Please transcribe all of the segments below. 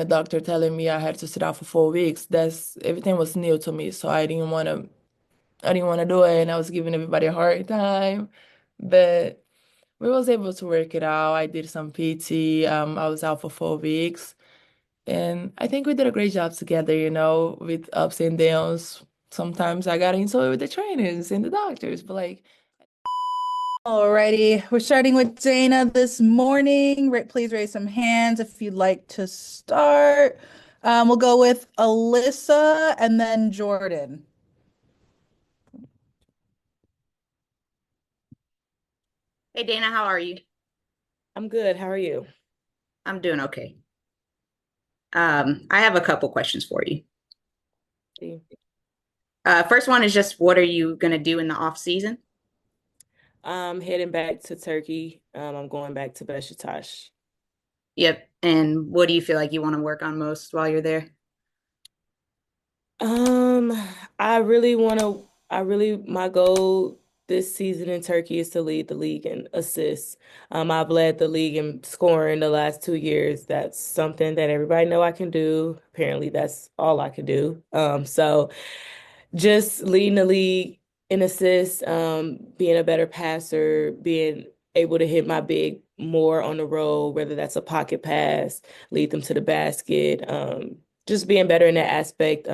The doctor telling me I had to sit out for 4 weeks. That's everything was new to me, so I didn't want to do it, and I was giving everybody a hard time. But we was able to work it out. I did some PT. I was out for 4 weeks, and I think we did a great job together, with ups and downs. Sometimes I got into it with the trainers and the doctors, but like, Alrighty, we're starting with Dana this morning. Please raise some hands if you'd like to start. We'll go with Alyssa and then Jordan. Hey Dana, how are you? I'm good. How are you? I'm doing okay. I have a couple questions for you. First one is just what are you gonna do in the off season? I'm heading back to Turkey. I'm going back to Beşiktaş. Yep. And what do you feel like you want to work on most while you're there? Um, my goal this season in Turkey is to lead the league in assists. I've led the league in scoring the last 2 years. That's something that everybody know I can do. Apparently, that's all I can do. So just leading the league in assists, being a better passer, being able to hit my big more on the road, whether that's a pocket pass, lead them to the basket, just being better in that aspect.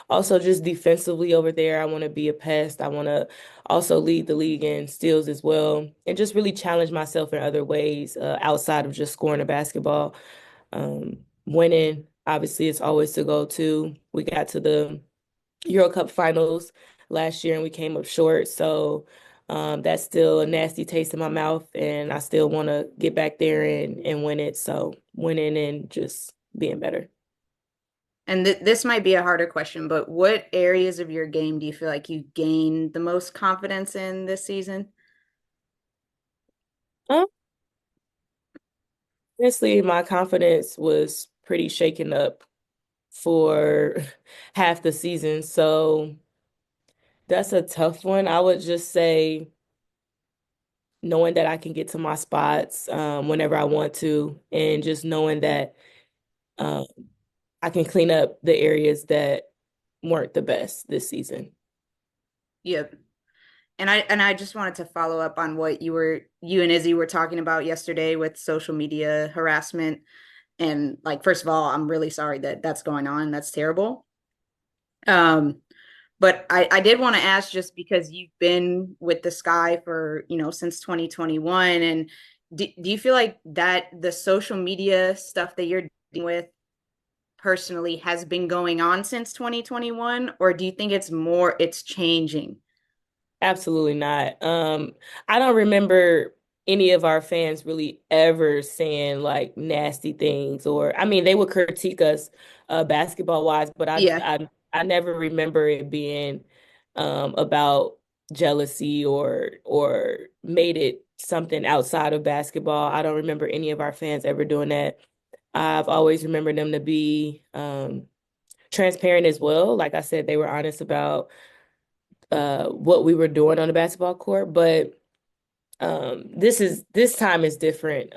Also just defensively over there, I want to be a pest. I want to also lead the league in steals as well, and just really challenge myself in other ways, outside of just scoring a basketball. Winning, obviously, it's always to go to. We got to the Euro Cup finals last year and we came up short. So that's still a nasty taste in my mouth, and I still want to get back there and win it. So winning and just being better. And this might be a harder question, but what areas of your game do you feel like you gained the most confidence in this season? Um, Honestly, my confidence was pretty shaken up for half the season. So that's a tough one. I would just say knowing that I can get to my spots whenever I want to, and just knowing that um, I can clean up the areas that weren't the best this season. Yep. And I just wanted to follow up on what you and Izzy were talking about yesterday with social media harassment. And like, first of all, I'm really sorry that that's going on. That's terrible. Um, but I did want to ask just because you've been with the Sky for, since 2021. And do you feel like that the social media stuff that you're dealing with personally has been going on since 2021? Or do you think it's changing? Absolutely not. I don't remember any of our fans really ever saying like nasty things, or I mean, they would critique us basketball wise, but Yeah. I never remember it being about jealousy or made it something outside of basketball. I don't remember any of our fans ever doing that. I've always remembered them to be transparent as well. Like I said, they were honest about what we were doing on the basketball court, but this time is different.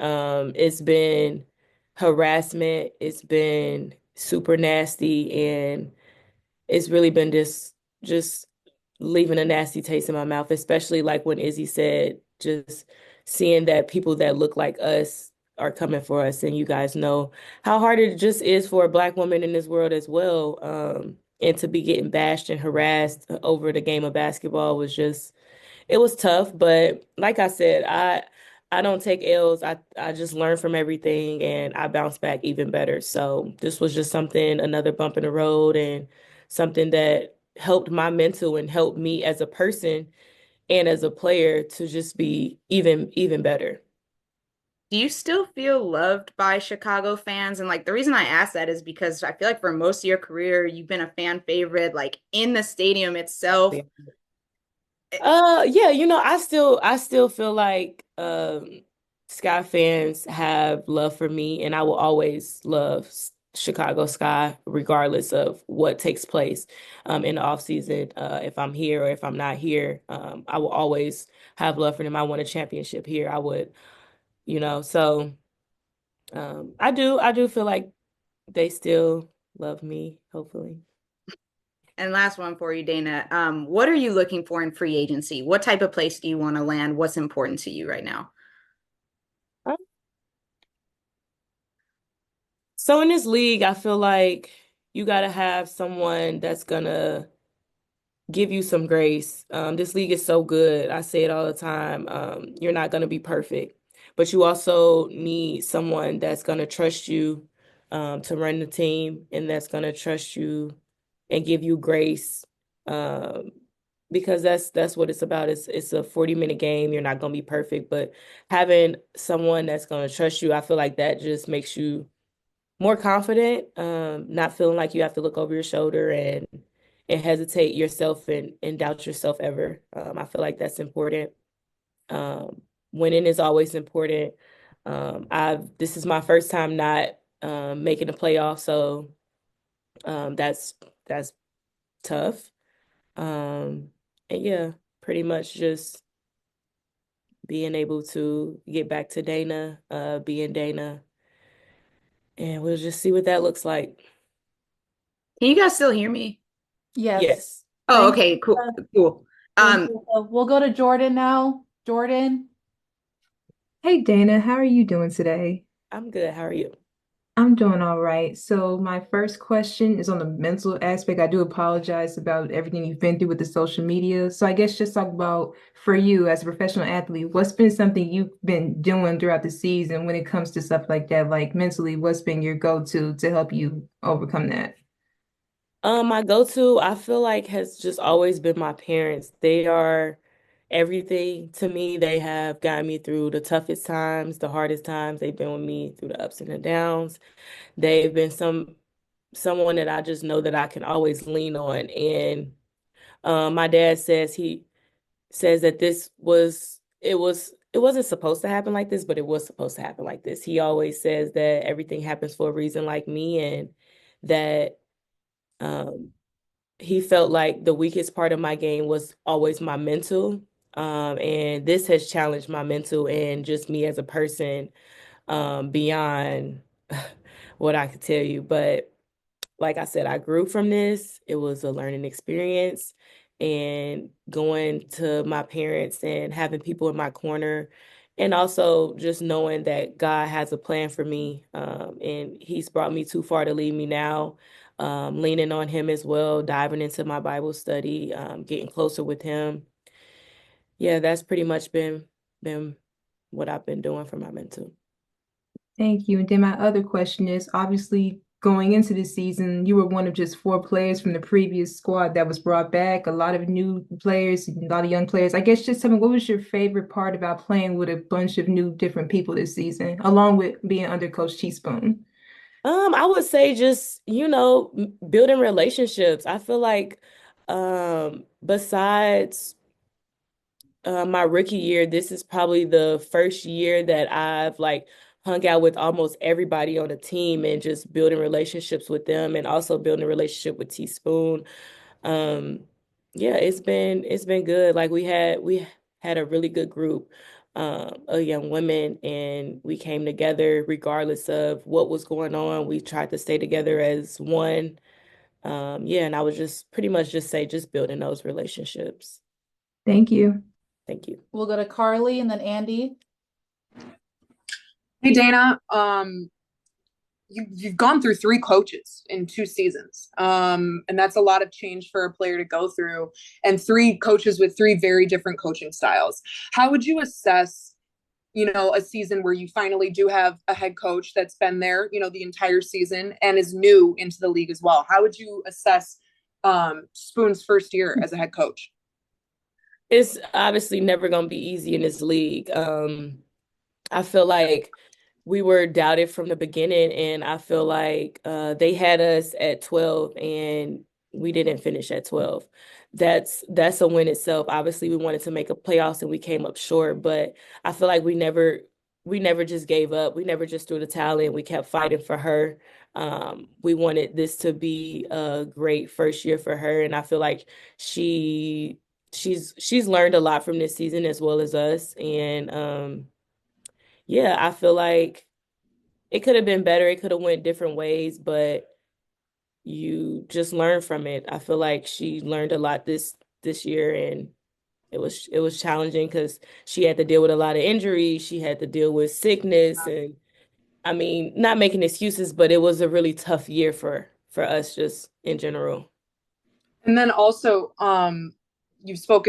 It's been harassment, it's been super nasty, and it's really been just leaving a nasty taste in my mouth, especially like when Izzy said, just seeing that people that look like us are coming for us, and you guys know how hard it just is for a Black woman in this world as well. And to be getting bashed and harassed over the game of basketball was just it was tough, but like I said, I don't take L's. I just learn from everything and I bounce back even better. So this was just something, another bump in the road, and something that helped my mental and helped me as a person and as a player to just be even better. Do you still feel loved by Chicago fans? And like the reason I ask that is because I feel like for most of your career, you've been a fan favorite, like in the stadium itself. Yeah, I still feel like Sky fans have love for me, and I will always love Chicago Sky regardless of what takes place in the off season. If I'm here or if I'm not here, I will always have love for them. I won a championship here. I would, so I do feel like They still love me, hopefully. And last one for you, Dana. What are you looking for in free agency? What type of place do you want to land? What's important to you right now? Um, So in this league, I feel like you gotta have someone that's gonna give you some grace. This league is so good. I say it all the time. You're not going to be perfect, but you also need someone that's going to trust you to run the team and that's going to trust you and give you grace. Um, because that's what it's about. It's a 40-minute game. You're not going to be perfect, but having someone that's going to trust you, I feel like that just makes you more confident, not feeling like you have to look over your shoulder and hesitate yourself and doubt yourself ever. I feel like that's important. Um, Winning is always important. I've This is my first time not making the playoffs, so that's tough. Um, and yeah, pretty much just being able to get back to Dana, being Dana, and we'll just see what that looks like. Can you guys still hear me? Yes. Yes. Oh, Thank okay, cool, you. cool. Thank you. So we'll go to Jordan now. Jordan. Hey Dana, how are you doing today? I'm good. How are you? I'm doing all right. So my first question is on the mental aspect. I do apologize about everything you've been through with the social media. So I guess just talk about for you as a professional athlete, what's been something you've been doing throughout the season when it comes to stuff like that, like mentally, what's been your go-to to help you overcome that? My go-to, I feel like has just always been my parents. They are everything to me. They have gotten me through the toughest times, the hardest times. They've been with me through the ups and the downs. They've been someone that I just know that I can always lean on. And my dad says that it wasn't supposed to happen like this, but it was supposed to happen like this. He always says that everything happens for a reason like me and that um he felt like the weakest part of my game was always my mental. And this has challenged my mental and just me as a person beyond what I could tell you. But like I said, I grew from this. It was a learning experience. And going to my parents and having people in my corner, and also just knowing that God has a plan for me. And He's brought me too far to leave me now. Leaning on Him as well, diving into my Bible study, getting closer with Him. Yeah, that's pretty much been what I've been doing for my mental. Thank you. And then my other question is obviously going into the season, you were one of just four players from the previous squad that was brought back, a lot of new players, a lot of young players. I guess just tell me what was your favorite part about playing with a bunch of new different people this season, along with being under Coach Teaspoon? I would say just, building relationships. I feel like besides my rookie year, this is probably the first year that I've like hung out with almost everybody on the team and just building relationships with them and also building a relationship with Teaspoon. Um, yeah, it's been good. Like we had a really good group of young women and we came together regardless of what was going on. We tried to stay together as one. Yeah, and I would just pretty much just say just building those relationships. Thank you. Thank you. We'll go to Carly and then Andy. Hey Dana, you've gone through three coaches in 2 seasons, and that's a lot of change for a player to go through, and three coaches with three very different coaching styles. How would you assess, a season where you finally do have a head coach that's been there, the entire season and is new into the league as well? How would you assess Spoon's first year as a head coach? It's obviously never going to be easy in this league. I feel like we were doubted from the beginning, and I feel like they had us at 12 and we didn't finish at 12. That's a win itself. Obviously, we wanted to make a playoffs and we came up short, but I feel like we never just gave up. We never just threw the towel in. We kept fighting for her. We wanted this to be a great first year for her, and I feel like she she's learned a lot from this season as well as us. And yeah, I feel like it could have been better. It could have went different ways, but you just learn from it. I feel like she learned a lot this year, and it was challenging because she had to deal with a lot of injuries. She had to deal with sickness, and I mean, not making excuses, but it was a really tough year for us just in general. And then also, you spoke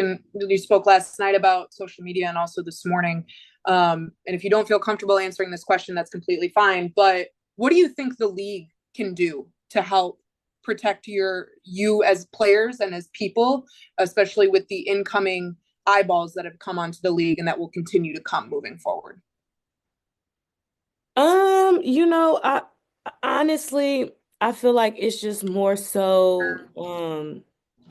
last night about social media and also this morning. And if you don't feel comfortable answering this question, that's completely fine. But what do you think the league can do to help protect you as players and as people, especially with the incoming eyeballs that have come onto the league and that will continue to come moving forward? I honestly I feel like it's just more so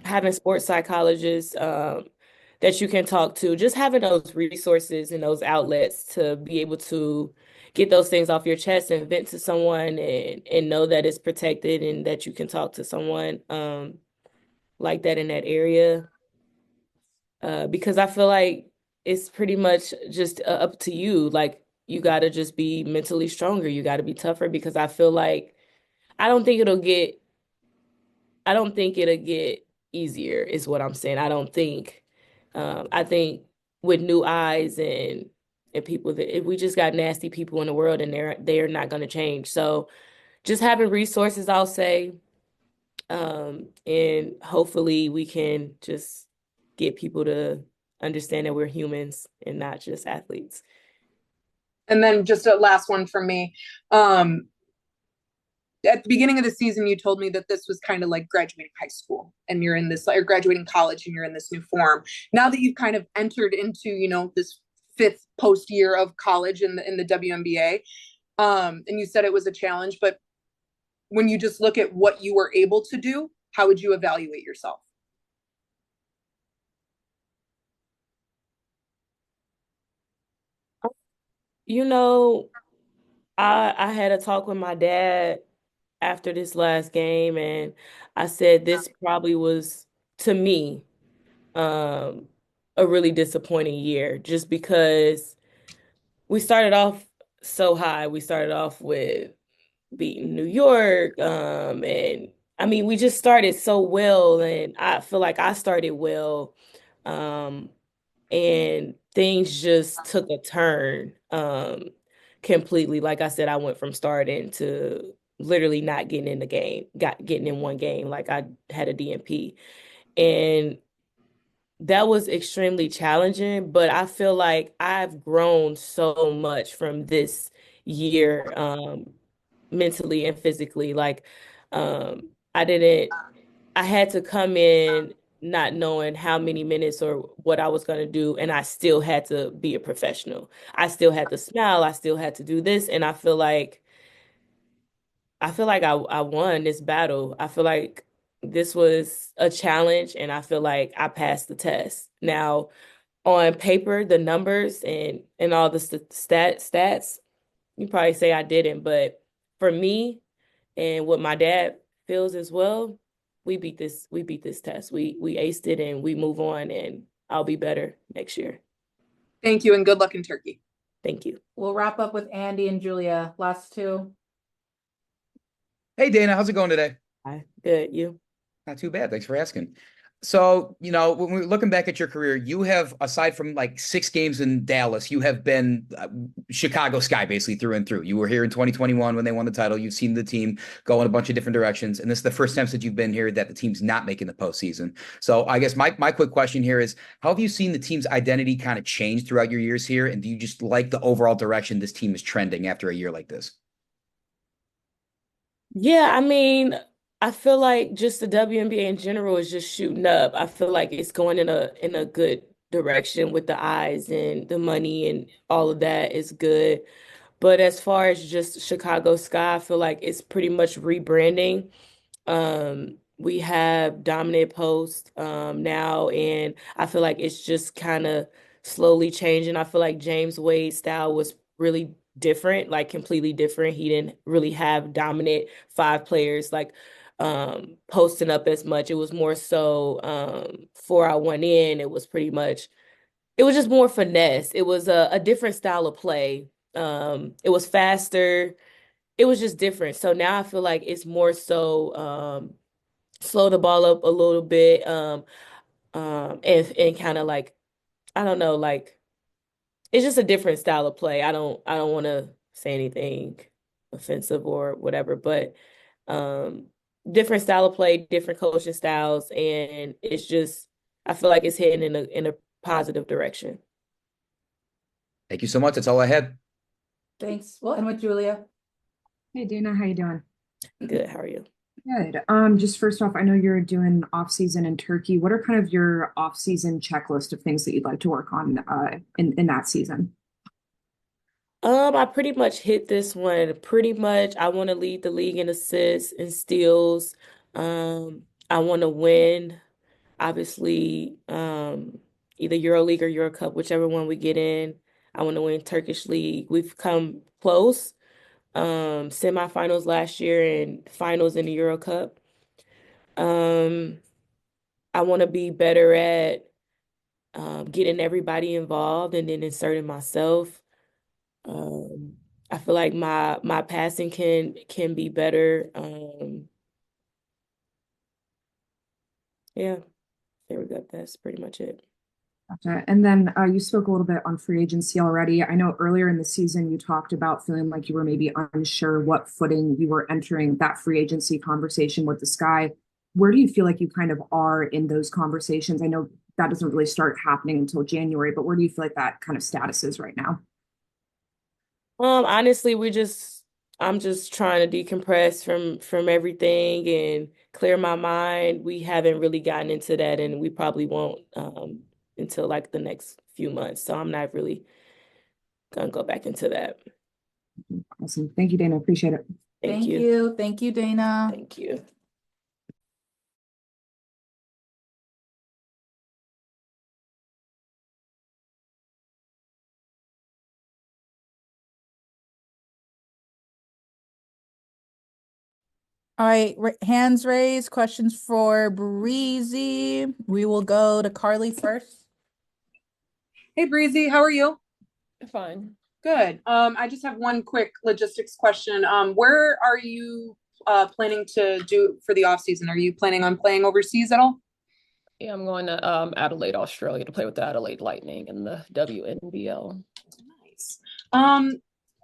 having sports psychologists that you can talk to, just having those resources and those outlets to be able to get those things off your chest and vent to someone and know that it's protected and that you can talk to someone like that in that area. Because I feel like it's pretty much just up to you. Like you got to just be mentally stronger. You got to be tougher because I feel like I don't think it'll get I don't think it'll get easier is what I'm saying. I think with new eyes and people that if we just got nasty people in the world and they are not going to change. So just having resources, I'll say, and hopefully we can just get people to understand that we're humans and not just athletes. And then just a last one from me. At the beginning of the season, you told me that this was kind of like graduating high school and you're in this, or graduating college and you're in this new form. Now that you've kind of entered into, this fifth post year of college in the WNBA, and you said it was a challenge, but when you just look at what you were able to do, how would you evaluate yourself? You know, I had a talk with my dad after this last game, and I said this probably was to me um, a really disappointing year, just because we started off so high. We started off with beating New York, and I mean, we just started so well, and I feel like I started well, um, and things just took a turn, completely. Like I said, I went from starting to literally not getting in the game, getting in one game, like I had a DNP, and that was extremely challenging. But I feel like I've grown so much from this year, mentally and physically. Like, I didn't, I had to come in not knowing how many minutes or what I was going to do, and I still had to be a professional. I still had to smile. I still had to do this, and I feel like I won this battle. I feel like this was a challenge, and I feel like I passed the test. Now, on paper, the numbers and all the stats, you probably say I didn't, but for me and what my dad feels as well, we beat this test. We aced it and we move on, and I'll be better next year. Thank you and good luck in Turkey. Thank you. We'll wrap up with Andy and Julia. Last two. Hey Dana, how's it going today? Hi. Good. You? Not too bad. Thanks for asking. So, when we're looking back at your career, you have, aside from like 6 games in Dallas, you have been Chicago Sky basically through and through. You were here in 2021 when they won the title. You've seen the team go in a bunch of different directions. And this is the first time since you've been here that the team's not making the postseason. So I guess my quick question here is, how have you seen the team's identity kind of change throughout your years here? And do you just like the overall direction this team is trending after a year like this? Yeah, I mean, I feel like just the WNBA in general is just shooting up. I feel like it's going in a good direction with the eyes and the money and all of that is good. But as far as just Chicago Sky, I feel like it's pretty much rebranding. We have dominant post now, and I feel like it's just kind of slowly changing. I feel like James Wade's style was really different, like completely different. He didn't really have dominant five players like posting up as much. It was more so 4 out 1 in. It was just more finesse. It was a different style of play. It was faster. it was just different. So now I feel like it's more so slow the ball up a little bit, and kind of like, I don't know, like it's just a different style of play. I don't want to say anything offensive or whatever, but um different style of play, different coaching styles, and it's just I feel like it's heading in a positive direction. Thank you so much. That's all I had. Thanks. We'll end with Julia. Hey Dana, how you doing? Good. How are you? Good. Just first off, I know you're doing off season in Turkey. What are kind of your off season checklist of things that you'd like to work on in that season? I pretty much hit this one. Pretty much, I want to lead the league in assists and steals. I want to win, obviously, either EuroLeague or Euro Cup, whichever one we get in. I want to win Turkish League. We've come close, semifinals last year and finals in the Euro Cup. Um, I want to be better at getting everybody involved and then inserting myself. Um, I feel like my passing can be better. Yeah, there we go. That's pretty much it. Gotcha. And then you spoke a little bit on free agency already. I know earlier in the season you talked about feeling like you were maybe unsure what footing you were entering that free agency conversation with the Sky. Where do you feel like you kind of are in those conversations? I know that doesn't really start happening until January, but where do you feel like that kind of status is right now? Honestly, I'm just trying to decompress from everything and clear my mind. We haven't really gotten into that, and we probably won't until like the next few months. So I'm not really gonna go back into that. Awesome. Thank you, Dana. Appreciate it. Thank you. you. Thank you, Dana. Thank you. All right, hands raised. Questions for Breezy. We will go to Carly first. Hey, Breezy, how are you? Fine. Good. I just have one quick logistics question. Where are you planning to do for the off season? Are you planning on playing overseas at all? Yeah, I'm going to Adelaide, Australia to play with the Adelaide Lightning in the WNBL. Nice.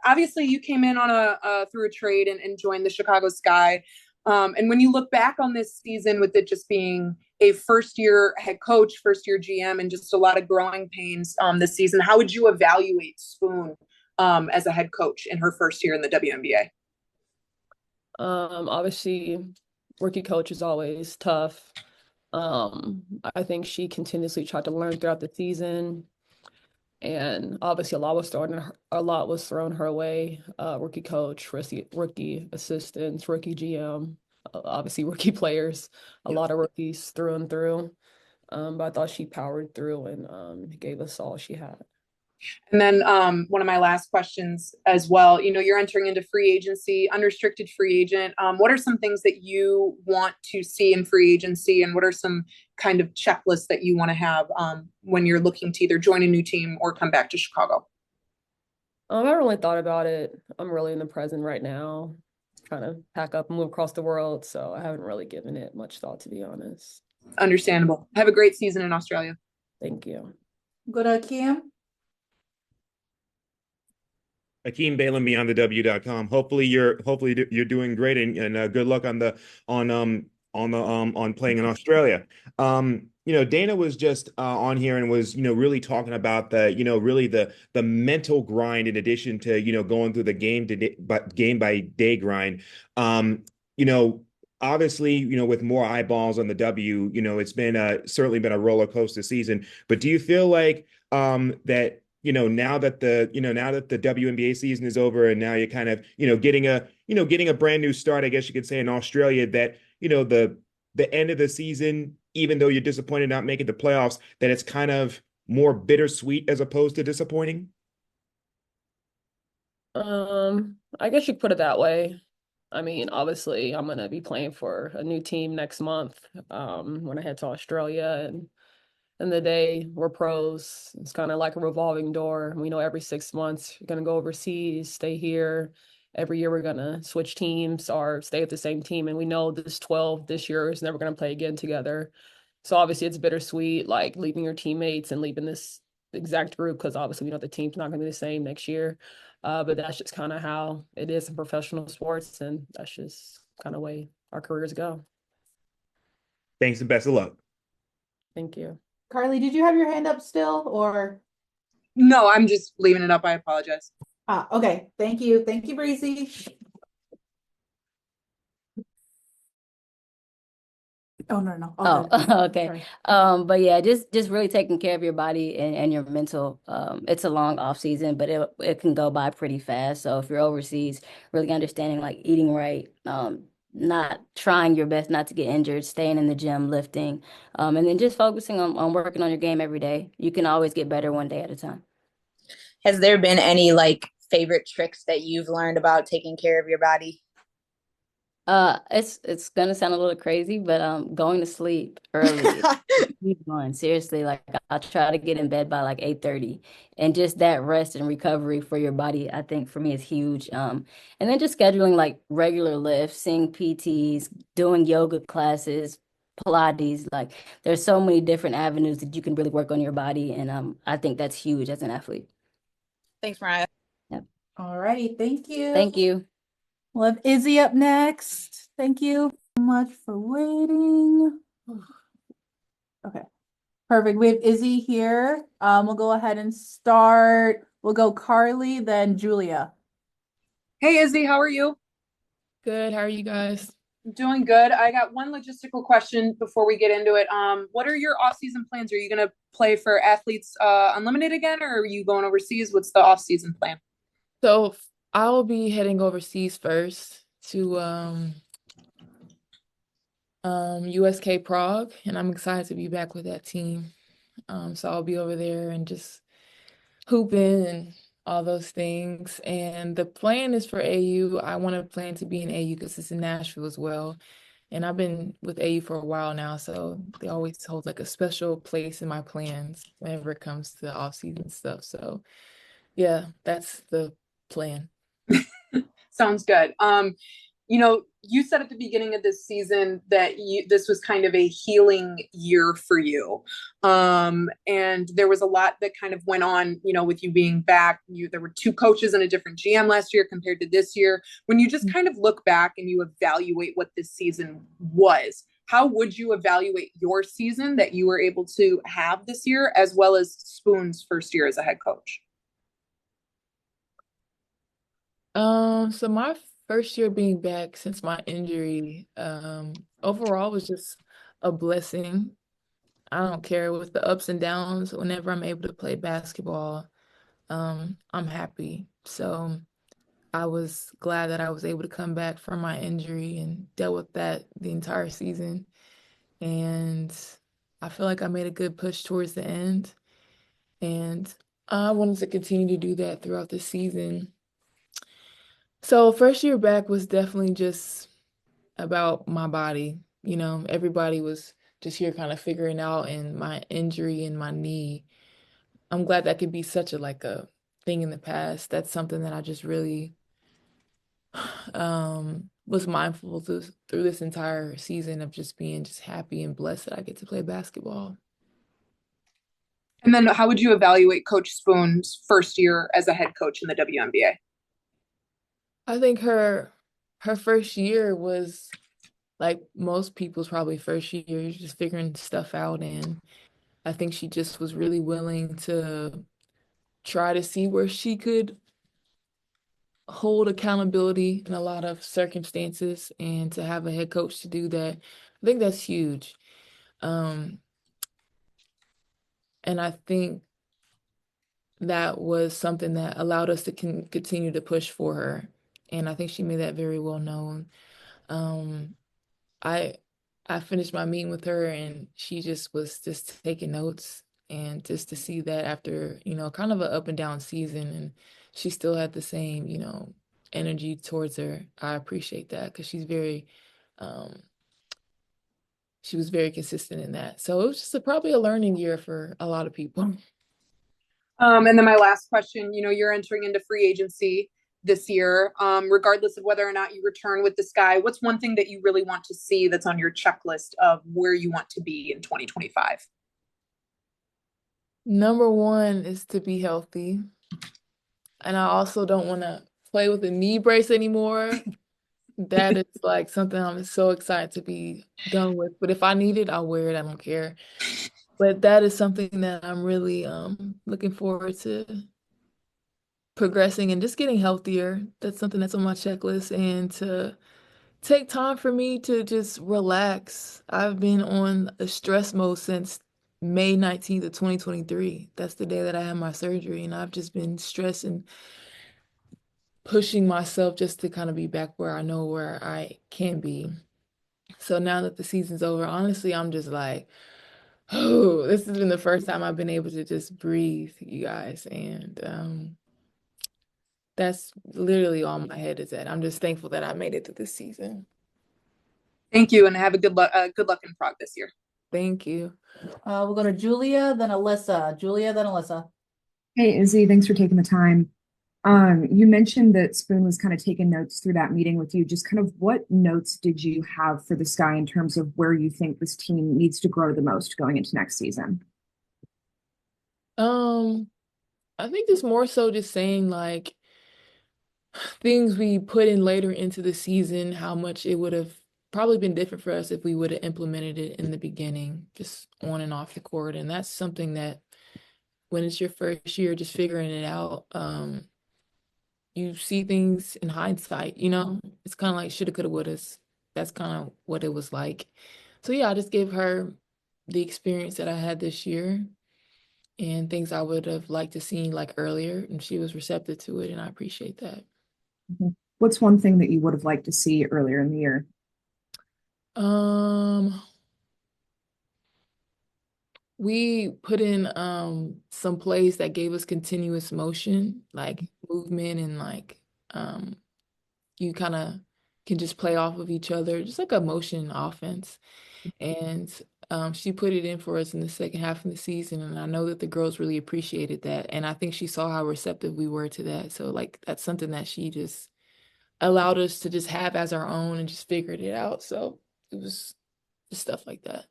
Obviously you came in on through a trade and joined the Chicago Sky. And when you look back on this season with it just being a first year head coach, first year GM, and just a lot of growing pains this season, how would you evaluate Spoon as a head coach in her first year in the WNBA? Obviously, rookie coach is always tough. I think she continuously tried to learn throughout the season, and obviously a lot was thrown her way. Rookie coach, rookie assistants, rookie GM, obviously rookie players, a lot of rookies through and through. But I thought she powered through and gave us all she had. And then one of my last questions as well, you're entering into free agency, unrestricted free agent. What are some things that you want to see in free agency, and what are some kind of checklists that you want to have when you're looking to either join a new team or come back to Chicago? I haven't really thought about it. I'm really in the present right now, trying to pack up and move across the world. So I haven't really given it much thought, to be honest. Understandable. Have a great season in Australia. Thank you. Go to Kim. Akeem Balen beyond the W.com. Hopefully you're doing great and good luck on playing in Australia. Dana was just on here and was really talking about the really the mental grind in addition to going through the game by day grind. Obviously, with more eyeballs on the W, it's been certainly been a roller coaster season. But do you feel like that now that the WNBA season is over and now you're kind of getting a brand new start, I guess you could say, in Australia, that the end of the season, even though you're disappointed not making the playoffs, that it's kind of more bittersweet as opposed to disappointing? I guess you could put it that way. I mean, obviously, I'm gonna be playing for a new team next month when I head to Australia, and the day we're pros, it's kind of like a revolving door. We know every 6 months you're gonna go overseas, stay here, every year we're going to switch teams or stay with the same team. And we know this 12 this year is never going to play again together. So obviously it's bittersweet, like leaving your teammates and leaving this exact group, because obviously we know the team's not going to be the same next year. But that's just kind of how it is in professional sports, and that's just kind of way our careers go. Thanks and best of luck. Thank you. Carly, did you have your hand up still, or? No, I'm just leaving it up. I apologize. Okay. Thank you. Thank you, Breezy. Oh, no. Okay. But yeah, just really taking care of your body and your mental. It's a long off season, but it can go by pretty fast. So if you're overseas, really understanding like eating right, not trying your best not to get injured, staying in the gym, lifting, and then just focusing on working on your game every day. You can always get better one day at a time. Has there been any like favorite tricks that you've learned about taking care of your body? It's gonna sound a little crazy, but going to sleep early. Keep going. Seriously, like I'll try to get in bed by like 8:30. And just that rest and recovery for your body, I think for me is huge. And then just scheduling like regular lifts, seeing PTs, doing yoga classes, Pilates, like there's so many different avenues that you can really work on your body. And I think that's huge as an athlete. Thanks, Mariah. Yep. All righty. Thank you. Thank you. We'll have Izzy up next. Thank you so much for waiting. Okay, perfect. We have Izzy here. We'll go ahead and start. We'll go Carly, then Julia. Hey, Izzy, how are you? Good. How are you guys? Doing good. I got one logistical question before we get into it. What are your off-season plans? Are you going to play for Athletes Unlimited again, or are you going overseas? What's the off-season plan? So I'll be heading overseas first to USK Prague, and I'm excited to be back with that team. So I'll be over there and just hooping and all those things. And the plan is for AU. I want to plan to be in AU because it's in Nashville as well. And I've been with AU for a while now, so they always hold like a special place in my plans whenever it comes to off-season stuff. So yeah, that's the plan. Sounds good. You said at the beginning of this season that this was kind of a healing year for you. And there was a lot that kind of went on, with you being back. There were two coaches and a different GM last year compared to this year. When you just kind of look back and you evaluate what this season was, how would you evaluate your season that you were able to have this year, as well as Spoon's first year as a head coach? So my first year being back since my injury, overall was just a blessing. I don't care with the ups and downs. Whenever I'm able to play basketball, I'm happy. So I was glad that I was able to come back from my injury and dealt with that the entire season. And I feel like I made a good push towards the end. And I wanted to continue to do that throughout the season. So first year back was definitely just about my body. Everybody was just here kind of figuring out, and my injury in my knee. I'm glad that could be such a thing in the past. That's something that I just really was mindful through this entire season of just being just happy and blessed that I get to play basketball. And then how would you evaluate Coach Spoon's first year as a head coach in the WNBA? I think her first year was like most people's probably first year, just figuring stuff out. And I think she just was really willing to try to see where she could hold accountability in a lot of circumstances, and to have a head coach to do that. I think that's huge. And I think that was something that allowed us to continue to push for her. And I think she made that very well known. Um, I I finished my meeting with her, and she just was just taking notes, and just to see that after, kind of an up and down season, and she still had the same, energy towards her. I appreciate that because um she was very consistent in that. So it was just probably a learning year for a lot of people. And then my last question, you're entering into free agency this year, regardless of whether or not you return with the Sky? What's one thing that you really want to see that's on your checklist of where you want to be in 2025? Number one is to be healthy. And I also don't want to play with a knee brace anymore. That is like something I'm so excited to be done with. But if I need it, I'll wear it. I don't care. But that is something that I'm really looking forward to progressing and just getting healthier. That's something that's on my checklist, and to take time for me to just relax. I've been on a stress mode since May 19th of 2023. That's the day that I had my surgery, and I've just been stressed and pushing myself just to kind of be back where I know where I can be. So now that the season's over, honestly, I'm just like, oh, this has been the first time I've been able to just breathe, you guys. And that's literally all my head is at. I'm just thankful that I made it through this season. Thank you, and have a good luck in Prague this year. Thank you. We'll go to Julia, then Alyssa. Julia, then Alyssa. Hey, Izzy, thanks for taking the time. You mentioned that Spoon was kind of taking notes through that meeting with you. Just kind of what notes did you have for the Sky in terms of where you think this team needs to grow the most going into next season? I think it's more so just saying like things we put in later into the season, how much it would have probably been different for us if we would have implemented it in the beginning, just on and off the court. And that's something that when it's your first year, just figuring it out, you see things in hindsight, it's kind of like shoulda, coulda, wouldas. That's kind of what it was like. So yeah, I just gave her the experience that I had this year and things I would have liked to see like earlier, and she was receptive to it, and I appreciate that. What's one thing that you would have liked to see earlier in the year? We put in some plays that gave us continuous motion, like movement, and like you kind of can just play off of each other, just like a motion offense. And she put it in for us in the second half of the season, and I know that the girls really appreciated that. And I think she saw how receptive we were to that. So like that's something that she just allowed us to just have as our own and just figured it out. So it was just stuff like that.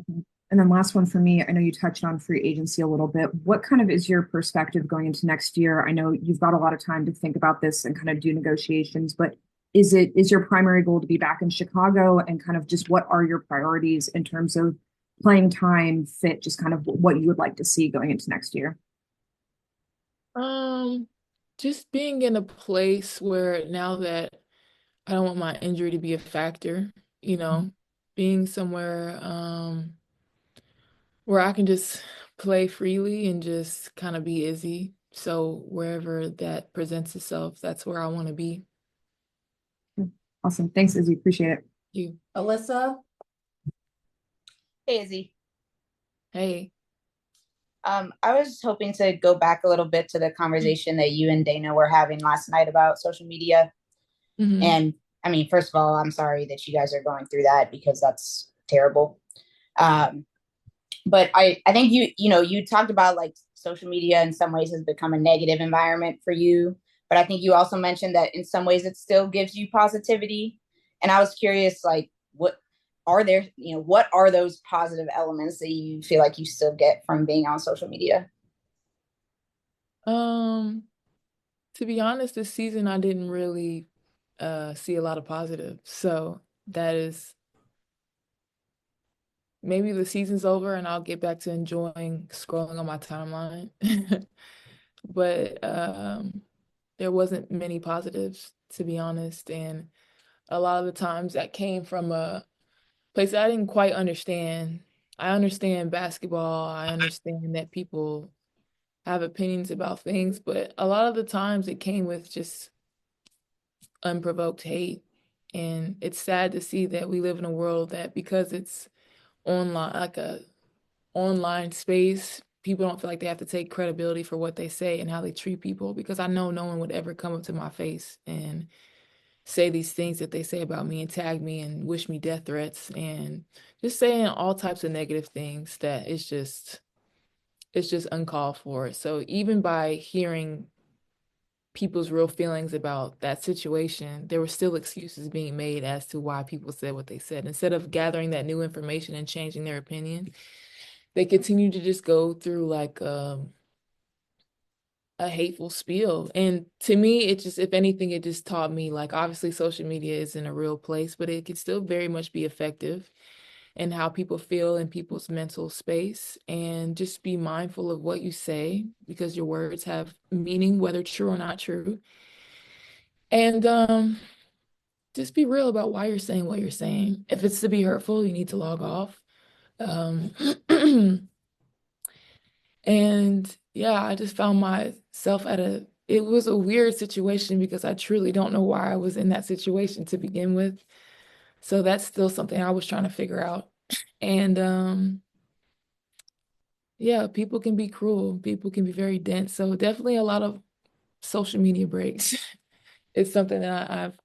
And then last one for me, I know you touched on free agency a little bit. What kind of is your perspective going into next year? I know you've got a lot of time to think about this and kind of do negotiations, but is your primary goal to be back in Chicago, and kind of just what are your priorities in terms of playing time, fit, just kind of what you would like to see going into next year? Just being in a place where now that I don't want my injury to be a factor, being somewhere where I can just play freely and just kind of be Izzy. So wherever that presents itself, that's where I want to be. Awesome. Thanks, Izzy. Appreciate it. You. Alyssa. Hey, Izzy. Hey. I was just hoping to go back a little bit to the conversation that you and Dana were having last night about social media. Mhm. And I mean, first of all, I'm sorry that you guys are going through that because that's terrible. But I think you talked about like social media in some ways has become a negative environment for you. But I think you also mentioned that in some ways it still gives you positivity. And I was curious, like, what are those positive elements that you feel like you still get from being on social media? To be honest, this season I didn't really see a lot of positive. So that is maybe the season's over and I'll get back to enjoying scrolling on my timeline. But there wasn't many positives, to be honest. And a lot of the times that came from a place I didn't quite understand. I understand basketball. I understand that people have opinions about things, but a lot of the times it came with just unprovoked hate. And it's sad to see that we live in a world that because it's online, like a online space, people don't feel like they have to take credibility for what they say and how they treat people, because I know no one would ever come up to my face and say these things that they say about me and tag me and wish me death threats and just saying all types of negative things that it's just uncalled for. So even by hearing people's real feelings about that situation, there were still excuses being made as to why people said what they said. Instead of gathering that new information and changing their opinion, they continue to just go through like a hateful spiel. And to me, it just, if anything, it just taught me like obviously social media isn't a real place, but it can still very much be effective in how people feel in people's mental space. And just be mindful of what you say because your words have meaning, whether true or not true. And just be real about why you're saying what you're saying. If it's to be hurtful, you need to log off. Um, And yeah, I just found myself it was a weird situation because I truly don't know why I was in that situation to begin with. So that's still something I was trying to figure out. And yeah, people can be cruel, people can be very dense. So definitely a lot of social media breaks. It's something that I've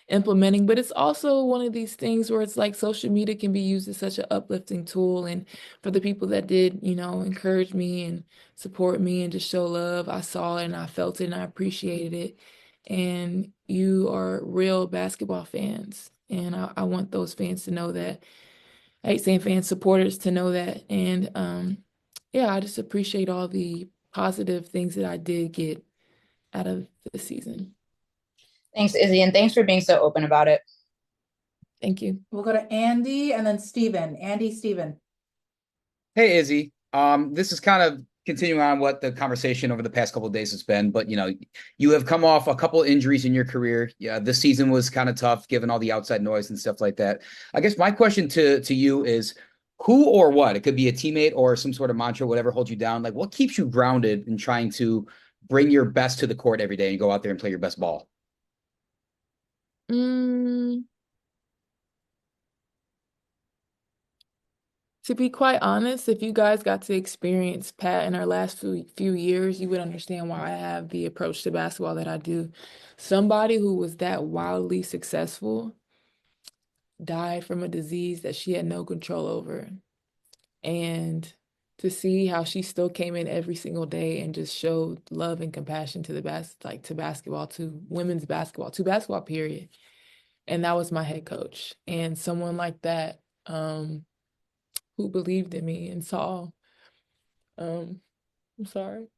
implementing, but it's also one of these things where it's like social media can be used as such an uplifting tool. And for the people that did, encourage me and support me and just show love, I saw it and I felt it and I appreciated it. And you are real basketball fans. And I want those fans to know that. I hate saying fans, supporters to know that. And yeah, I just appreciate all the positive things that I did get out of the season. Thanks, Izzy, and thanks for being so open about it. Thank you. We'll go to Andy and then Steven. Andy, Steven. Hey, Izzy. This is kind of continuing on what the conversation over the past couple of days has been, but you have come off a couple injuries in your career. Yeah, this season was kind of tough given all the outside noise and stuff like that. I guess my question to you is who or what? It could be a teammate or some sort of mantra, whatever holds you down. Like what keeps you grounded in trying to bring your best to the court every day and go out there and play your best ball? Mm, to be quite honest, if you guys got to experience Pat in our last few years, you would understand why I have the approach to basketball that I do. Somebody who was that wildly successful died from a disease that she had no control over. And to see how she still came in every single day and just showed love and compassion to to basketball, to women's basketball, to basketball, period. And that was my head coach. And someone like that, who believed in me and saw, I'm sorry,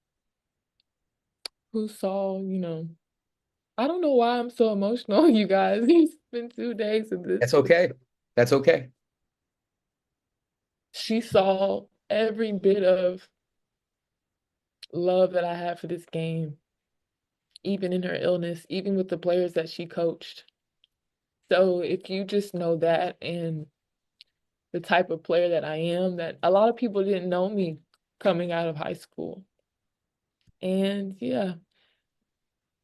who saw, I don't know why I'm so emotional, you guys. It's been 2 days of this. That's okay. That's okay. She saw every bit of love that I had for this game, even in her illness, even with the players that she coached. So if you just know that and the type of player that I am, that a lot of people didn't know me coming out of high school. And yeah,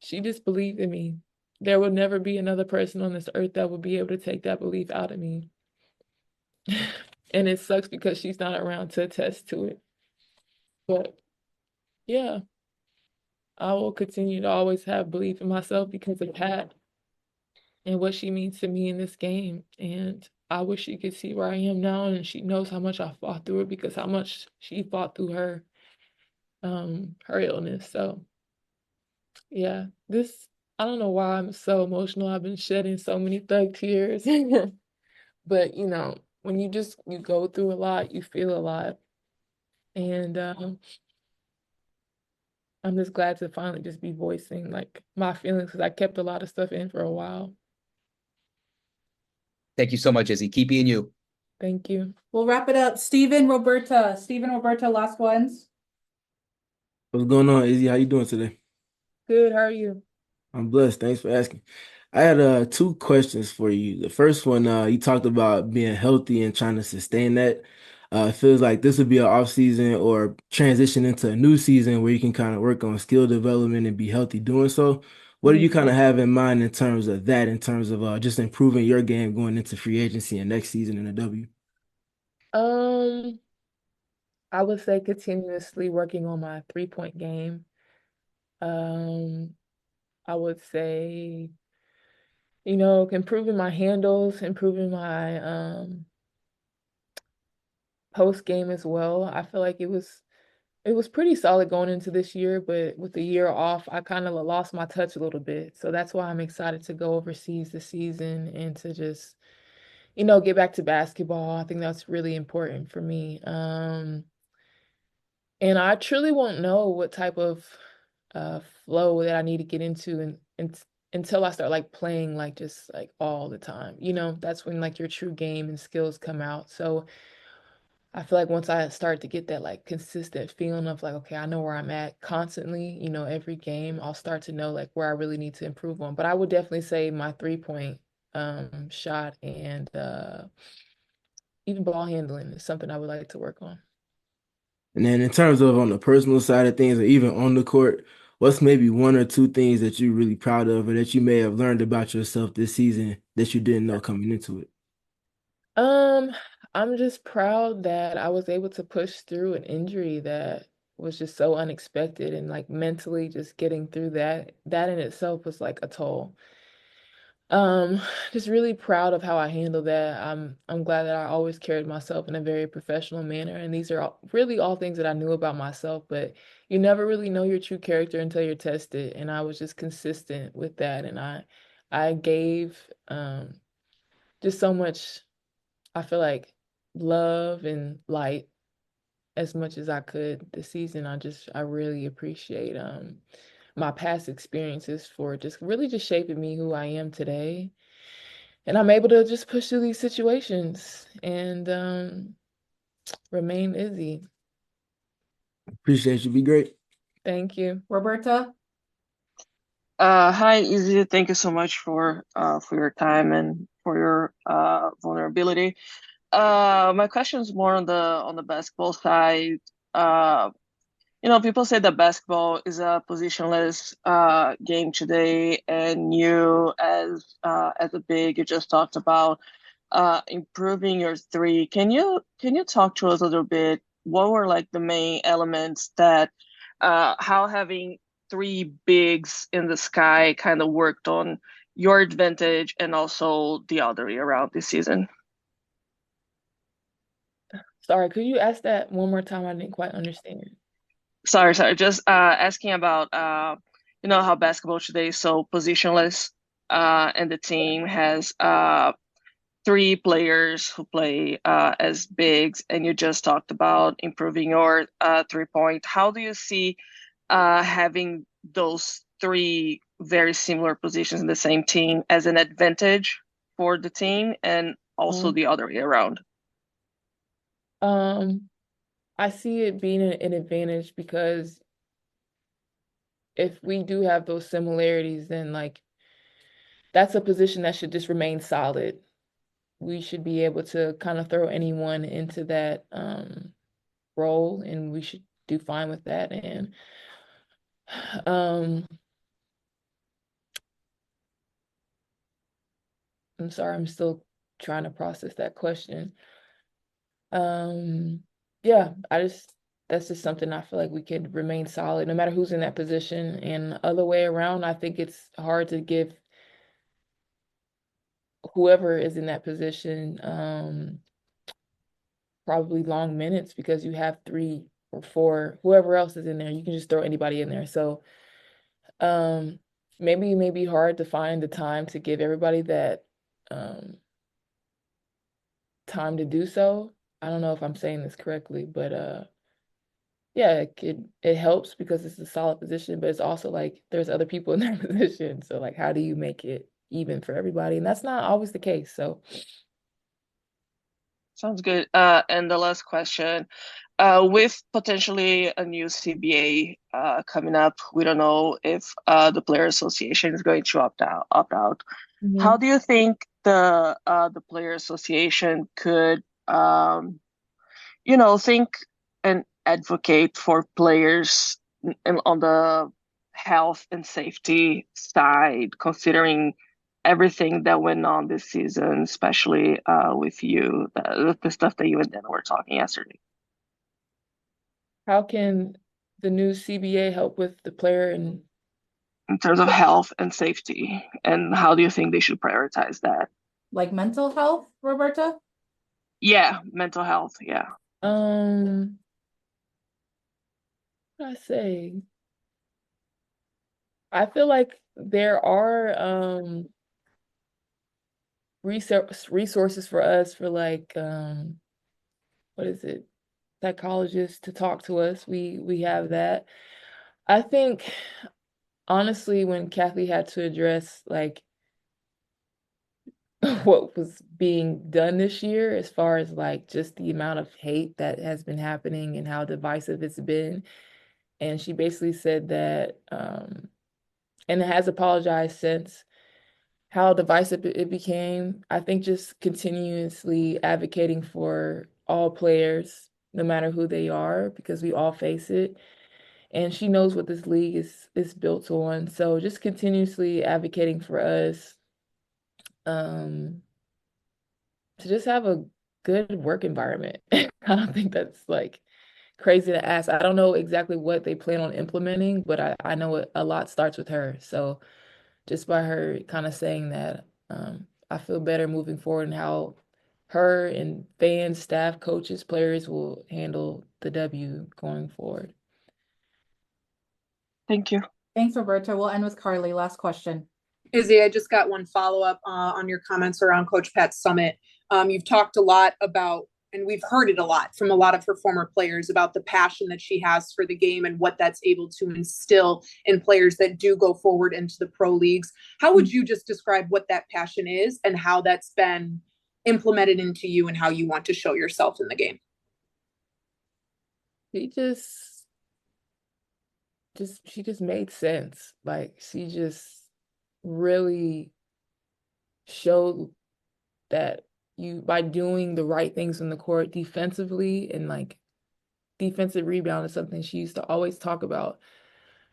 she just believed in me. There would never be another person on this earth that would be able to take that belief out of me. And it sucks because she's not around to attest to it. But yeah, I will continue to always have belief in myself because of Pat and what she means to me in this game. And I wish she could see where I am now and she knows how much I fought through it because how much she fought through her illness. So yeah, I don't know why I'm so emotional. I've been shedding so many thug tears. But when you go through a lot, you feel a lot. And I'm just glad to finally just be voicing like my feelings because I kept a lot of stuff in for a while. Thank you so much, Izzy. Keep being you. Thank you. We'll wrap it up. Steven, Roberta. Steven, Roberta, last ones. What's going on, Izzy? How you doing today? Good, how are you? I'm blessed. Thanks for asking. I had two questions for you. The first one, you talked about being healthy and trying to sustain that. It feels like this would be an off season or transition into a new season where you can kind of work on skill development and be healthy doing so. What do you kind of have in mind in terms of that, in terms of just improving your game going into free agency and next season in the W? I would say continuously working on my 3-point game. Um, I would say, improving my handles, improving my post game as well. I feel like it was It was pretty solid going into this year, but with the year off, I kind of lost my touch a little bit. So that's why I'm excited to go overseas this season and to just, get back to basketball. I think that's really important for me. And I truly won't know what type of flow that I need to get into and until I start like playing like just like all the time. That's when like your true game and skills come out. So I feel like once I start to get that like consistent feeling of like, okay, I know where I'm at constantly, every game, I'll start to know like where I really need to improve on. But I would definitely say my 3-point shot and even ball handling is something I would like to work on. And then in terms of on the personal side of things, or even on the court, what's maybe one or two things that you're really proud of, or that you may have learned about yourself this season that you didn't know coming into it? Um, I'm just proud that I was able to push through an injury that was just so unexpected and like mentally just getting through that in itself was like a toll. Um, just really proud of how I handled that. I'm glad that I always carried myself in a very professional manner, and these are really all things that I knew about myself, but you never really know your true character until you're tested, and I was just consistent with that, and I gave just so much, I feel like love and light as much as I could this season. I really appreciate my past experiences for just really just shaping me who I am today. And I'm able to just push through these situations and remain Izzy. Appreciate you. Be great. Thank you. Roberta? Hi, Izzy. Thank you so much for your time and for your vulnerability. My question is more on the basketball side. Uh, People say that basketball is a positionless game today, and you as a big, you just talked about improving your three. Can you talk to us a little bit? What were like the main elements that how having three bigs in the sky kind of worked on your advantage and also the other way around this season? Sorry, could you ask that one more time? I didn't quite understand. Sorry. Just asking about how basketball today is so positionless, and the team has three players who play as bigs, and you just talked about improving your 3-point. How do you see having those three very similar positions in the same team as an advantage for the team, and also Um, the other way around? um, I see it being an advantage because if we do have those similarities, then like that's a position that should just remain solid. We should be able to kind of throw anyone into that role, and we should do fine with that. And um, I'm sorry, I'm still trying to process that question. Um, yeah, that's just something I feel like we could remain solid no matter who's in that position. And other way around, I think it's hard to give whoever is in that position probably long minutes because you have 3 or 4, whoever else is in there, you can just throw anybody in there. So maybe it may be hard to find the time to give everybody that um time to do so. I don't know if I'm saying this correctly, but yeah, it helps because it's a solid position, but it's also like there's other people in that position. So like how do you make it even for everybody? And that's not always the case. So Sounds good. And the last question, with potentially a new CBA coming up, we don't know if the Player Association is going to opt out. How Mhm. do you think the Player Association could think and advocate for players on the health and safety side, considering everything that went on this season, especially with you, the stuff that you and Dan were talking yesterday, How can the new CBA help with the player and in terms of health and safety, and how do you think they should prioritize that? Like mental health, Roberta? Yeah, mental health. Yeah. um I say? I feel like there are resources for us for like what is it? Psychologists to talk to us. We have that. I think honestly when Kathy had to address like what was being done this year as far as like just the amount of hate that has been happening and how divisive it's been. And she basically said that and it has apologized since how divisive it became. I think just continuously advocating for all players, no matter who they are, because we all face it. And she knows what this league is built on. So just continuously advocating for us um to just have a good work environment. I don't think that's like crazy to ask. I don't know exactly what they plan on implementing, but I know a lot starts with her. So just by her kind of saying that, I feel better moving forward and how her and fans, staff, coaches, players will handle the W going forward. Thank you. Thanks, Roberta. We'll end with Carly. Last question. Izzy, I just got one follow-up on your comments around Coach Pat's summit. You've talked a lot about, and we've heard it a lot from a lot of her former players about the passion that she has for the game and what that's able to instill in players that do go forward into the pro leagues. How would you just describe what that passion is and how that's been implemented into you and how you want to show yourself in the game? She just made sense. Like she just really showed that you by doing the right things in the court defensively and like defensive rebound is something she used to always talk about.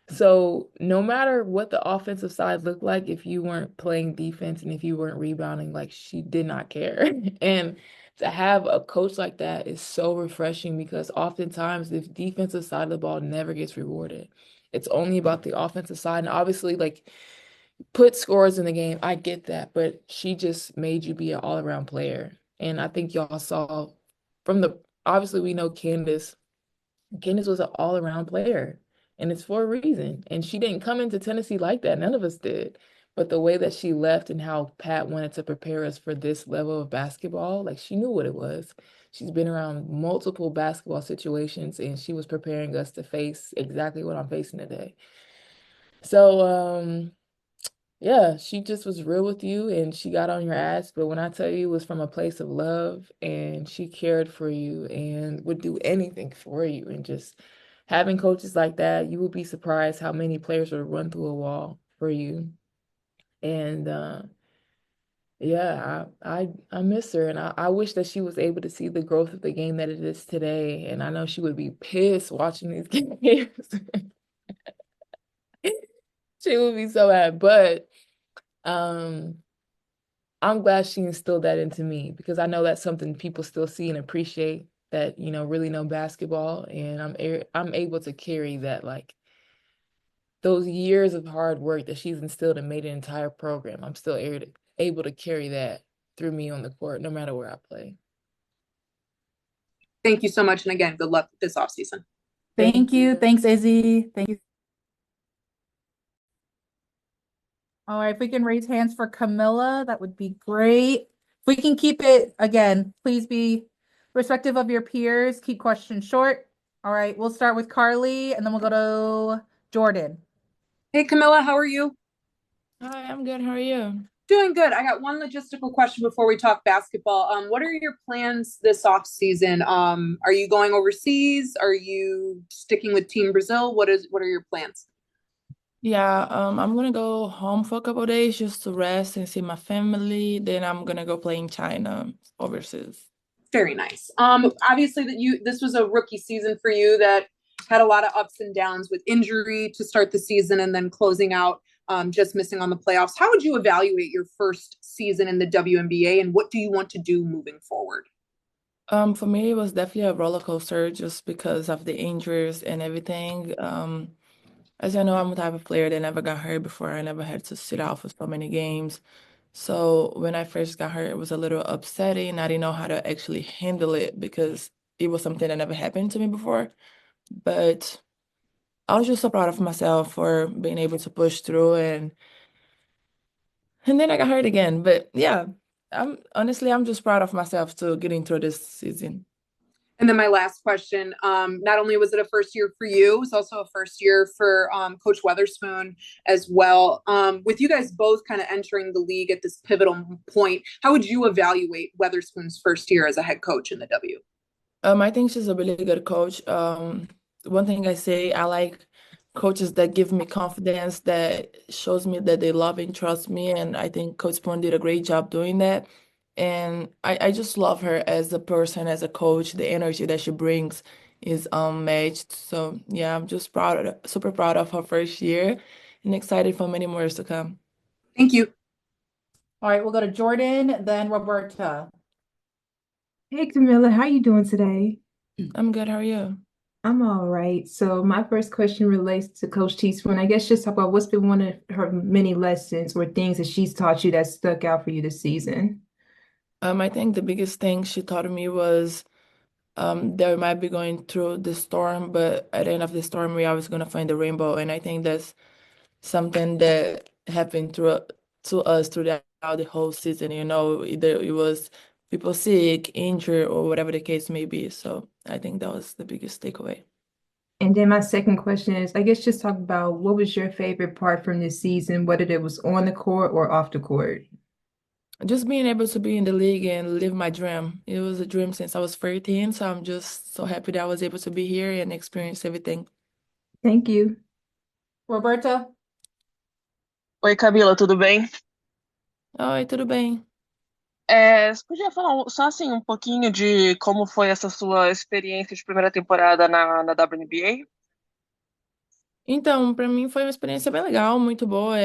So no matter what the offensive side looked like, if you weren't playing defense and if you weren't rebounding, like she did not care. And to have a coach like that is so refreshing because oftentimes the defensive side of the ball never gets rewarded. It's only about the offensive side. And obviously, like put scores in the game. I get that, but she just made you be an all-around player. And I think y'all saw from the obviously we know Candace was an all-around player, and it's for a reason. And she didn't come into Tennessee like that. None of us did. But the way that she left and how Pat wanted to prepare us for this level of basketball, like she knew what it was. She's been around multiple basketball situations, and she was preparing us to face exactly what I'm facing today. So, yeah, she just was real with you and she got on your ass. But when I tell you it was from a place of love and she cared for you and would do anything for you, and just having coaches like that, you would be surprised how many players would run through a wall for you. And yeah, I miss her and I wish that she was able to see the growth of the game that it is today. And I know she would be pissed watching these games. She would be so mad. But um I'm glad she instilled that into me because I know that's something people still see and appreciate that, really know basketball. And I'm able to carry that, like those years of hard work that she's instilled and made an entire program. I'm still able to carry that through me on the court, no matter where I play. Thank you so much. And again, good luck this offseason. Thank you. Thanks, Izzy. Thank you. All right, if we can raise hands for Kamilla, that would be great. If we can keep it, again, please be respectful of your peers. Keep questions short. All right, we'll start with Carly and then we'll go to Jordan. Hey, Kamilla, how are you? Hi, I'm good. How are you? Doing good. I got one logistical question before we talk basketball. What are your plans this off season? Are you going overseas? Are you sticking with Team Brazil? What are your plans? Yeah, I'm gonna go home for a couple of days just to rest and see my family. Then I'm gonna go play in China overseas. Very nice. Obviously this was a rookie season for you that had a lot of ups and downs with injury to start the season and then closing out, just missing on the playoffs. How would you evaluate your first season in the WNBA and what do you want to do moving forward? For me, it was definitely a roller coaster just because of the injuries and everything. As you know, I'm the type of player that never got hurt before. I never had to sit out for so many games. So when I first got hurt, it was a little upsetting. I didn't know how to actually handle it because it was something that never happened to me before. But I was just so proud of myself for being able to push through and then I got hurt again. But yeah, I'm just proud of myself to getting through this season. And then my last question, not only was it a first year for you, it was also a first year for Coach Weatherspoon as well. With you guys both kind of entering the league at this pivotal point, how would you evaluate Weatherspoon's first year as a head coach in the W? I think she's a really good coach. One thing I say, I like coaches that give me confidence, that shows me that they love and trust me, and I think Coach Spoon did a great job doing that. And I just love her as a person, as a coach. The energy that she brings is unmatched. So yeah, I'm just super proud of her first year, and excited for many more to come. Thank you. All right, we'll go to Jordan, then Roberta. Hey Camilla, how you doing today? I'm good. How are you? I'm all right. So my first question relates to Coach Teaspoon. I guess just talk about what's been one of her many lessons or things that she's taught you that stuck out for you this season. I think the biggest thing she taught me was they might be going through the storm, but at the end of the storm, we always gonna find the rainbow. And I think that's something that happened to us throughout the whole season. Either it was people sick, injured, or whatever the case may be. So I think that was the biggest takeaway. And then my second question is, I guess just talk about what was your favorite part from this season, whether it was on the court or off the court. Just being able to be in the league and live my dream. It was a dream since I was 13, so I'm just so happy that I was able to be here and experience everything. Thank you. Roberta? Oi, Camila, tudo bem? Oi, tudo bem? Você podia falar só assim um pouquinho de como foi essa sua experiência de primeira temporada na WNBA? Então, para mim foi uma experiência bem legal, muito boa.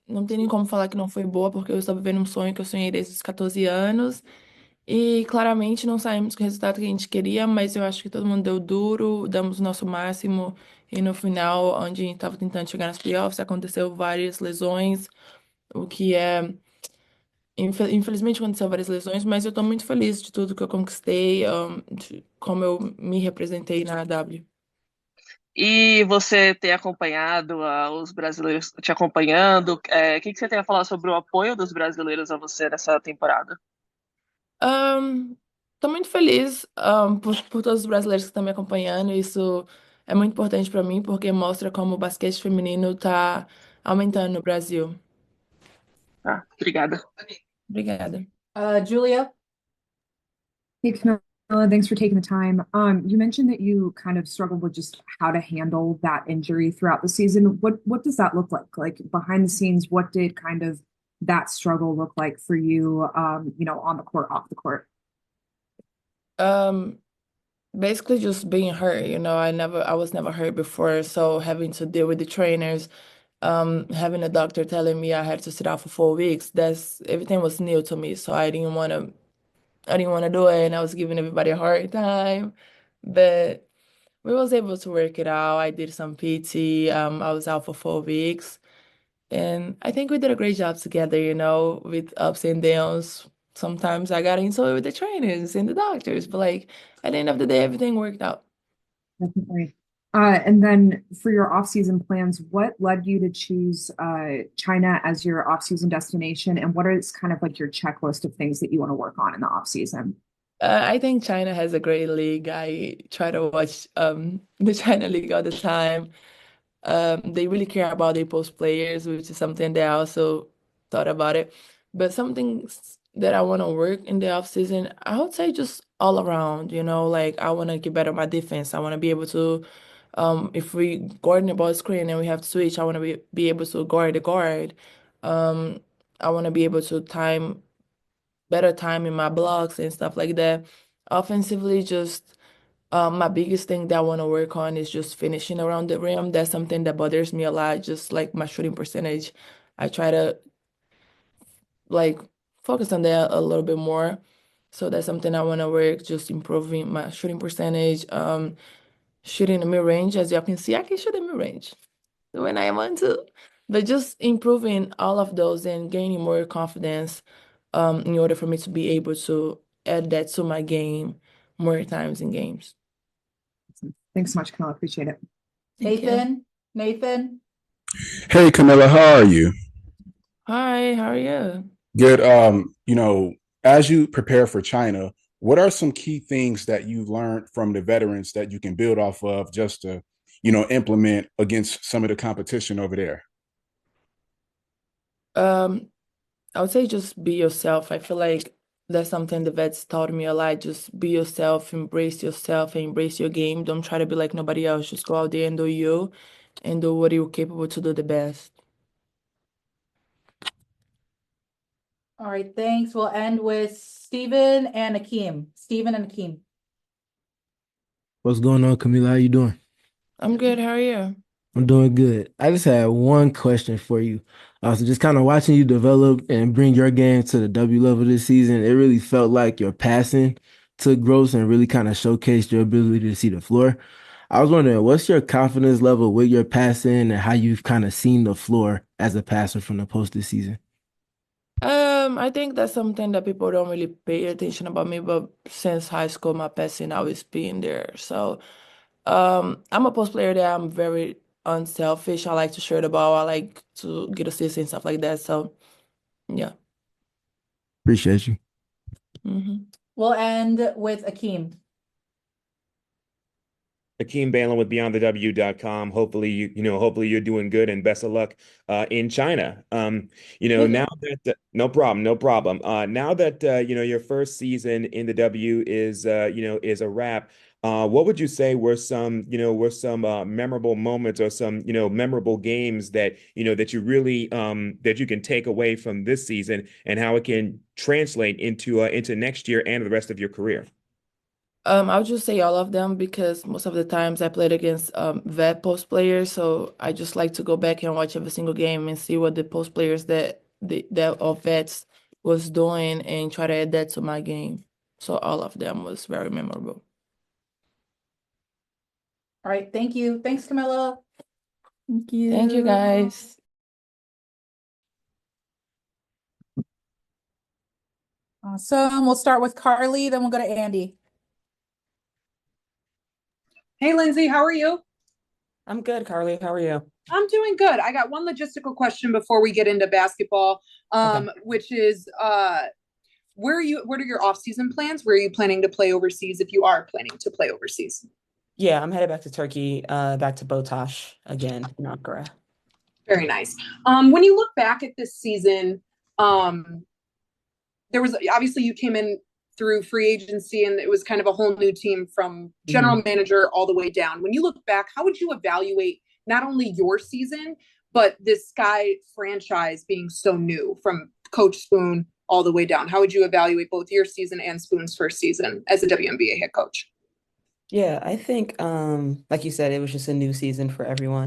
Não tem nem como falar que não foi boa, porque eu estou vivendo um sonho que eu sonhei desde os 14 anos. E claramente não saímos com o resultado que a gente queria, mas eu acho que todo mundo deu duro, damos o nosso máximo. E no final, onde a gente estava tentando chegar nas playoffs, aconteceu várias lesões, o que é. Infelizmente aconteceu várias lesões, mas eu estou muito feliz de tudo que eu conquistei, de como eu me representei na W. E você tem acompanhado os brasileiros te acompanhando? O que você tem a falar sobre o apoio dos brasileiros a você nessa temporada? Estou muito feliz, por todos os brasileiros que estão me acompanhando. Isso é muito importante para mim, porque mostra como o basquete feminino está aumentando no Brasil. Ah, obrigada. Obrigada. Julia? Hey, Camilla, thanks for taking the time. You mentioned that you kind of struggled with just how to handle that injury throughout the season. What does that look like? Like behind the scenes, what did kind of that struggle look like for you, on the court, off the court? Um, Basically just being hurt, I was never hurt before, so having to deal with the trainers, having a doctor telling me I had to sit out for 4 weeks, that's everything was new to me, so I didn't want to do it, and I was giving everybody a hard time, but we was able to work it out. I did some PT. I was out for 4 weeks, and I think we did a great job together, with ups and downs. Sometimes I got into it with the trainers and the doctors, but like at the end of the day, everything worked out. Definitely. And then for your off-season plans, what led you to choose China as your off-season destination, and what is kind of like your checklist of things that you want to work on in the off-season? I think China has a great league. I try to watch the China league all the time. They really care about their post players, which is something that I also thought about it. But some things that I want to work in the off season, I would say just all around, like I want to get better at my defense. I want to be able to, if we guard the ball screen and we have to switch, I want to be able to guard the guard. Um, I want to be able to better time in my blocks and stuff like that. Offensively, just my biggest thing that I want to work on is just finishing around the rim. That's something that bothers me a lot, just like my shooting percentage. I try to like focus on that a little bit more. So that's something I want to work, just improving my shooting percentage. Shooting the mid-range, as y'all can see, I can shoot the mid-range when I want to. But just improving all of those and gaining more confidence, in order for me to be able to add that to my game more times in games. Thanks so much, Camilla. Appreciate it. Thank you. Nathan. Hey Camilla, how are you? Hi, how are you? Good. As you prepare for China, what are some key things that you've learned from the veterans that you can build off of just to, implement against some of the competition over there? Um, I would say just be yourself. I feel like that's something the vets taught me a lot. Just be yourself, and embrace your game. Don't try to be like nobody else. Just go out there and do you and do what you're capable to do the best. All right, thanks. We'll end with Steven and Akeem. Steven and Akeem. What's going on, Kamilla? How you doing? I'm good. How are you? I'm doing good. I just had one question for you. So just kind of watching you develop and bring your game to the W level this season, it really felt like your passing took growth and really kind of showcased your ability to see the floor. I was wondering, what's your confidence level with your passing and how you've kind of seen the floor as a passer from the post this season? I think that's something that people don't really pay attention about me, but since high school, my passing always been there. So, I'm a post player that I'm very unselfish. I like to share the ball. I like to get assists and stuff like that. So, yeah. Appreciate you. We'll end with Akeem. Akeem Balin with BeyondTheW.com. Hopefully hopefully you're doing good and best of luck in China. Now that no problem, no problem. Now that your first season in the W is a wrap. What would you say were some memorable moments or some memorable games that that you really that you can take away from this season and how it can translate into next year and the rest of your career? I would just say all of them because most of the times I played against vet post players, so I just like to go back and watch every single game and see what the post players that of vets was doing and try to add that to my game. So all of them was very memorable. All right, thank you. Thanks, Camilla. Thank you, guys. Awesome. We'll start with Carly, then we'll go to Andy. Hey, Lindsay, how are you? I'm good, Carly. How are you? I'm doing good. I got one logistical question before we get into basketball, which is what are your off-season plans? Where are you planning to play overseas if you are planning to play overseas? Yeah, I'm headed back to Turkey, back to Botaş again in Ankara. Very nice. When you look back at this season, there was obviously you came in through free agency and it was kind of a whole new team from general manager all the way down. When you look back, how would you evaluate not only your season, but this Sky franchise being so new from Coach Spoon all the way down? How would you evaluate both your season and Spoon's first season as a WNBA head coach? Yeah, I think, like you said, it was just a new season for everyone,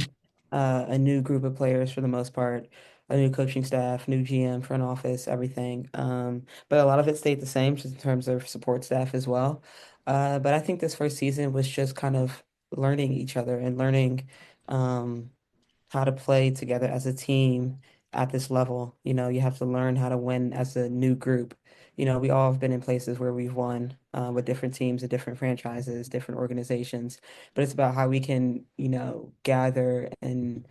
a new group of players for the most part, a new coaching staff, new GM, front office, everything. But a lot of it stayed the same just in terms of support staff as well. But I think this first season was just kind of learning each other and learning, how to play together as a team at this level. You have to learn how to win as a new group. We all have been in places where we've won with different teams and different franchises, different organizations, but it's about how we can, gather and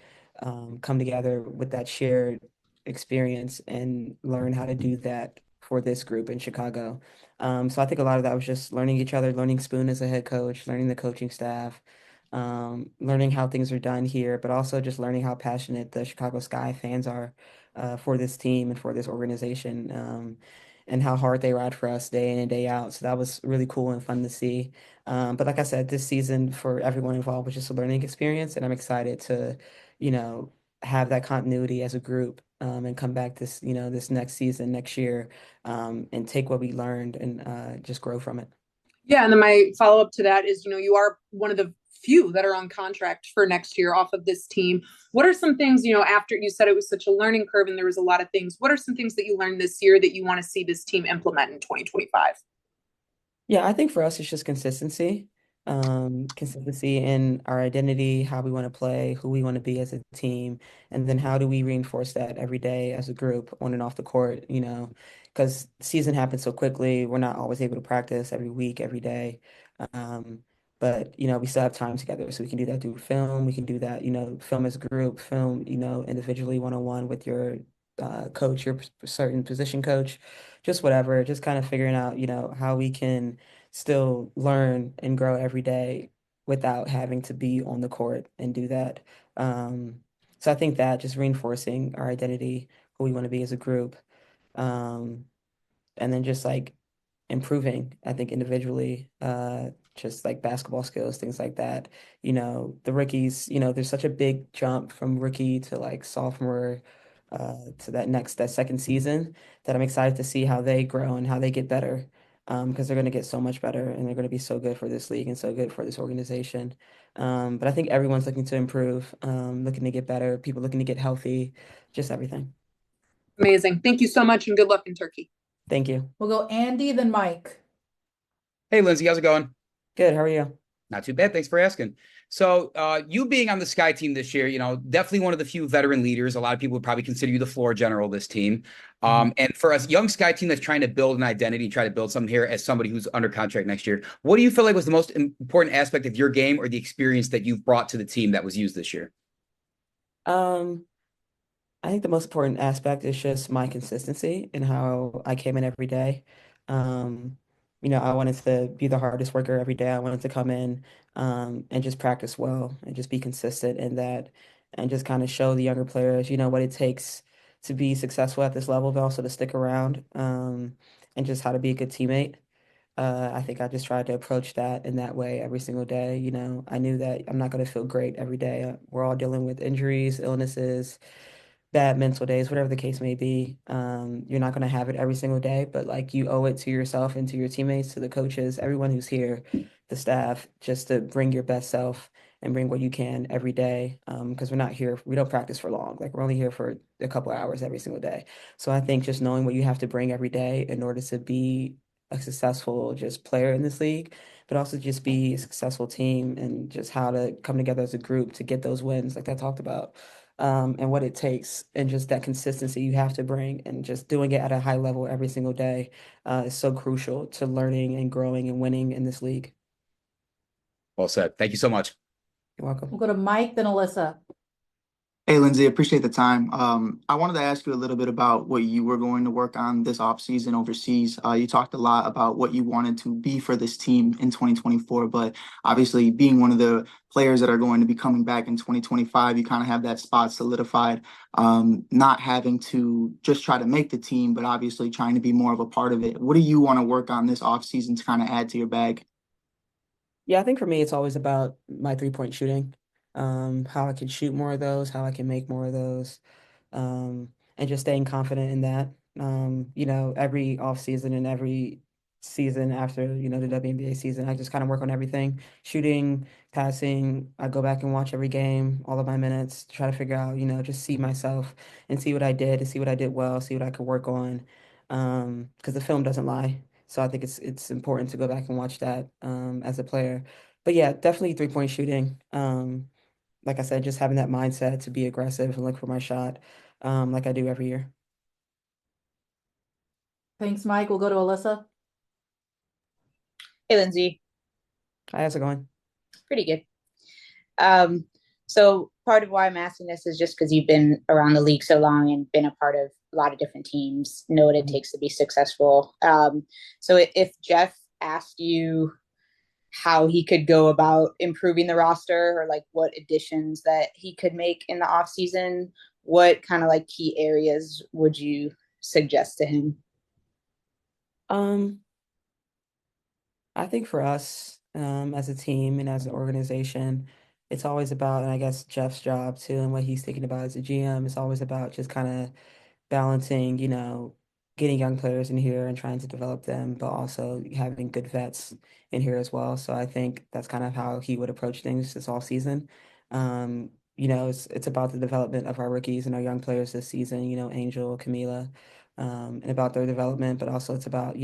come together with that shared experience and learn how to do that for this group in Chicago. So I think a lot of that was just learning each other, learning Spoon as a head coach, learning the coaching staff, learning how things are done here, but also just learning how passionate the Chicago Sky fans are for this team and for this organization, and how hard they ride for us day in and day out. So that was really cool and fun to see. But like I said, this season for everyone involved was just a learning experience, and I'm excited to, you know, have that continuity as a group, and come back this next season, next year, and take what we learned and just grow from it. Yeah, and then my follow up to that is, you are one of the few that are on contract for next year off of this team. What are some things, after you said it was such a learning curve and there was a lot of things, what are some things that you learned this year that you want to see this team implement in 2025? Yeah, I think for us, it's just consistency. Consistency in our identity, how we want to play, who we want to be as a team, and then how do we reinforce that every day as a group on and off the court, because season happens so quickly. We're not always able to practice every week, every day. Um, But, we still have time together. So we can do that through film. We can do that, film as a group, film, individually one-on-one with your coach, your certain position coach, just whatever, just kind of figuring out, how we can still learn and grow every day without having to be on the court and do that. So I think that just reinforcing our identity, who we want to be as a group, um, and then just like improving, I think individually, just like basketball skills, things like that. The rookies, there's such a big jump from rookie to like sophomore, to that second season that I'm excited to see how they grow and how they get better. Because they're going to get so much better and they're going to be so good for this league and so good for this organization. But I think everyone's looking to improve, looking to get better, people looking to get healthy, just everything. Amazing. Thank you so much and good luck in Turkey. Thank you. We'll go Andy, then Mike. Hey, Lindsay, how's it going? Good. How are you? Not too bad. Thanks for asking. So, you being on the Sky team this year, definitely one of the few veteran leaders. A lot of people would probably consider you the floor general of this team. And for a young Sky team that's trying to build an identity, try to build something here as somebody who's under contract next year, what do you feel like was the most important aspect of your game or the experience that you've brought to the team that was used this year? Um, I think the most important aspect is just my consistency and how I came in every day. Um, I wanted to be the hardest worker every day. I wanted to come in, and just practice well and just be consistent in that and just kind of show the younger players, what it takes to be successful at this level, but also to stick around, and just how to be a good teammate. I think I just tried to approach that in that way every single day. I knew that I'm not going to feel great every day. We're all dealing with injuries, illnesses, bad mental days, whatever the case may be. You're not going to have it every single day, but like you owe it to yourself and to your teammates, to the coaches, everyone who's here, the staff, just to bring your best self and bring what you can every day. Because we're not here, we don't practice for long. Like we're only here for a couple of hours every single day. So I think just knowing what you have to bring every day in order to be a successful just player in this league, but also just be a successful team and just how to come together as a group to get those wins like I talked about, and what it takes and just that consistency you have to bring and just doing it at a high level every single day, is so crucial to learning and growing and winning in this league. Well said. Thank you so much. You're welcome. We'll go to Mike, then Alyssa. Hey, Lindsay, appreciate the time. I wanted to ask you a little bit about what you were going to work on this offseason overseas. You talked a lot about what you wanted to be for this team in 2024, but obviously being one of the players that are going to be coming back in 2025, you kind of have that spot solidified, not having to just try to make the team, but obviously trying to be more of a part of it. What do you want to work on this offseason to kind of add to your bag? Yeah, I think for me, it's always about my three-point shooting, how I can shoot more of those, how I can make more of those, and just staying confident in that. Every off season and every season after, the WNBA season, I just kind of work on everything, shooting, passing. I go back and watch every game, all of my minutes, try to figure out, just see myself and see what I did, and see what I did well, see what I could work on, because the film doesn't lie. So I think it's important to go back and watch that, as a player. But yeah, definitely three-point shooting. Like I said, just having that mindset to be aggressive and look for my shot, like I do every year. Thanks, Mike. We'll go to Alyssa. Hey, Lindsay. Hi, how's it going? Pretty good. So part of why I'm asking this is just because you've been around the league so long and been a part of a lot of different teams, know what it takes to be successful. So if Jeff asked you how he could go about improving the roster or like what additions that he could make in the off season, what kind of like key areas would you suggest to him? Um, I think for us, as a team and as an organization, it's always about, and I guess Jeff's job too, and what he's thinking about as a GM, it's always about just kind of balancing, getting young players in here and trying to develop them, but also having good vets in here as well. So I think that's kind of how he would approach things this all season. It's about the development of our rookies and our young players this season, Angel, Kamilla, and about their development, but also it's about,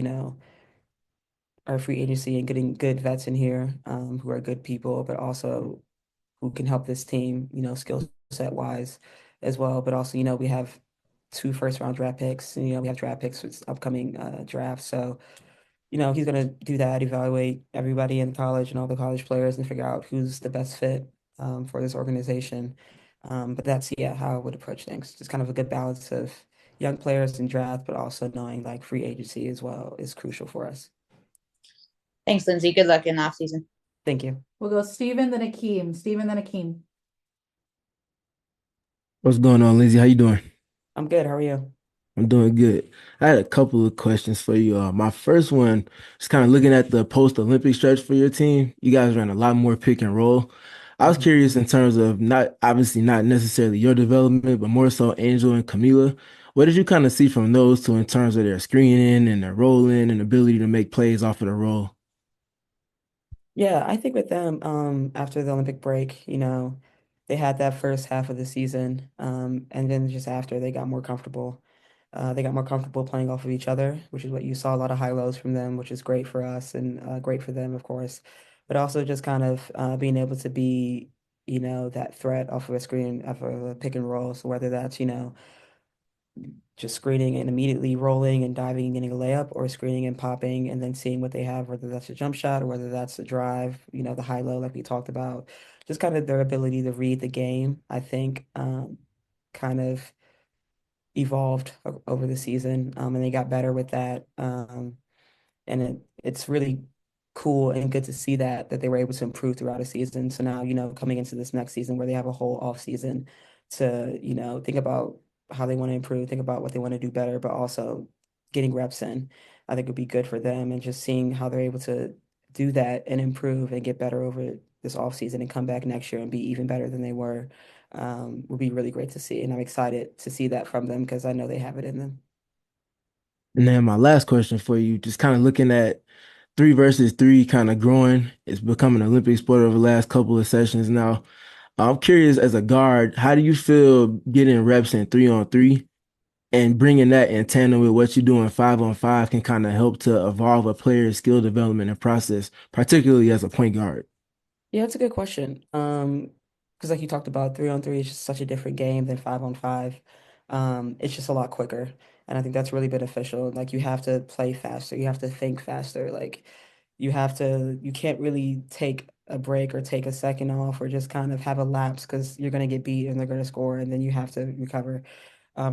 our free agency and getting good vets in here, who are good people, but also who can help this team, skill set wise as well. But also, we have two first round draft picks, and, we have draft picks with upcoming drafts. So he's going to do that, evaluate everybody in college and all the college players and figure out who's the best fit for this organization. But that's, yeah, how I would approach things. Just kind of a good balance of young players in draft, but also knowing like free agency as well is crucial for us. Thanks, Lindsay. Good luck in the off season. Thank you. We'll go Steven, then Akeem. Steven, then Akeem. What's going on, Lindsay? How you doing? I'm good. How are you? I'm doing good. I had a couple of questions for you. My first one is kind of looking at the post-Olympic stretch for your team. You guys ran a lot more pick and roll. I was Mhm. curious in terms of not obviously not necessarily your development, but more so Angel and Kamilla. What did you kind of see from those two in terms of their screening and their rolling and ability to make plays off of the roll? Yeah, I think with them, after the Olympic break, they had that first half of the season, and then just after they got more comfortable. They got more comfortable playing off of each other, which is what you saw a lot of high lows from them, which is great for us and great for them, of course. But also just kind of being able to be, that threat off of a screen, off of a pick and roll. So whether that's, just screening and immediately rolling and diving and getting a layup, or screening and popping and then seeing what they have, whether that's a jump shot or whether that's a drive, the high low like we talked about. Just kind of their ability to read the game, I think, kind of evolved over the season, and they got better with that. And it's really cool and good to see that they were able to improve throughout a season. So now, coming into this next season where they have a whole off season to, think about how they want to improve, think about what they want to do better, but also getting reps in, I think would be good for them, and just seeing how they're able to do that and improve and get better over this off season and come back next year and be even better than they were, would be really great to see. And I'm excited to see that from them because I know they have it in them. And then my last question for you, just kind of looking at three versus three kind of growing. It's becoming an Olympic sport over the last couple of sessions now. I'm curious, as a guard, how do you feel getting reps in 3-on-3 and bringing that in tandem with what you do in 5-on-5 can kind of help to evolve a player's skill development and process, particularly as a point guard? Yeah, that's a good question. Because like you talked about, 3-on-3 is just such a different game than 5-on-5. It's just a lot quicker. And I think that's really beneficial. Like you have to play faster, you have to think faster. Like you can't really take a break or take a second off or just kind of have a lapse because you're gonna get beat and they're gonna score and then you have to recover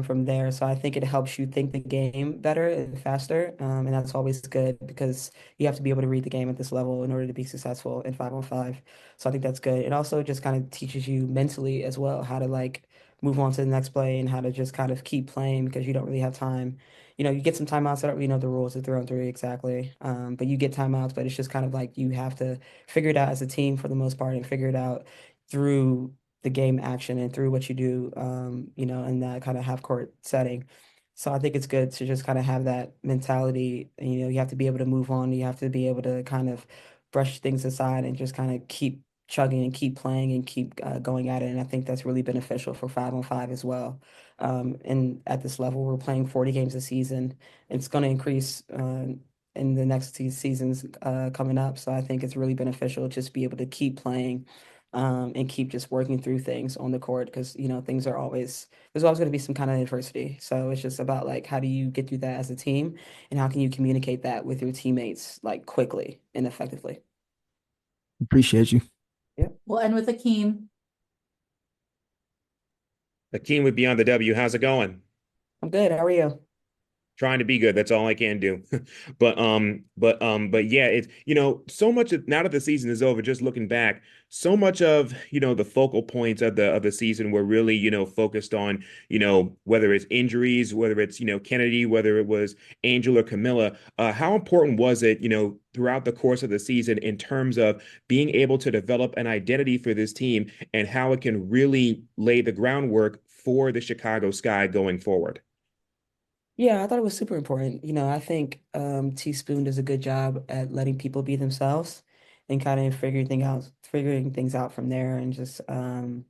from there. So I think it helps you think the game better and faster. And that's always good because you have to be able to read the game at this level in order to be successful in 5-on-5. So I think that's good. It also just kind of teaches you mentally as well how to like move on to the next play and how to just kind of keep playing because you don't really have time. You get some timeouts. I don't really know the rules of 3-on-3 exactly. But you get timeouts, but it's just kind of like you have to figure it out as a team for the most part and figure it out through the game action and through what you do, in that kind of half court setting. So I think it's good to just kind of have that mentality. And, you have to be able to move on. You have to be able to kind of brush things aside and just kind of keep chugging and keep playing and keep going at it. And I think that's really beneficial for 5-on-5 as well. And at this level, we're playing 40 games a season. It's going to increase in the next two seasons coming up. So I think it's really beneficial just to be able to keep playing and keep just working through things on the court because things are always there's always going to be some kind of adversity. So it's just about like how do you get through that as a team and how can you communicate that with your teammates like quickly and effectively. Appreciate you. Yeah. We'll end with Akeem. Akeem would be on the W. How's it going? I'm good. How are you? Trying to be good. That's all I can do. But yeah, it's so much now that the season is over, just looking back, so much of the focal points of the season were really focused on whether it's injuries, whether it's Kennedy, whether it was Angel or Kamilla. How important was it throughout the course of the season in terms of being able to develop an identity for this team and how it can really lay the groundwork for the Chicago Sky going forward? Yeah, I thought it was super important. I think Teaspoon does a good job at letting people be themselves and kind of figuring things out from there, and just knowing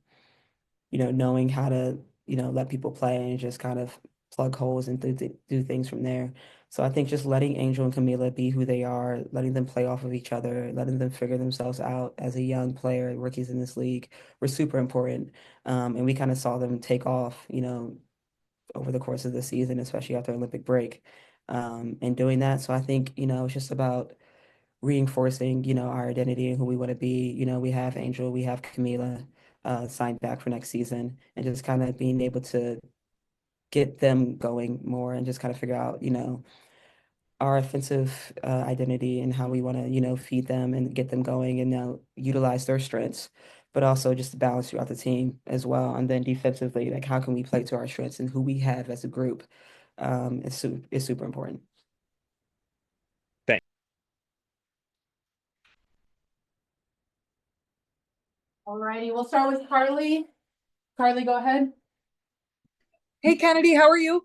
how to let people play and just kind of plug holes and do things from there. So I think just letting Angel and Camila be who they are, letting them play off of each other, letting them figure themselves out as a young player, rookies in this league, were super important. And we kind of saw them take off, over the course of the season, especially after Olympic break. in doing that. So I think, it's just about reinforcing, our identity and who we want to be. We have Angel, we have Kamilla signed back for next season, and just kind of being able to get them going more and just kind of figure out, our offensive identity and how we want to, feed them and get them going and utilize their strengths, but also just to balance throughout the team as well. And then defensively, like how can we play to our strengths and who we have as a group is super important. Thanks. All righty, we'll start with Carly. Carly, go ahead. Hey, Kennedy, how are you?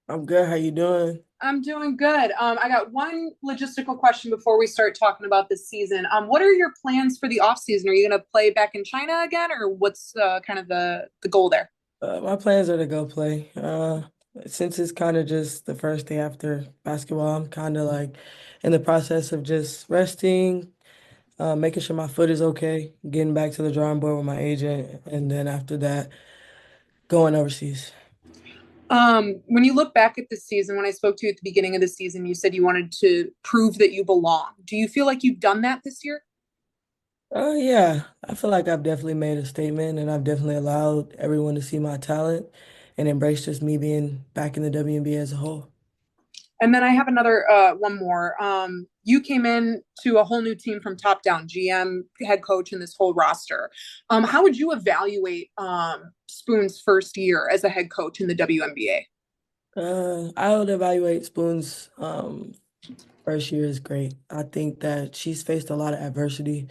I'm good. How you doing? I'm doing good. I got one logistical question before we start talking about this season. What are your plans for the off season? Are you going to play back in China again, or what's kind of the goal there? My plans are to go play. Since it's kind of just the first day after basketball, I'm kind of like in the process of just resting, making sure my foot is okay, getting back to the drawing board with my agent, and then after that, going overseas. When you look back at this season, when I spoke to you at the beginning of the season, you said you wanted to prove that you belong. Do you feel like you've done that this year? Yeah, I feel like I've definitely made a statement and I've definitely allowed everyone to see my talent and embrace just me being back in the WNBA as a whole. And then I have another one more. You came in to a whole new team from top down, GM, head coach, and this whole roster. How would you evaluate Spoon's first year as a head coach in the WNBA? I would evaluate Spoon's first year is great. I think that she's faced a lot of adversity,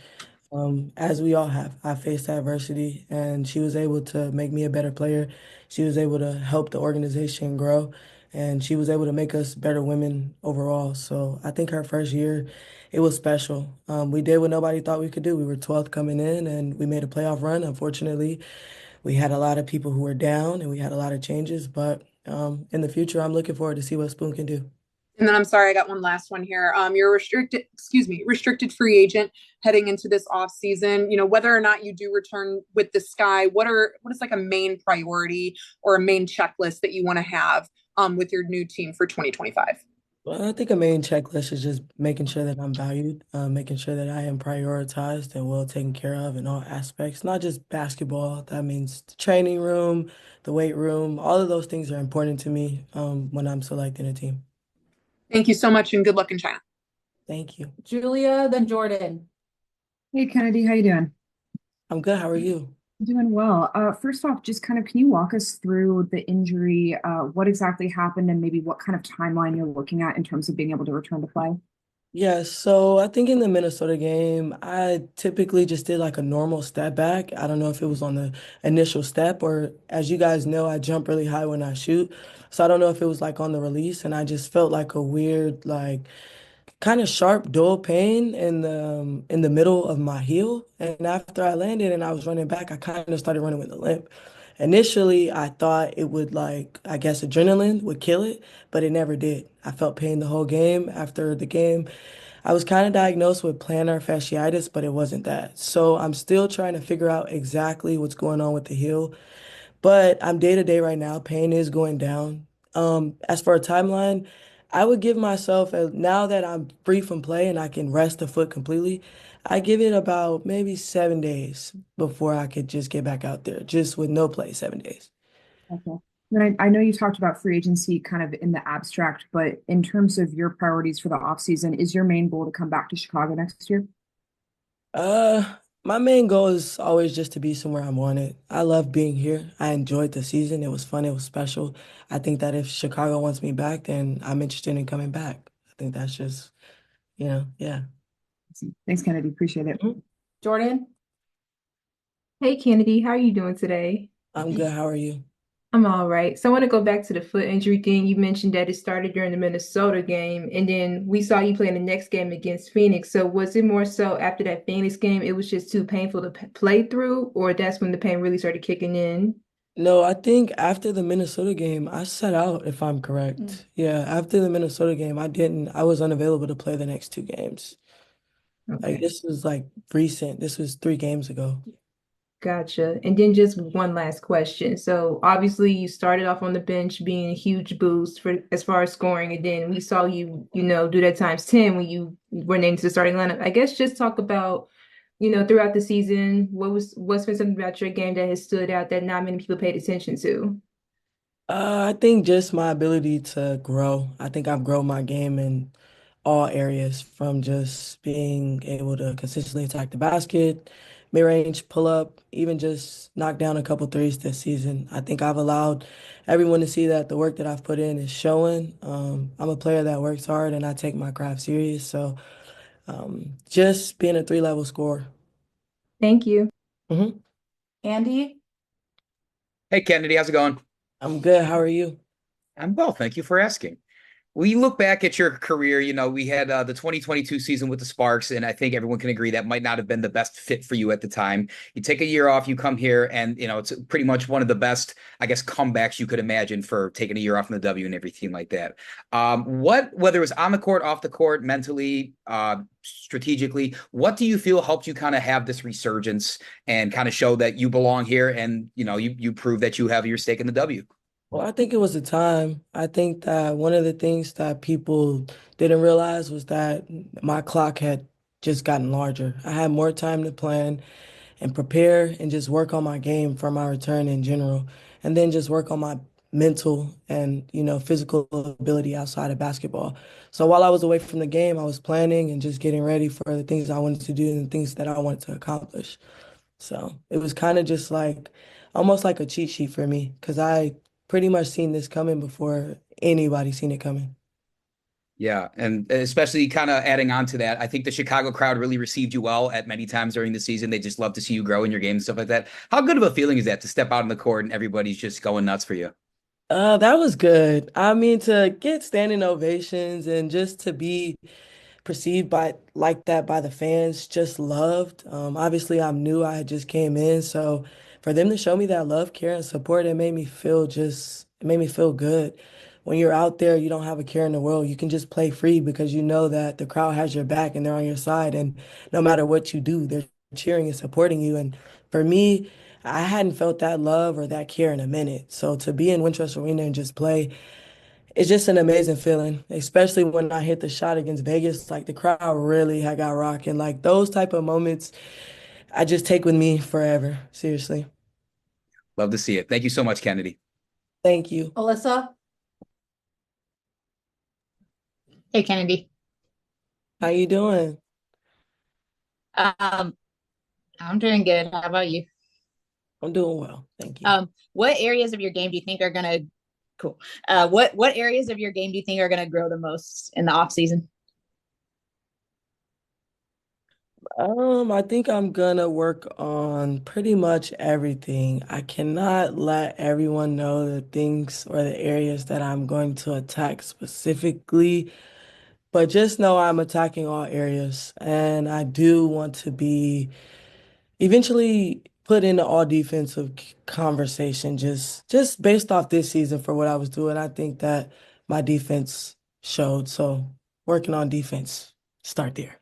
as we all have. I faced adversity, and she was able to make me a better player. She was able to help the organization grow, and she was able to make us better women overall. So I think her first year, it was special. We did what nobody thought we could do. We were 12th coming in, and we made a playoff run. Unfortunately, we had a lot of people who were down, and we had a lot of changes. But in the future, I'm looking forward to see what Spoon can do. And then I'm sorry, I got one last one here. You're restricted free agent heading into this off season. Whether or not you do return with the Sky, what is like a main priority or a main checklist that you want to have with your new team for 2025? Well, I think a main checklist is just making sure that I'm valued, making sure that I am prioritized and well taken care of in all aspects, not just basketball. That means the training room, the weight room, all of those things are important to me when I'm selecting a team. Thank you so much and good luck in China. Thank you. Julia, then Jordan. Hey, Kennedy, how you doing? I'm good. How are you? Doing well. First off, just kind of, can you walk us through the injury, what exactly happened, and maybe what kind of timeline you're looking at in terms of being able to return to play? Yeah, so I think in the Minnesota game, I typically just did like a normal step back. I don't know if it was on the initial step or, as you guys know, I jump really high when I shoot. So I don't know if it was like on the release, and I just felt like a weird, like kind of sharp, dull pain in the middle of my heel. And after I landed and I was running back, I kind of started running with a limp. Initially, I thought it would like, I guess adrenaline would kill it, but it never did. I felt pain the whole game. After the game, I was kind of diagnosed with plantar fasciitis, but it wasn't that. So I'm still trying to figure out exactly what's going on with the heel. But I'm day to day right now. Pain is going down. As for a timeline, I would give myself now that I'm free from play and I can rest the foot completely, I give it about maybe 7 days before I could just get back out there, just with no play, 7 days. Okay. Then I know you talked about free agency kind of in the abstract, but in terms of your priorities for the offseason, is your main goal to come back to Chicago next year? Uh, my main goal is always just to be somewhere I'm wanted. I love being here. I enjoyed the season. It was fun. It was special. I think that if Chicago wants me back, then I'm interested in coming back. I think that's just, yeah. Thanks, Kennedy. Appreciate it. Jordan. Hey, Kennedy, how are you doing today? I'm good. How are you? I'm all right. So I want to go back to the foot injury thing. You mentioned that it started during the Minnesota game, and then we saw you play in the next game against Phoenix. So was it more so after that Phoenix game, it was just too painful to play through, or that's when the pain really started kicking in? No, I think after the Minnesota game, I sat out, if I'm correct. Yeah, after the Minnesota game, I was unavailable to play the next two games. Like Okay. this was like recent. This was 3 games ago. Gotcha. And then just one last question. So obviously you started off on the bench being a huge boost for as far as scoring, and then we saw you, do that times 10 when you were named to the starting lineup. I guess just talk about, throughout the season, what's been something about your game that has stood out that not many people paid attention to? I think just my ability to grow. I think I've grown my game in all areas from just being able to consistently attack the basket, mid-range, pull up, even just knock down a couple threes this season. I think I've allowed everyone to see that the work that I've put in is showing. I'm a player that works hard and I take my craft serious. So just being a three-level scorer. Thank you. hmm Andy? Hey, Kennedy, how's it going? I'm good. How are you? I'm well, thank you for asking. When you look back at your career, we had the 2022 season with the Sparks, and I think everyone can agree that might not have been the best fit for you at the time. You take a year off, you come here, and it's pretty much one of the best, I guess, comebacks you could imagine for taking a year off from the W and everything like that. Whether it was on the court, off the court, mentally, strategically, what do you feel helped you kind of have this resurgence and kind of show that you belong here, and you prove that you have your stake in the W? Well, I think it was the time. I think that one of the things that people didn't realize was that my clock had just gotten larger. I had more time to plan and prepare and just work on my game for my return in general, and then just work on my mental and, physical ability outside of basketball. So while I was away from the game, I was planning and just getting ready for the things I wanted to do and the things that I wanted to accomplish. So it was kind of just like almost like a cheat sheet for me because I pretty much seen this coming before anybody seen it coming. Yeah, and especially kind of adding on to that, I think the Chicago crowd really received you well at many times during the season. They just love to see you grow in your game and stuff like that. How good of a feeling is that to step out on the court and everybody's just going nuts for you? That was good. I mean, to get standing ovations and just to be perceived by like that by the fans, just loved. Obviously, I'm new. I had just came in, so for them to show me that love, care, and support, it made me feel good. When you're out there, you don't have a care in the world. You can just play free because you know that the crowd has your back and they're on your side, and no matter what you do, they're cheering and supporting you. And for me, I hadn't felt that love or that care in a minute. So to be in Wintrust Arena and just play it's just an amazing feeling, especially when I hit the shot against Vegas. Like the crowd really had got rocking. Like those type of moments, I just take with me forever. Seriously. Love to see it. Thank you so much, Kennedy. Thank you. Alyssa? Hey, Kennedy. How you doing? Um, I'm doing good. How about you? I'm doing well. Thank you. What areas of your game do you think are gonna cool? What areas of your game do you think are gonna grow the most in the off season? I think I'm gonna work on pretty much everything. I cannot let everyone know the things or the areas that I'm going to attack specifically, but just know I'm attacking all areas. And I do want to be eventually put in the all defensive conversation just based off this season for what I was doing. I think that my defense showed. So working on defense, start there.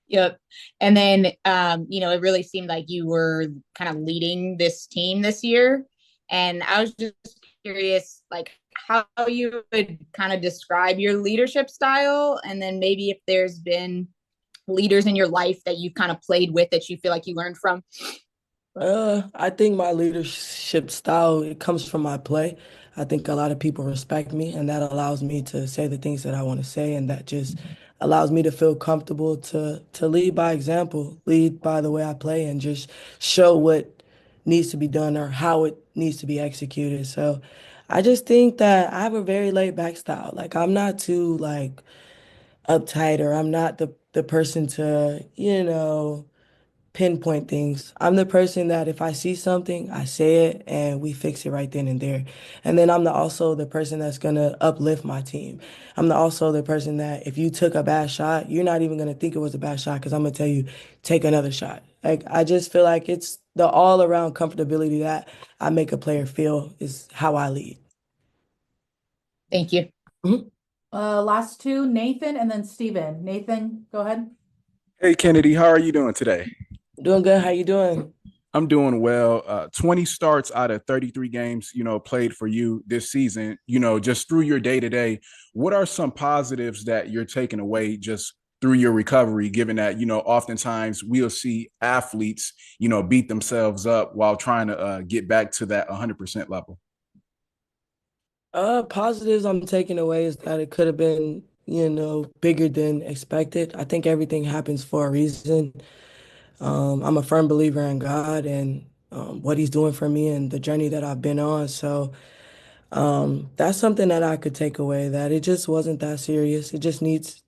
Yep. And then it really seemed like you were kind of leading this team this year. And I was just curious, like how you would kind of describe your leadership style, and then maybe if there's been leaders in your life that you've kind of played with that you feel like you learned from. I think my leadership style, it comes from my play. I think a lot of people respect me, and that allows me to say the things that I want to say, and that just allows me to feel comfortable to lead by example, lead by the way I play, and just show what needs to be done or how it needs to be executed. So I just think that I have a very laid back style. Like I'm not too like uptight or I'm not the person to, pinpoint things. I'm the person that if I see something, I say it and we fix it right then and there. And then also the person that's gonna uplift my team. Also the person that if you took a bad shot, you're not even gonna think it was a bad shot because I'm gonna tell you, take another shot. Like I just feel like it's the all around comfortability that I make a player feel is how I lead. Thank you. Mhm. Last two, Nathan and then Steven. Nathan, go ahead. Hey, Kennedy, how are you doing today? Doing good. How you doing? I'm doing well. 20 starts out of 33 games, played for you this season, just through your day to day. What are some positives that you're taking away just through your recovery, given that, oftentimes we'll see athletes, beat themselves up while trying to get back to that 100% level? Positives I'm taking away is that it could have been, bigger than expected. I think everything happens for a reason. I'm a firm believer in God and what He's doing for me and the journey that I've been on. So that's something that I could take away, that it just wasn't that serious. It just needs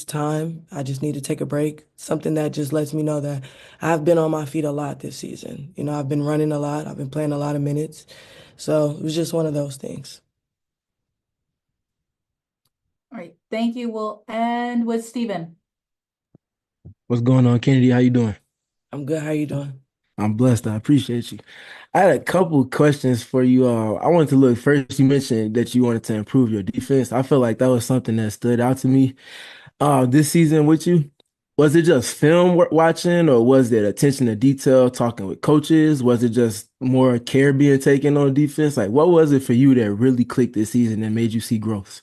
time. I just need to take a break. Something that just lets me know that I've been on my feet a lot this season. I've been running a lot. I've been playing a lot of minutes. So it was just one of those things. All right, thank you. We'll end with Steven. What's going on, Kennedy? How you doing? I'm good. How you doing? I'm blessed. I appreciate you. I had a couple questions for you. I wanted to look first. You mentioned that you wanted to improve your defense. I feel like that was something that stood out to me this season with you. Was it just film watching, or was there attention to detail, talking with coaches? Was it just more care being taken on defense? Like, what was it for you that really clicked this season and made you see growth?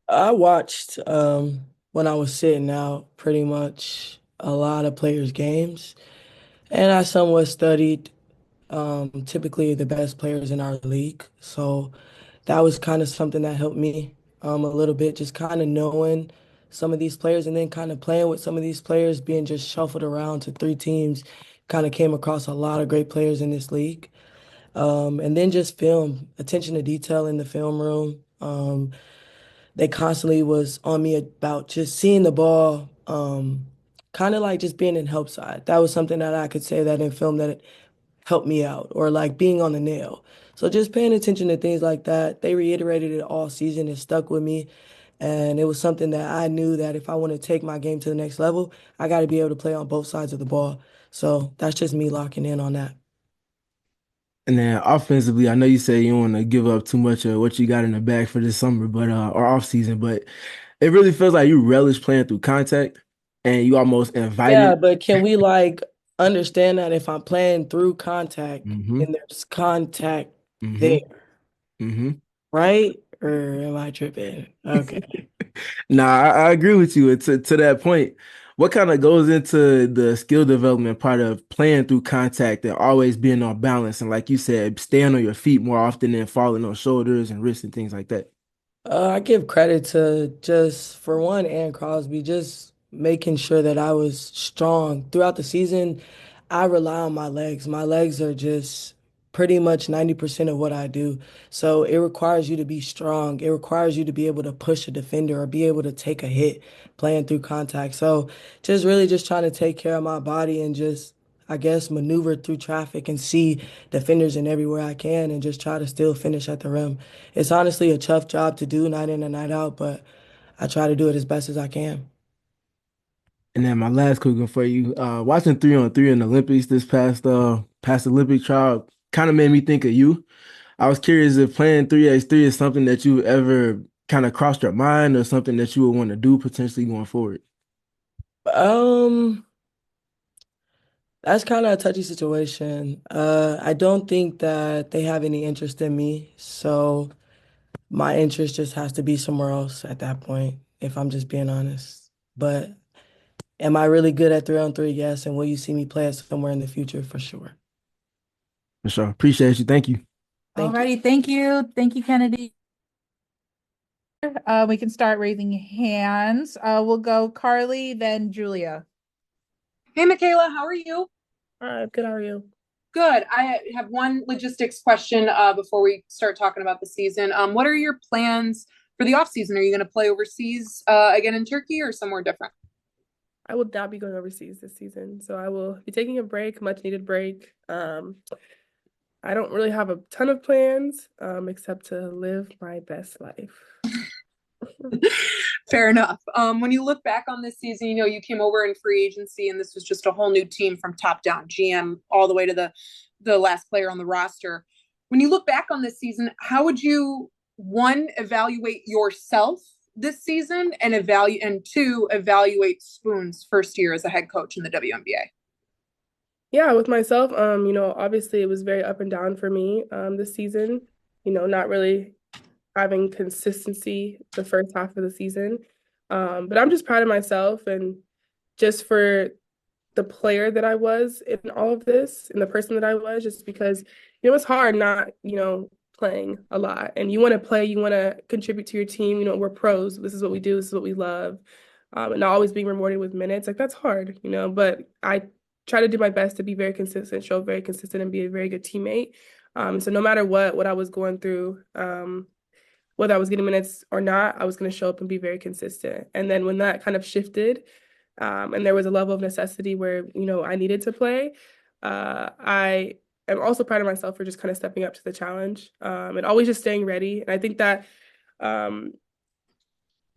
I watched when I was sitting out pretty much a lot of players' games, and I somewhat studied typically the best players in our league. So that was kind of something that helped me a little bit, just kind of knowing some of these players and then kind of playing with some of these players, being just shuffled around to three teams, kind of came across a lot of great players in this league. And then just film, attention to detail in the film room. They constantly was on me about just seeing the ball, kind of like just being in help side. That was something that I could say that in film that it helped me out, or like being on the nail. So just paying attention to things like that. They reiterated it all season. It stuck with me. And it was something that I knew that if I want to take my game to the next level, I got to be able to play on both sides of the ball. So that's just me locking in on that. And then offensively, I know you say you don't want to give up too much of what you got in the bag for this summer, but or off season, but it really feels like you relish playing through contact and you almost Yeah, invited. but can we like understand that if I'm playing through contact Mm-hmm. and there's contact Mm-hmm. there, Mm-hmm. right? Or am I tripping? Okay. Nah, I agree with you. To that point, what kind of goes into the skill development part of playing through contact and always being on balance and like you said, staying on your feet more often than falling on shoulders and wrists and things like that? I give credit to just for one, Aaron Crosby, just making sure that I was strong throughout the season. I rely on my legs. My legs are just pretty much 90% of what I do. So it requires you to be strong. It requires you to be able to push a defender or be able to take a hit playing through contact. So just really just trying to take care of my body and just, I guess, maneuver through traffic and see defenders in everywhere I can and just try to still finish at the rim. It's honestly a tough job to do night in and night out, but I try to do it as best as I can. And then my last quick one for you, watching 3-on-3 in the Olympics this past Olympic trial kind of made me think of you. I was curious if playing 3x3 is something that you ever kind of crossed your mind or something that you would want to do potentially going forward. Um, that's kind of a touchy situation. I don't think that they have any interest in me, so my interest just has to be somewhere else at that point, if I'm just being honest. But am I really good at 3-on-3? Yes. And will you see me play it somewhere in the future? For sure. For sure. Appreciate you. Thank you. Thank you. Alrighty, thank you. Thank you, Kennedy. We can start raising hands. We'll go Carly, then Julia. Hey, Michaela, how are you? Good, how are you? Good. I have one logistics question before we start talking about the season. What are your plans for the off season? Are you going to play overseas again in Turkey or somewhere different? I will not be going overseas this season, so I will be taking a break, much needed break. I don't really have a ton of plans, except to live my best life. Fair enough. When you look back on this season, you came over in free agency and this was just a whole new team from top down, GM all the way to the last player on the roster. When you look back on this season, how would you, one, evaluate yourself this season and two, evaluate Spoon's first year as a head coach in the WNBA? Yeah, with myself, obviously it was very up and down for me this season, not really having consistency the first half of the season. But I'm just proud of myself and just for the player that I was in all of this and the person that I was, just because, it's hard not, playing a lot. And you want to play, you want to contribute to your team. We're pros. This is what we do. This is what we love. And not always being rewarded with minutes. Like that's hard, but I try to do my best to be very consistent, show very consistent and be a very good teammate. So no matter what I was going through, whether I was getting minutes or not, I was going to show up and be very consistent. And then when that kind of shifted, and there was a level of necessity where, I needed to play, I am also proud of myself for just kind of stepping up to the challenge, and always just staying ready. And I think that um,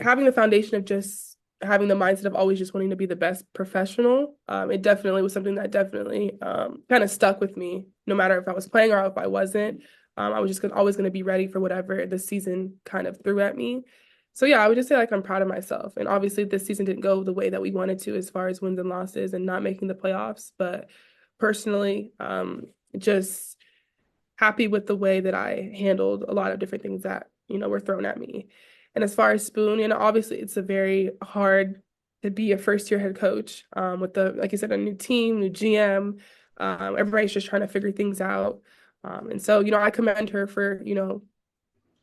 having the foundation of just having the mindset of always just wanting to be the best professional, it definitely was something that definitely kind of stuck with me, no matter if I was playing or if I wasn't. I was just always going to be ready for whatever the season kind of threw at me. So yeah, I would just say like I'm proud of myself. And obviously this season didn't go the way that we wanted to as far as wins and losses and not making the playoffs. But personally, just happy with the way that I handled a lot of different things that, were thrown at me. And as far as Spoon, obviously it's a very hard to be a first year head coach with like you said, a new team, new GM. Everybody's just trying to figure things out. And so, I commend her for,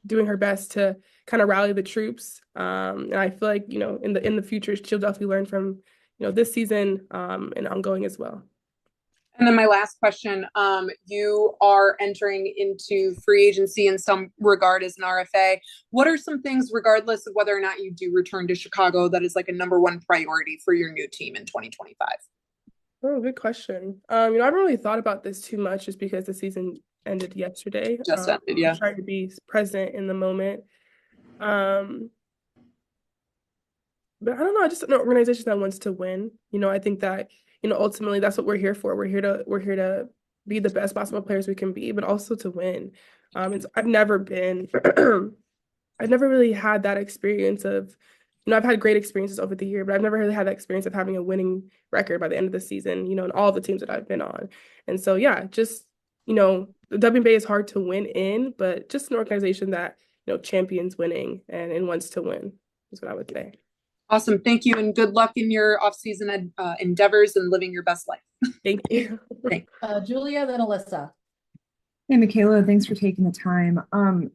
doing her best to kind of rally the troops. And I feel like, in the future, she'll definitely learn from, this season and ongoing as well. And then my last question, you are entering into free agency in some regard as an RFA. What are some things, regardless of whether or not you do return to Chicago, that is like a number one priority for your new team in 2025? Oh, good question. I haven't really thought about this too much just because the season ended yesterday. Just ended, yeah. I'm trying to be present in the moment. But I don't know, just an organization that wants to win. I think that, ultimately that's what we're here for. We're here to be the best possible players we can be, but also to win. I've never been, I've never really had that experience of, I've had great experiences over the year, but I've never really had that experience of having a winning record by the end of the season, in all the teams that I've been on. And so, yeah, just, the WNBA is hard to win in, but just an organization that, champions winning and wants to win is what I would say. Awesome. Thank you. And good luck in your off-season endeavors and living your best life. Thank you. Thanks. Julia, then Alyssa. Hey, Michaela, thanks for taking the time.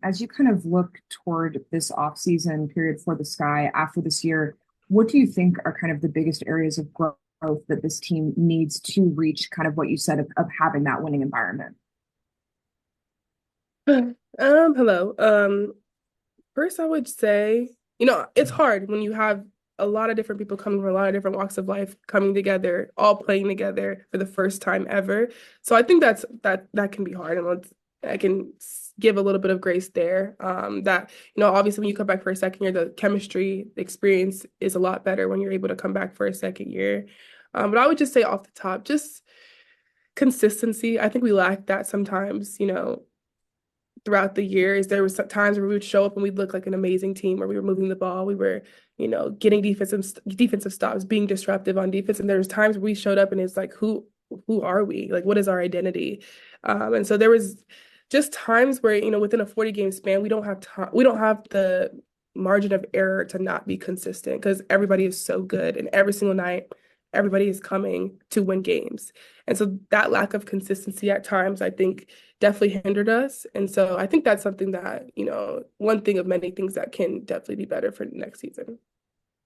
As you kind of look toward this off-season period for the Sky after this year, what do you think are kind of the biggest areas of growth that this team needs to reach kind of what you said of having that winning environment? Hello. First I would say, it's hard when you have a lot of different people coming from a lot of different walks of life coming together, all playing together for the first time ever. So I think that can be hard, and I can give a little bit of grace there. That obviously when you come back for a second year, the chemistry, the experience is a lot better when you're able to come back for a second year. But I would just say off the top, just consistency. I think we lack that sometimes, throughout the years. There was times where we would show up and we'd look like an amazing team where we were moving the ball. We were, getting defensive stops, being disruptive on defense. And there was times where we showed up and it's like, who are we? Like, what is our identity? And so there was just times where, within a 40 game span, we don't have time. We don't have the margin of error to not be consistent because everybody is so good. And every single night, everybody is coming to win games. And so that lack of consistency at times, I think, definitely hindered us. And so I think that's something that, one thing of many things that can definitely be better for next season.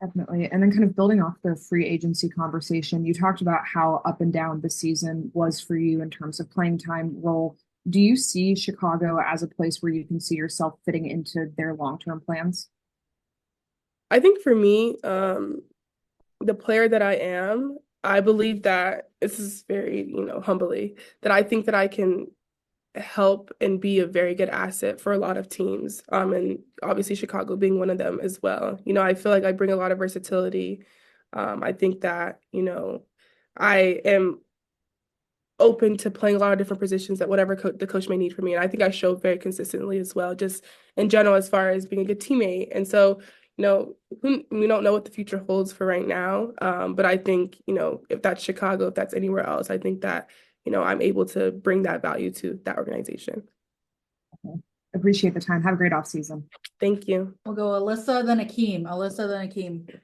Definitely. And then kind of building off the free agency conversation, you talked about how up and down the season was for you in terms of playing time role. Do you see Chicago as a place where you can see yourself fitting into their long-term plans? I think for me, the player that I am, I believe that this is very, humbly, that I think that I can help and be a very good asset for a lot of teams. And obviously Chicago being one of them as well. I feel like I bring a lot of versatility. I think that, I am open to playing a lot of different positions that whatever the coach may need for me. And I think I show very consistently as well, just in general, as far as being a good teammate. And so, we don't know what the future holds for right now. But I think, if that's Chicago, if that's anywhere else, I think that, I'm able to bring that value to that organization. Appreciate the time. Have a great off season. Thank you. We'll go Alyssa, then Akeem. Alyssa, then Akeem.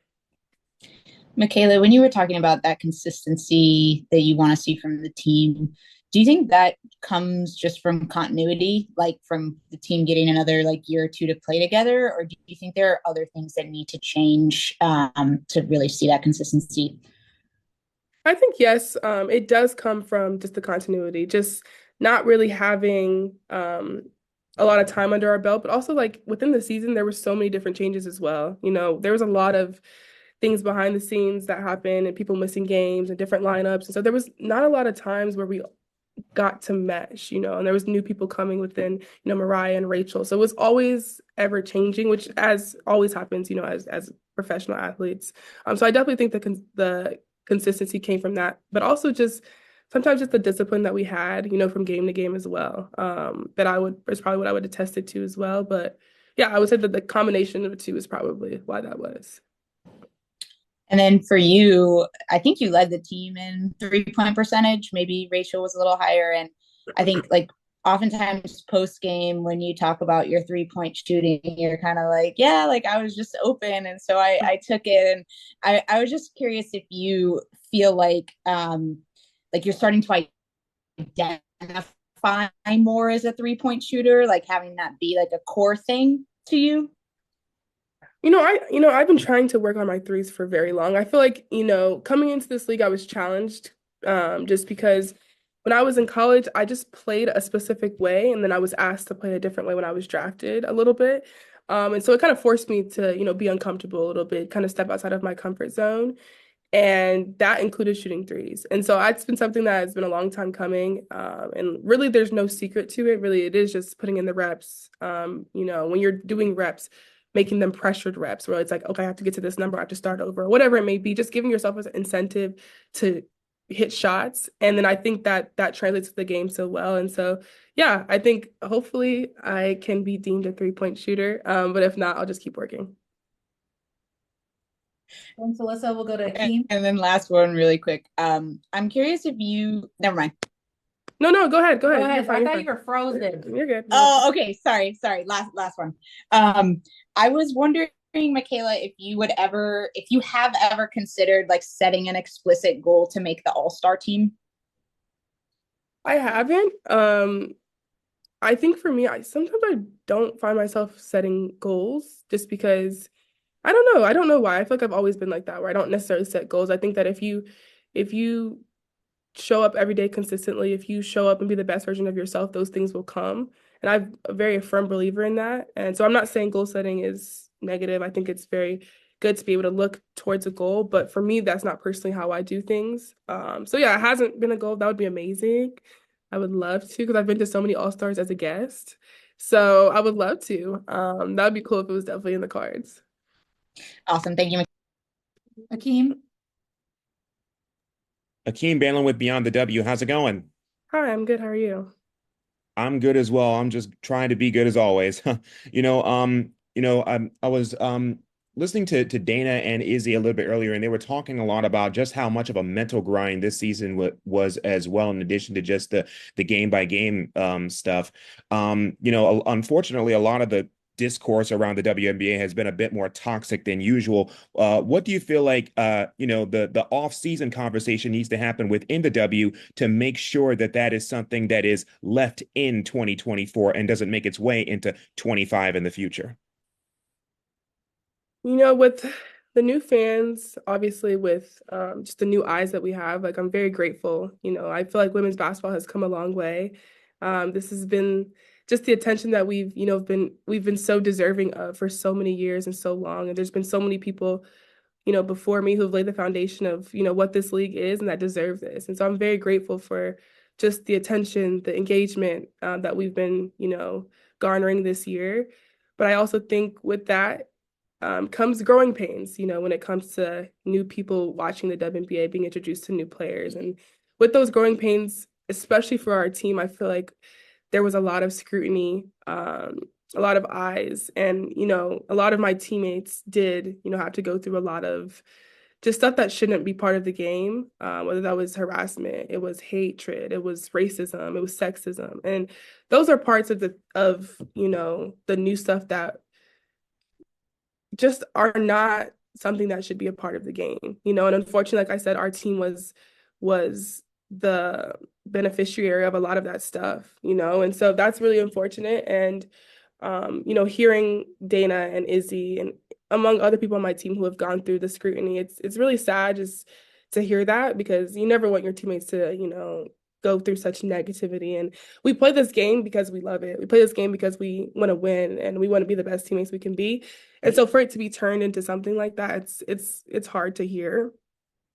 Michaela, when you were talking about that consistency that you want to see from the team, do you think that comes just from continuity, like from the team getting another year or two to play together, or do you think there are other things that need to change to really see that consistency? I think yes, it does come from just the continuity, just not really having a lot of time under our belt, but also within the season, there were so many different changes as well. There was a lot of things behind the scenes that happened and people missing games and different lineups. And so there was not a lot of times where we got to mesh, and there was new people coming within, Mariah and Rachel. So it was always ever changing, which as always happens, as professional athletes. So I definitely think the consistency came from that, but also just sometimes just the discipline that we had, from game to game as well. Is probably what I would attest it to as well. But yeah, I would say that the combination of the two is probably why that was. And then for you, I think you led the team in 3-point percentage. Maybe Rachel was a little higher. And I think oftentimes post game, when you talk about your 3-point shooting, you're kind of yeah, I was just open. And so I took it. And I was just curious if you feel like you're starting to identify more as a 3-point shooter, having that be a core thing to you. I've been trying to work on my threes for very long. I feel like, coming into this league, I was challenged just because when I was in college, I just played a specific way, and then I was asked to play a different way when I was drafted a little bit. And so it kind of forced me to, be uncomfortable a little bit, kind of step outside of my comfort zone. And that included shooting threes. And so it's been something that has been a long time coming. And really, there's no secret to it. Really, it is just putting in the reps. When you're doing reps, making them pressured reps where it's okay, I have to get to this number, I have to start over, or whatever it may be, just giving yourself an incentive to hit shots. And then I think that translates to the game so well. And so, yeah, I think hopefully I can be deemed a 3-point shooter. But if not, I'll just keep working. Thanks, Alyssa. We'll go to Akeem. And then last one really quick. I'm curious if you, never mind. No, go ahead. Go ahead. I You're fine, thought you were frozen. You're good. Oh, okay. Sorry. Last one. I was wondering, Michaela, if you have ever considered setting an explicit goal to make the All-Star team. I haven't. I think for me, sometimes I don't find myself setting goals just because I don't know. I don't know why. I feel like I've always been like that, where I don't necessarily set goals. I think that if you show up every day consistently, if you show up and be the best version of yourself, those things will come. And I'm a very firm believer in that. And so I'm not saying goal setting is negative. I think it's very good to be able to look towards a goal. But for me, that's not personally how I do things. So yeah, it hasn't been a goal. That would be amazing. I would love to, because I've been to so many All-Stars as a guest. So I would love to. That would be cool if it was definitely in the cards. Awesome. Thank you. Akeem. Akeem Banlin with Beyond the W. How's it going? Hi, I'm good. How are you? I'm good as well. I'm just trying to be good as always. I was listening to Dana and Izzy a little bit earlier, and they were talking a lot about just how much of a mental grind this season was as well, in addition to just the game by game stuff. Unfortunately, a lot of the discourse around the WNBA has been a bit more toxic than usual. What do you feel like, the off-season conversation needs to happen within the W to make sure that is something that is left in 2024 and doesn't make its way into 25 in the future? With the new fans, obviously with just the new eyes that we have, I'm very grateful. I feel like women's basketball has come a long way. This has been just the attention that we've been so deserving of for so many years and so long. And there's been so many people, before me who've laid the foundation of, what this league is and that deserve this. And so I'm very grateful for just the attention, the engagement that we've been, garnering this year. But I also think with that comes growing pains, when it comes to new people watching the WNBA, being introduced to new players. And with those growing pains, especially for our team, I feel like there was a lot of scrutiny eyes. And, a lot of my teammates did, have to go through a lot of just stuff that shouldn't be part of the game, whether that was harassment, it was hatred, it was racism, it was sexism. And those are parts of the new stuff that just are not something that should be a part of the game, and unfortunately, like I said, our team was the beneficiary of a lot of that stuff, and so that's really unfortunate. And hearing Dana and Izzy and among other people on my team who have gone through the scrutiny, it's really sad just to hear that, because you never want your teammates to, go through such negativity. And we play this game because we love it. We play this game because we want to win and we want to be the best teammates we can be. And so for it to be turned into something like that, it's hard to hear.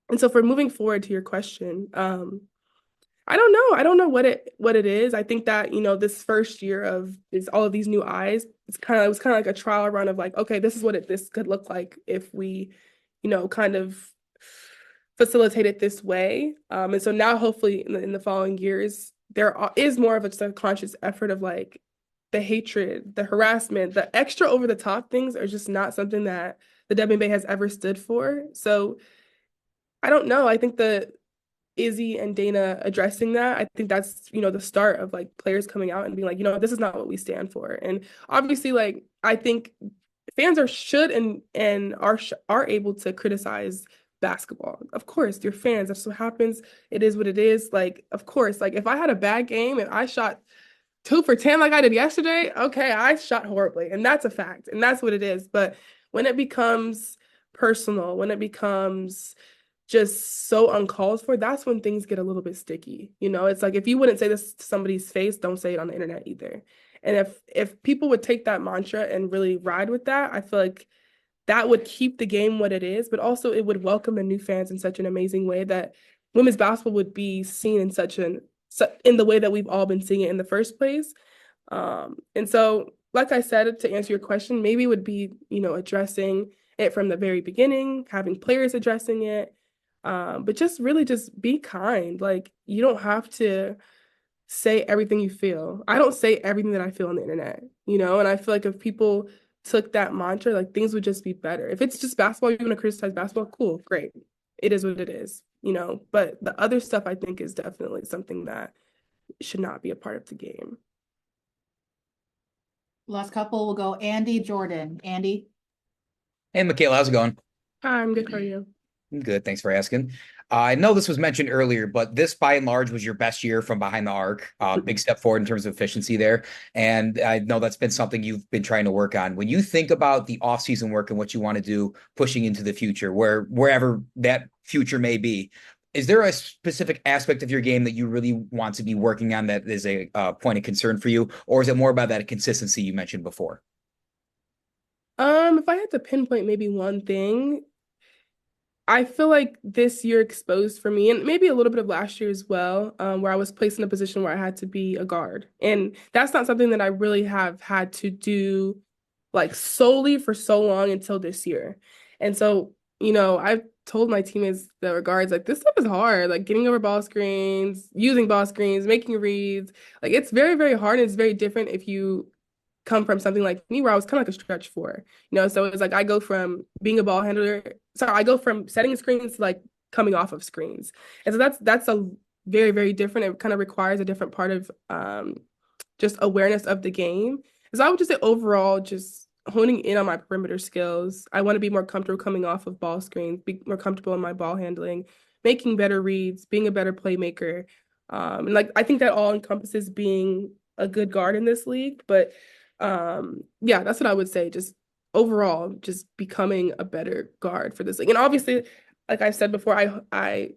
And so for moving forward to your question, I don't know. I don't know what it is. I think that, this first year of all of these new eyes, it was kind of like a trial run of like, okay, this is what this could look like if we, kind of facilitate it this way. And so now hopefully in the following years, is more of a conscious effort of like the hatred, the harassment, the extra over the top things are just not something that the WNBA has ever stood for. So I don't know. I think the Izzy and Dana addressing that, I think that's, the start of like players coming out and being like, this is not what we stand for. And obviously, like, I think fans should and are able to criticize basketball. Of course, you're fans. That's what happens. It is what it is. Like, of course, like if I had a bad game and I shot 2 for 10 like I did yesterday, okay, I shot horribly. And that's a fact. And that's what it is. But when it becomes personal, when it becomes just so uncalled for, that's when things get a little bit sticky. It's like if you wouldn't say this to somebody's face, don't say it on the internet either. And if people would take that mantra and really ride with that, I feel like that would keep the game what it is, but also it would welcome the new fans in such an amazing way that women's basketball would be seen in the way that we've all been seeing it in the first place. And so, like I said, to answer your question, maybe it would be, addressing it from the very beginning, having players addressing it, but just really just be kind. Like, you don't have to say everything you feel. I don't say everything that I feel on the internet, and I feel like if people took that mantra, like things would just be better. If it's just basketball, you want to criticize basketball, cool, great. It is what it is, but the other stuff I think is definitely something that should not be a part of the game. Last couple will go Andy, Jordan. Andy. Hey, Michaela, how's it going? Hi, I'm good. How are you? Good. Thanks for asking. I know this was mentioned earlier, but this by and large was your best year from behind the arc. Big step forward in terms of efficiency there. And I know that's been something you've been trying to work on. When you think about the off-season work and what you want to do pushing into the future, wherever that future may be, is there a specific aspect of your game that you really want to be working on that is a point of concern for you? Or is it more about that consistency you mentioned before? If I had to pinpoint maybe one thing, I feel like this year exposed for me, and maybe a little bit of last year as well, where I was placed in a position where I had to be a guard. And that's not something that I really have had to do like solely for so long until this year. And so, I've told my teammates that were guards, like, this stuff is hard, like getting over ball screens, using ball screens, making reads. Like, it's very, very hard. And it's very different if you come from something like me where I was kind of like a stretch four, so it was like I go from being a ball handler, I go from setting screens to like coming off of screens. And so that's a very, very different. It kind of requires a different part of just awareness of the game. And so I would just say overall, just honing in on my perimeter skills. I want to be more comfortable coming off of ball screens, be more comfortable in my ball handling, making better reads, being a better playmaker. And like I think that all encompasses being a good guard in this league. But yeah, that's what I would say. Just overall, just becoming a better guard for this league. And obviously, like I said before, I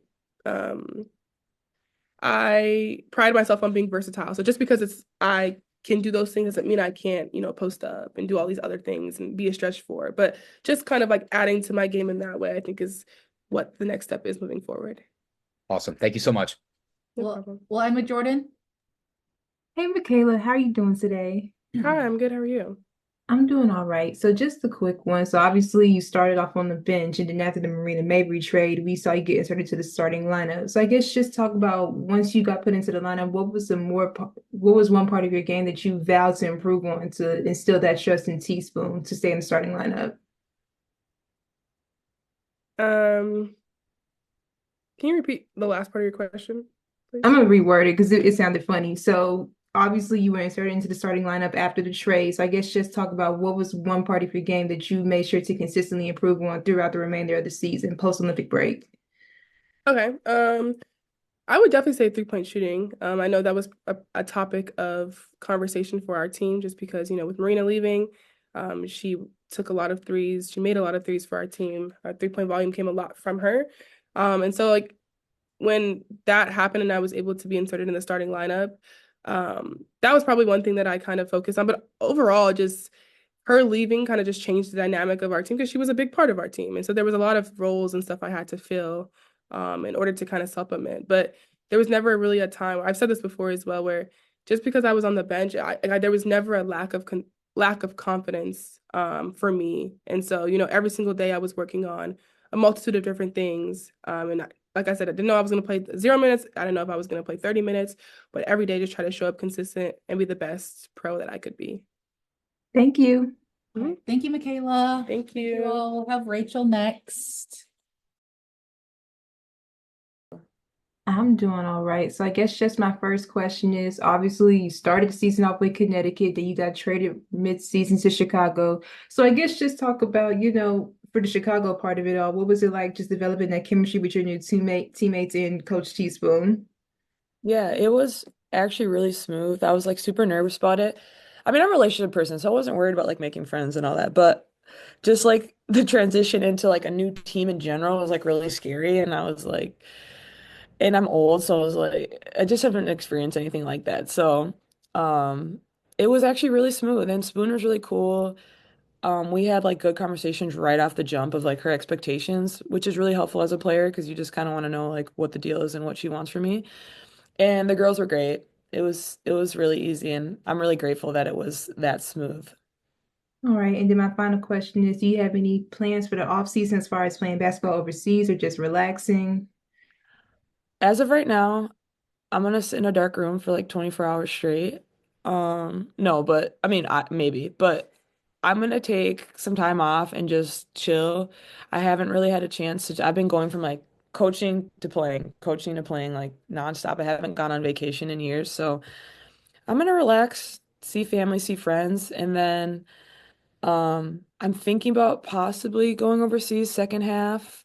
pride myself on being versatile. So just because I can do those things doesn't mean I can't, post up and do all these other things and be a stretch four. But just kind of like adding to my game in that way, I think is what the next step is moving forward. Awesome. Thank you so much. No problem. We'll end with Jordan. Hey, Michaela, how are you doing today? Hi, I'm good. How are you? I'm doing all right. So just a quick one. So obviously you started off on the bench, and then after the Marina Mabrey trade, we saw you get inserted to the starting lineup. So I guess just talk about once you got put into the lineup, what was one part of your game that you vowed to improve on to instill that trust in Teaspoon to stay in the starting lineup? Um, can you repeat the last part of your question, please? I'm gonna reword it because it sounded funny. So obviously you were inserted into the starting lineup after the trade. So I guess just talk about what was one part of your game that you made sure to consistently improve on throughout the remainder of the season, post-Olympic break. Okay. I would definitely say three-point shooting. I know that was a topic of conversation for our team just because, with Marina leaving, she took a lot of threes. She made a lot of threes for our team. Our three-point volume came a lot from her. And so like when that happened and I was able to be inserted in the starting lineup, that was probably one thing that I kind of focused on. But overall, just her leaving kind of just changed the dynamic of our team because she was a big part of our team. And so there was a lot of roles and stuff I had to fill in order to kind of supplement. But there was never really a time, I've said this before as well, where just because I was on the bench, there was never a lack of confidence for me. And so, every single day I was working on a multitude of different things. Like I said, I didn't know I was going to play 0 minutes. I didn't know if I was going to play 30 minutes, but every day just try to show up consistent and be the best pro that I could be. Thank you. Thank you, Michaela. Thank you. We'll have Rachel next. I'm doing all right. So I guess just my first question is obviously you started the season off with Connecticut, then you got traded mid-season to Chicago. So I guess just talk about, for the Chicago part of it all, what was it like just developing that chemistry with your new teammates and Coach Teaspoon? Yeah, it was actually really smooth. I was like super nervous about it. I mean, I'm a relationship person, so I wasn't worried about like making friends and all that, but just like the transition into like a new team in general was like really scary. And I was like, and I'm old, so I was like, I just haven't experienced anything like that. So, um, it was actually really smooth. And Spoon was really cool. We had like good conversations right off the jump of like her expectations, which is really helpful as a player because you just kind of want to know like what the deal is and what she wants from me. And the girls were great. It was really easy, and I'm really grateful that it was that smooth. All right. And then my final question is, do you have any plans for the off season as far as playing basketball overseas or just relaxing? As of right now, I'm gonna sit in a dark room for like 24 hours straight. No, but I mean, maybe, but I'm gonna take some time off and just chill. I haven't really had a chance to. I've been going from like coaching to playing like nonstop. I haven't gone on vacation in years, so I'm gonna relax, see family, see friends, and then I'm thinking about possibly going overseas second half,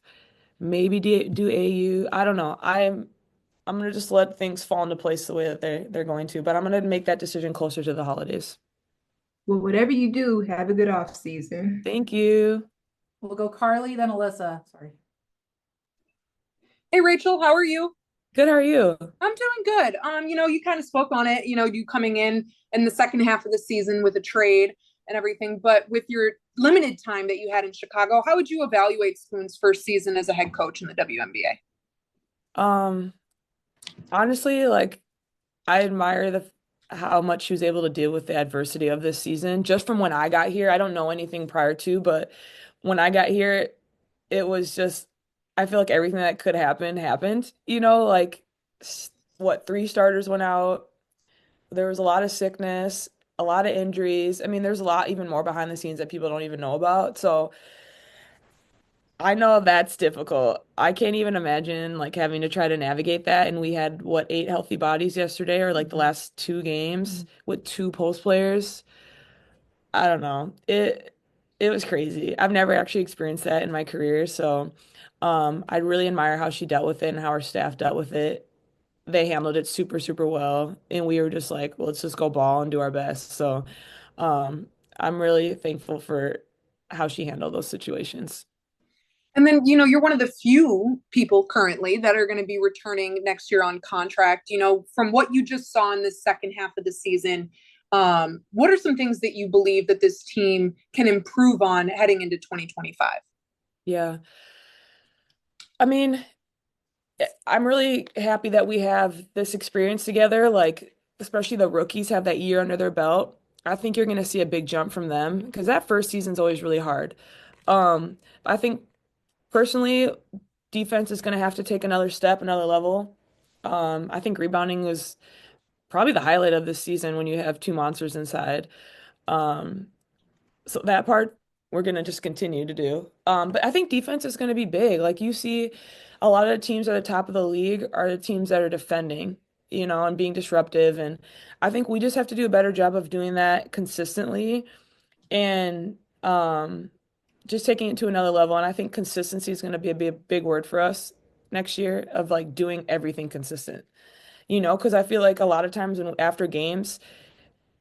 maybe do AU. I don't know. I'm gonna just let things fall into place the way that they're going to, but I'm gonna make that decision closer to the holidays. Well, whatever you do, have a good off season. Thank you. We'll go Carly, then Alyssa. Sorry. Hey Rachel, how are you? Good, how are you? I'm doing good. You kind of spoke on it, you coming in the second half of the season with a trade and everything, but with your limited time that you had in Chicago, how would you evaluate Spoon's first season as a head coach in the WNBA? Um, Honestly, like I admire the how much she was able to deal with the adversity of this season. Just from when I got here, I don't know anything prior to, but when I got here, it was just I feel like everything that could happen happened. Like what, three starters went out. There was a lot of sickness, a lot of injuries. I mean, there's a lot even more behind the scenes that people don't even know about. So I know that's difficult. I can't even imagine like having to try to navigate that. And we had what, eight healthy bodies yesterday or like the last two games with two post players. I don't know. It was crazy. I've never actually experienced that in my career. So I really admire how she dealt with it and how her staff dealt with it. They handled it super, super well. And we were just like, well, let's just go ball and do our best. So um I'm really thankful for how she handled those situations. And then, you're one of the few people currently that are going to be returning next year on contract. From what you just saw in the second half of the season, what are some things that you believe that this team can improve on heading into 2025? Yeah. I mean, I'm really happy that we have this experience together. Like, especially the rookies have that year under their belt. I think you're going to see a big jump from them because that first season's always really hard. I think personally, defense is going to have to take another step, another level. I think rebounding was probably the highlight of this season when you have two monsters inside. Um, so that part we're gonna just continue to do. But I think defense is gonna be big. Like you see, a lot of the teams at the top of the league are the teams that are defending, and being disruptive. And I think we just have to do a better job of doing that consistently and just taking it to another level. And I think consistency is gonna be a big word for us next year of like doing everything consistent. Because I feel like a lot of times after games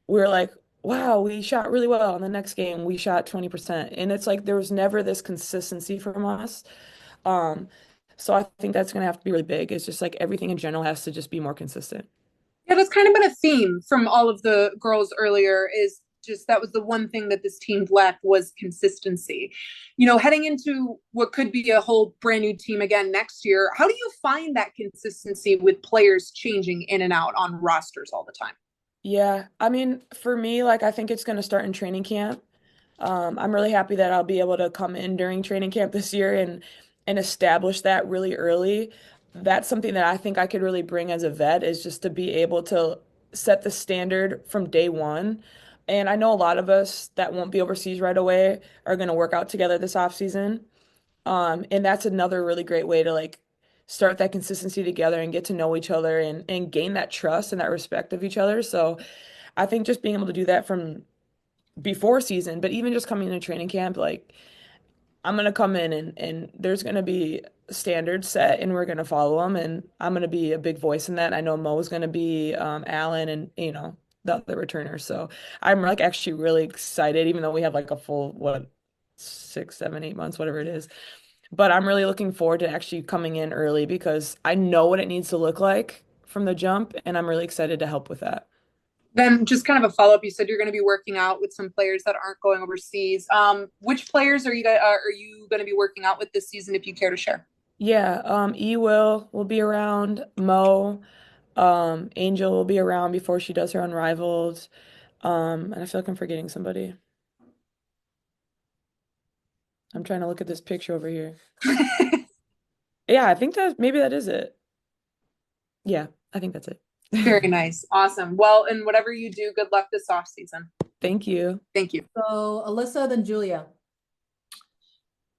we were like, wow, we shot really well. In the next game, we shot 20%. And it's like there was never this consistency from us. Um, so I think that's going to have to be really big. It's just like everything in general has to just be more consistent. Yeah, that's kind of been a theme from all of the girls earlier is just that was the one thing that this team lacked was consistency. Heading into what could be a whole brand new team again next year, how do you find that consistency with players changing in and out on rosters all the time? Yeah, I mean, for me, like I think it's going to start in training camp. I'm really happy that I'll be able to come in during training camp this year and establish that really early. That's something that I think I could really bring as a vet is just to be able to set the standard from day one. And I know a lot of us that won't be overseas right away are going to work out together this off season. And that's another really great way to like start that consistency together and get to know each other and gain that trust and that respect of each other. So I think just being able to do that from before season, but even just coming into training camp, like I'm gonna come in and there's gonna be standards set and we're gonna follow them and I'm gonna be a big voice in that. I know Mo's gonna be Alan and the other returners. So I'm like actually really excited, even though we have like a full 6, 7, 8 months, whatever it is. But I'm really looking forward to actually coming in early because I know what it needs to look like from the jump, and I'm really excited to help with that. Then just kind of a follow up. You said you're going to be working out with some players that aren't going overseas. Which players are you going to be working out with this season, if you care to share? Yeah, E will be around. Mo, Angel will be around before she does her Unrivaled. And I feel like I'm forgetting somebody. I'm trying to look at this picture over here. Yeah, I think maybe that is it. Yeah, I think that's it. Very nice. Awesome. Well, and whatever you do, good luck this off season. Thank you. Thank you. So Alyssa, then Julia.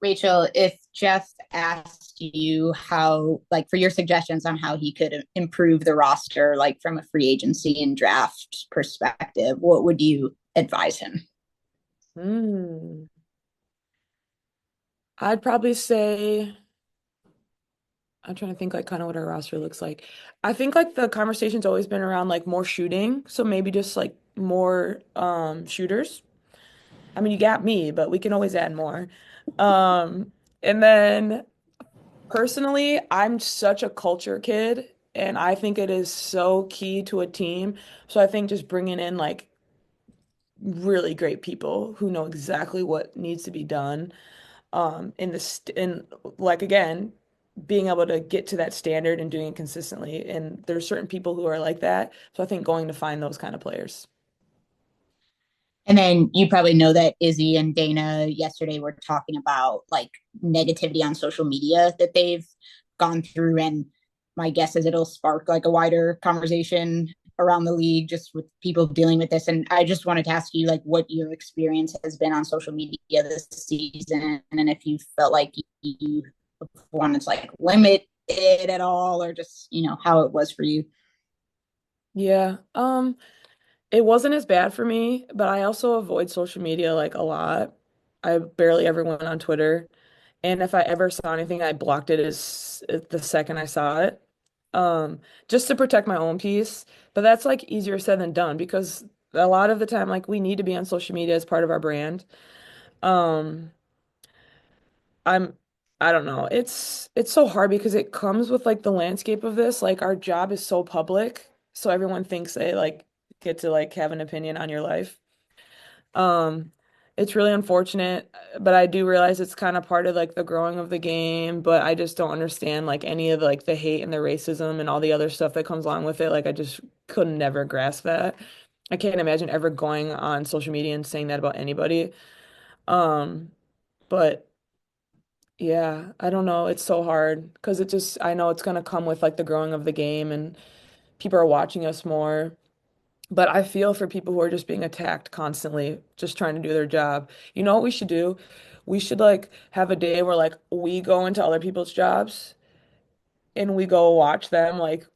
Rachel, if Jeff asked you how, like, for your suggestions on how he could improve the roster, like from a free agency and draft perspective, what would you advise him? I'd probably say, I'm trying to think like kind of what our roster looks like. I think like the conversation's always been around like more shooting, so maybe just like more shooters. I mean, you got me, but we can always add more. And then personally, I'm such a culture kid, and I think it is so key to a team. So I think just bringing in like really great people who know exactly what needs to be done, in like again, being able to get to that standard and doing it consistently. And there's certain people who are like that. So I think going to find those kind of players. And then you probably know that Izzy and Dana yesterday were talking about like negativity on social media that they've gone through. And my guess is it'll spark like a wider conversation around the league just with people dealing with this. And I just wanted to ask you like what your experience has been on social media this season and if you felt like you wanted to like limit it at all or just, how it was for you. Yeah. It wasn't as bad for me, but I also avoid social media like a lot. I barely ever went on Twitter. And if I ever saw anything, I blocked it as the second I saw it. Just to protect my own peace. But that's like easier said than done because a lot of the time, like we need to be on social media as part of our brand. Um, I'm I don't know. It's so hard because it comes with like the landscape of this. Like our job is so public, so everyone thinks they like get to like have an opinion on your life. Um, it's really unfortunate, but I do realize it's kind of part of like the growing of the game, but I just don't understand like any of like the hate and the racism and all the other stuff that comes along with it. Like I just could never grasp that. I can't imagine ever going on social media and saying that about anybody. Um, but yeah, I don't know. It's so hard because I know it's gonna come with like the growing of the game and people are watching us more. But I feel for people who are just being attacked constantly, just trying to do their job. You know what we should do? We should like have a day where like we go into other people's jobs and we go watch them like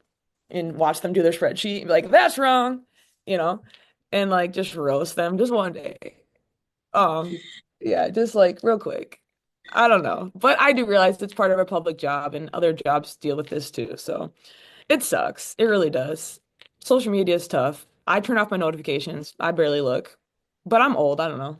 and watch them do their spreadsheet and be like, that's wrong, you know, and like just roast them just one day. Um, yeah, just like real quick. I don't know, but I do realize it's part of a public job and other jobs deal with this too. So it sucks. It really does. Social media is tough. I turn off my notifications. I barely look, but I'm old. I don't know.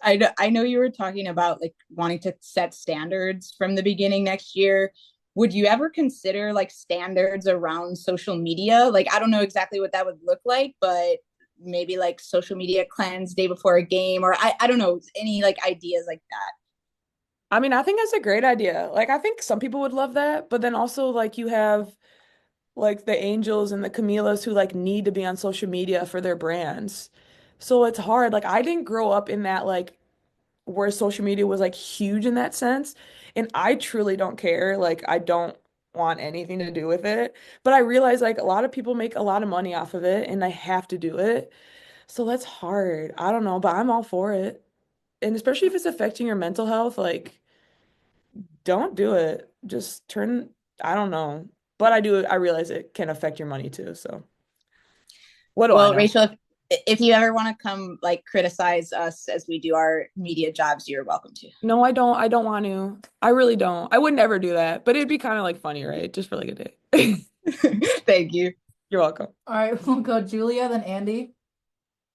I know you were talking about like wanting to set standards from the beginning next year. Would you ever consider like standards around social media? Like, I don't know exactly what that would look like, but maybe like social media cleanse day before a game, or I don't know, any like ideas like that. I mean, I think that's a great idea. Like, I think some people would love that, but then also like you have like the Angels and the Camillas who like need to be on social media for their brands. So it's hard. Like I didn't grow up in that like where social media was like huge in that sense. And I truly don't care. Like I don't want anything to do with it. But I realize like a lot of people make a lot of money off of it and they have to do it. So that's hard. I don't know, but I'm all for it. And especially if it's affecting your mental health, like don't do it. Just turn, I don't know. But I realize it can affect your money too. So what do I Well, know? Rachel, if you ever want to come like criticize us as we do our media jobs, you're welcome to. No, I don't. I don't want to. I really don't. I would never do that, but it'd be kind of like funny, right? Just for like a day. Thank you. You're welcome. All right, we'll go Julia, then Andy.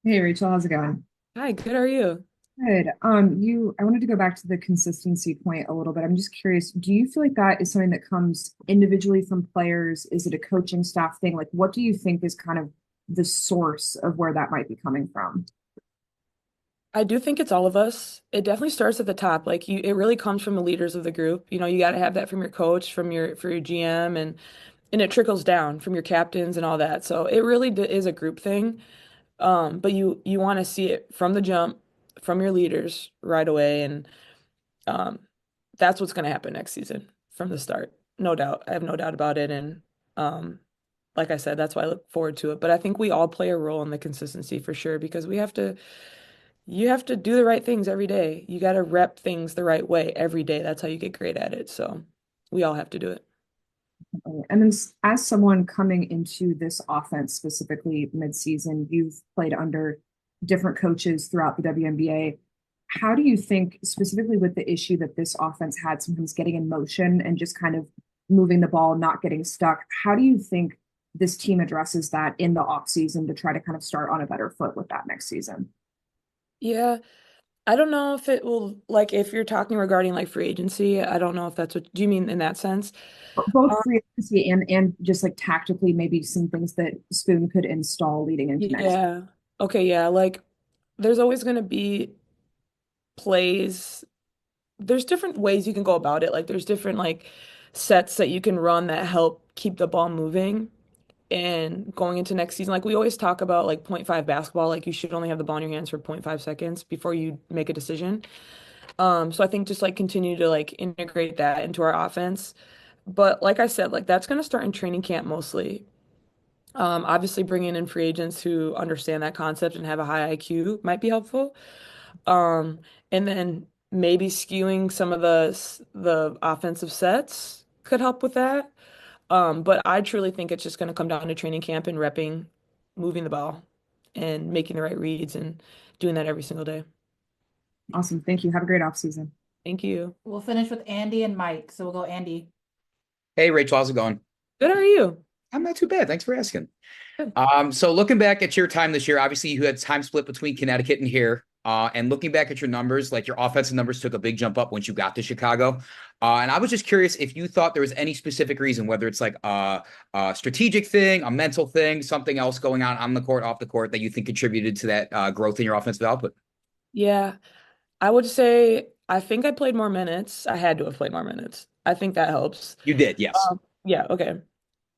Hey Rachel, how's it going? Hi, good. How are you? Good. I wanted to go back to the consistency point a little bit. I'm just curious, do you feel like that is something that comes individually from players? Is it a coaching staff thing? Like, what do you think is kind of the source of where that might be coming from? I do think it's all of us. It definitely starts at the top. Like it really comes from the leaders of the group. You know, you got to have that from your coach, for your GM, and it trickles down from your captains and all that. So it really is a group thing. But you want to see it from the jump, from your leaders right away, and um, that's what's going to happen next season from the start. No doubt. I have no doubt about it. And um, like I said, that's why I look forward to it. But I think we all play a role in the consistency for sure because you have to do the right things every day. You got to rep things the right way every day. That's how you get great at it. So we all have to do it. And then, as someone coming into this offense specifically mid-season, you've played under different coaches throughout the WNBA. How do you think, specifically with the issue that this offense had, sometimes getting in motion and just kind of moving the ball, not getting stuck? How do you think this team addresses that in the offseason to try to kind of start on a better foot with that next season? Yeah. I don't know if it will, like, if you're talking regarding like free agency, I don't know if that's what, do you mean in that sense? Both free agency and just like tactically, maybe some things that Spoon could install leading into next. Yeah. Okay, yeah. Like there's always going to be plays. There's different ways you can go about it. Like there's different like sets that you can run that help keep the ball moving and going into next season. Like we always talk about like point 0.5 basketball, like you should only have the ball in your hands for 0.5 seconds before you make a decision. So I think just like continue to like integrate that into our offense. But like I said, like that's going to start in training camp mostly. Obviously, bringing in free agents who understand that concept and have a high IQ might be helpful. Um, and then maybe skewing some of the offensive sets could help with that. But I truly think it's just going to come down to training camp and repping, moving the ball, and making the right reads and doing that every single day. Awesome. Thank you. Have a great off season. Thank you. We'll finish with Andy and Mike. So we'll go Andy. Hey, Rachel, how's it going? Good, how are you? I'm not too bad. Thanks for asking. Good. So looking back at your time this year, obviously you had time split between Connecticut and here. And looking back at your numbers, like your offensive numbers took a big jump up once you got to Chicago. And I was just curious if you thought there was any specific reason, whether it's like a strategic thing, a mental thing, something else going on the court, off the court that you think contributed to that growth in your offensive output. Yeah, I would say I think I played more minutes. I had to have played more minutes. I think that helps. You did, yes. Yeah, okay.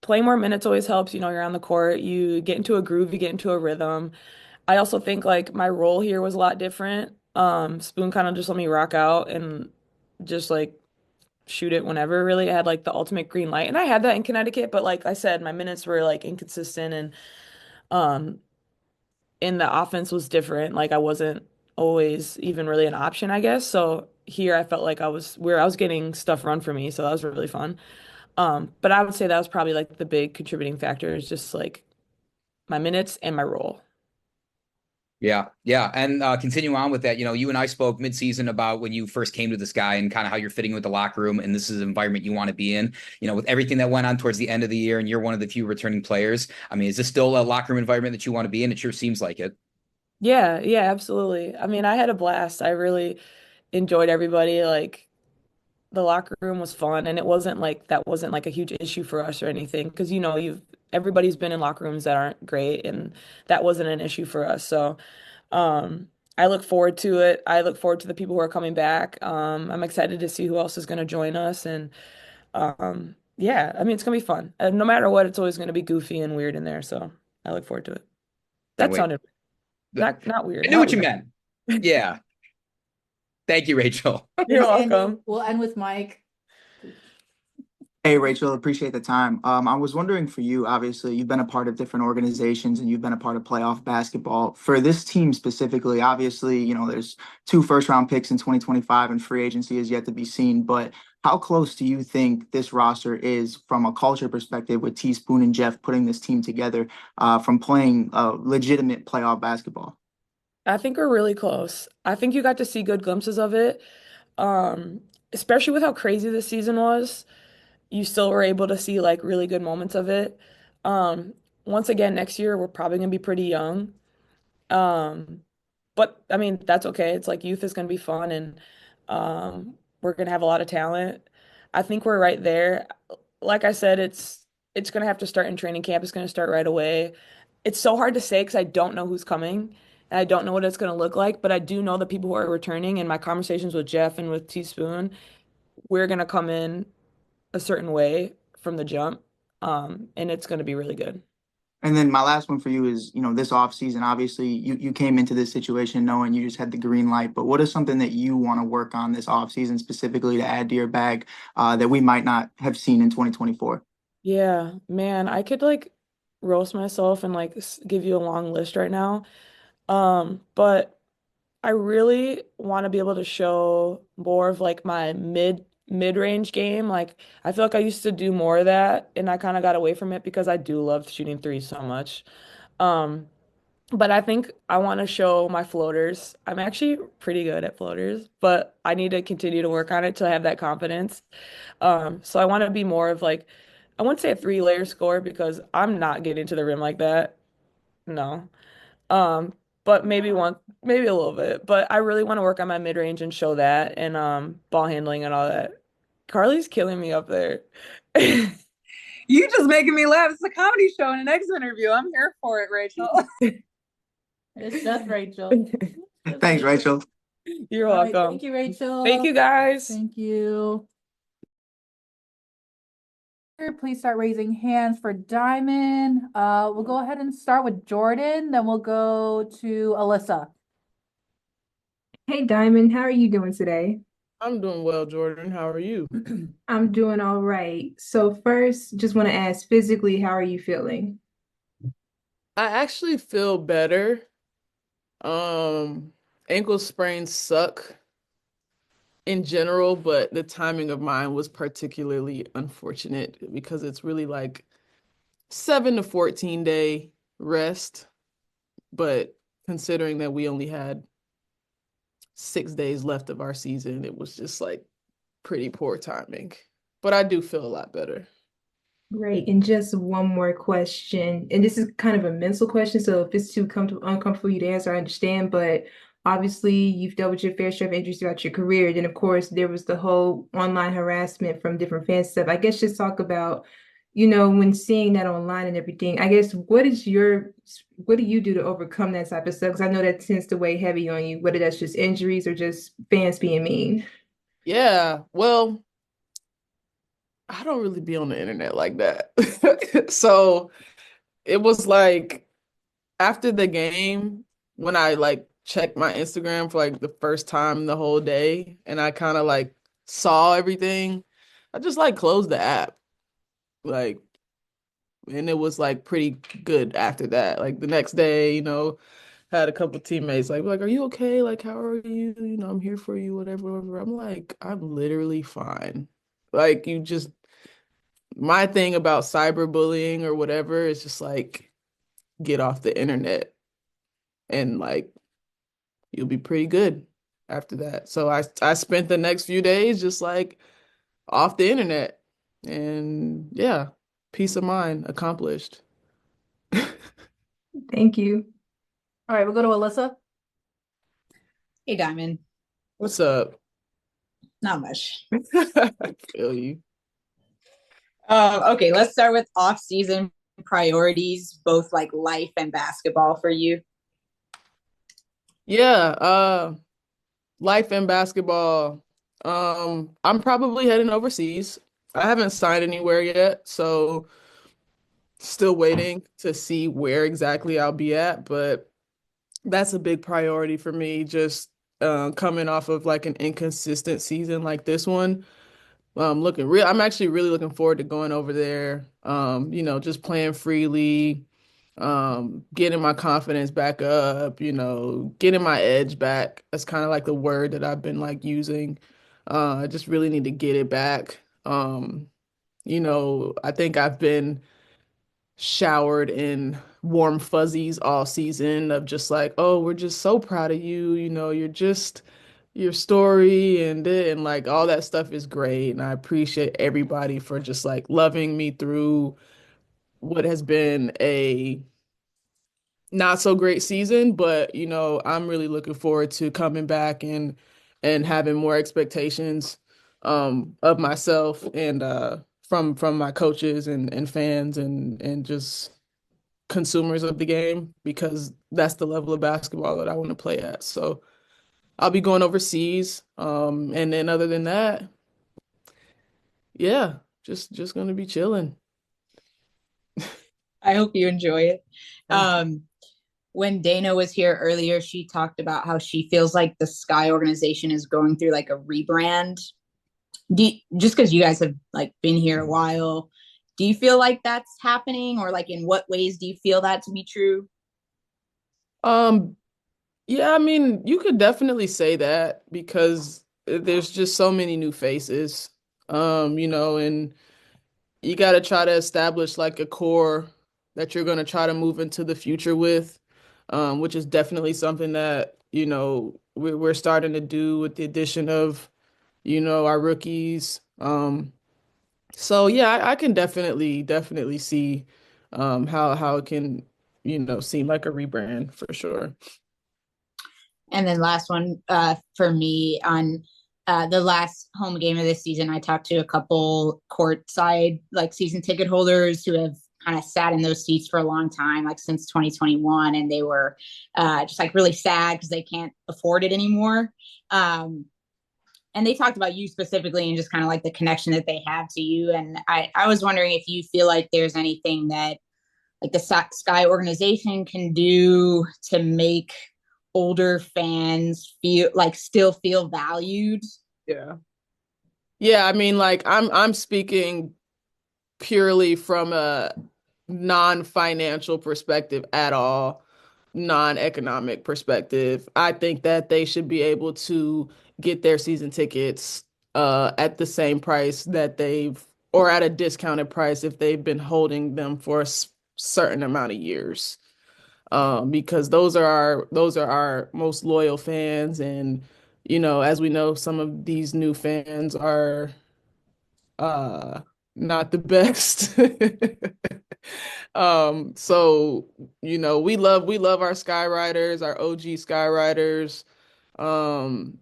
playing more minutes always helps. You're on the court, you get into a groove, you get into a rhythm. I also think like my role here was a lot different. Spoon kind of just let me rock out and just like shoot it whenever really. I had like the ultimate green light. And I had that in Connecticut, but like I said, my minutes were like inconsistent and um in the offense was different. Like I wasn't always even really an option, I guess. So here I felt like I was getting stuff run for me, so that was really fun. But I would say that was probably like the big contributing factor is just like my minutes and my role. Yeah, yeah. And continue on with that. You and I spoke mid-season about when you first came to this guy and kind of how you're fitting with the locker room, and this is an environment you want to be in. With everything that went on towards the end of the year, and you're one of the few returning players. I mean, is this still a locker room environment that you want to be in? It sure seems like it. Yeah, yeah, absolutely. I mean, I had a blast. I really enjoyed everybody. Like the locker room was fun and it wasn't like that wasn't like a huge issue for us or anything because you've everybody's been in locker rooms that aren't great and that wasn't an issue for us. So I look forward to it. I look forward to the people who are coming back. I'm excited to see who else is going to join us and yeah, I mean it's gonna be fun. And no matter what, it's always gonna be goofy and weird in there. So I look forward to it. Can't That wait. sounded not weird. I knew Not what you weird. meant. Yeah. Thank you, Rachel. You're Andy, welcome. we'll end with Mike. Hey, Rachel, appreciate the time. I was wondering for you, obviously, you've been a part of different organizations and you've been a part of playoff basketball. For this team specifically, obviously, there's 2 first-round picks in 2025 and free agency is yet to be seen. But how close do you think this roster is from a culture perspective with Teaspoon and Jeff putting this team together from playing legitimate playoff basketball? I think we're really close. I think you got to see good glimpses of it. Um, Especially with how crazy this season was, you still were able to see like really good moments of it. Um, Once again, next year we're probably gonna be pretty young. Um, but I mean, that's okay. It's like youth is gonna be fun and we're gonna have a lot of talent. I think we're right there. Like I said, it's gonna have to start in training camp. It's gonna start right away. It's so hard to say because I don't know who's coming and I don't know what it's gonna look like, but I do know the people who are returning and my conversations with Jeff and with Teaspoon, we're gonna come in a certain way from the jump. And it's gonna be really good. And then my last one for you is, this off season, obviously you came into this situation knowing you just had the green light, but what is something that you want to work on this off season specifically to add to your bag that we might not have seen in 2024? Yeah, man, I could like roast myself and like give you a long list right now. But I really want to be able to show more of like my mid-range game. Like I feel like I used to do more of that and I kind of got away from it because I do love shooting threes so much. Um, but I think I want to show my floaters. I'm actually pretty good at floaters, but I need to continue to work on it to have that confidence. So I want to be more of like, I wouldn't say a 3-layer score because I'm not getting to the rim like that. No. Um, but maybe a little bit. But I really want to work on my mid-range and show that and ball handling and all that. Carly's killing me up there. You just making me laugh. It's a comedy show and an exit interview. I'm here for it, Rachel. It's just Rachel. Thanks, Rachel. You're All right, welcome. thank you, Rachel. Thank you, guys. Thank you. Please start raising hands for Diamond. We'll go ahead and start with Jordan, then we'll go to Alyssa. Hey Diamond, how are you doing today? I'm doing well, Jordan. How are you? I'm doing all right. So first, just want to ask physically, how are you feeling? I actually feel better. Ankle sprains suck in general, but the timing of mine was particularly unfortunate because it's really like 7 to 14 day rest. But considering that we only had 6 days left of our season, it was just like pretty poor timing. But I do feel a lot better. Great. And just one more question. And this is kind of a mental question. So if it's too uncomfortable for you to answer, I understand. But obviously, you've dealt with your fair share of injuries throughout your career. Then, of course, there was the whole online harassment from different fan stuff. I guess just talk about, when seeing that online and everything, I guess, what do you do to overcome that type of stuff? Because I know that tends to weigh heavy on you, whether that's just injuries or just fans being mean. Yeah, well, I don't really be on the internet like that. So it was like after the game, when I like checked my Instagram for like the first time the whole day and I kind of like saw everything, I just like closed the app. Like, and it was like pretty good after that. Like the next day, had a couple teammates like, are you okay? Like, how are you? I'm here for you, whatever, whatever. I'm like, I'm literally fine. Like, my thing about cyberbullying or whatever is just like get off the internet and like you'll be pretty good after that. So I spent the next few days just like off the internet and yeah, peace of mind accomplished. Thank you. All right, we'll go to Alyssa. Hey, Diamond. What's up? Not much. I feel you. Okay, let's start with off-season priorities, both like life and basketball for you. Yeah, life and basketball. I'm probably heading overseas. I haven't signed anywhere yet, so still waiting to see where exactly I'll be at, but that's a big priority for me, just coming off of like an inconsistent season like this one. I'm actually really looking forward to going over there. Just playing freely, getting my confidence back up, getting my edge back. That's kind of like the word that I've been like using. I just really need to get it back. I think I've been showered in warm fuzzies all season of just like, oh, we're just so proud of you. You're just your story and like all that stuff is great. And I appreciate everybody for just like loving me through what has been a not so great season, but I'm really looking forward to coming back and having more expectations of myself and from my coaches and fans and just consumers of the game because that's the level of basketball that I want to play at. So I'll be going overseas. And then other than that, yeah, just gonna be chilling. I hope you enjoy it. Thank you. When Dana was here earlier, she talked about how she feels like the Sky organization is going through like a rebrand. Just because you guys have like been here a while, do you feel like that's happening, or like in what ways do you feel that to be true? Um, yeah, I mean, you could definitely say that because there's just so many new faces. And you got to try to establish like a core that you're going to try to move into the future with, which is definitely something that, we're starting to do with the addition of, our rookies. So yeah, I can definitely see how it can, seem like a rebrand for sure. And then last one for me on the last home game of this season, I talked to a couple courtside like season ticket holders who have kind of sat in those seats for a long time, like since 2021, and they were just like really sad because they can't afford it anymore. And they talked about you specifically and just kind of like the connection that they have to you. And I was wondering if you feel like there's anything that like the Sky organization can do to make older fans feel like still feel valued. Yeah. Yeah, I mean like I'm speaking purely from a non-financial perspective at all, non-economic perspective. I think that they should be able to get their season tickets at the same price that or at a discounted price if they've been holding them for a certain amount of years. Because those are our most loyal fans, and as we know, some of these new fans are uh not the best. So we love our Skywriters, our OG Skywriters.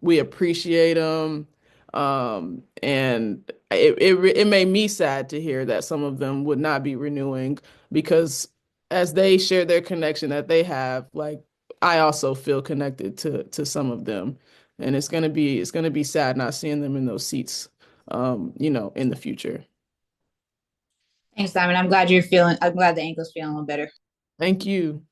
We appreciate them. And it made me sad to hear that some of them would not be renewing because as they share their connection that they have, like I also feel connected to some of them. And it's gonna be sad not seeing them in those seats in the future. Thanks, Simon. I'm glad the ankle's feeling a little better. Thank you.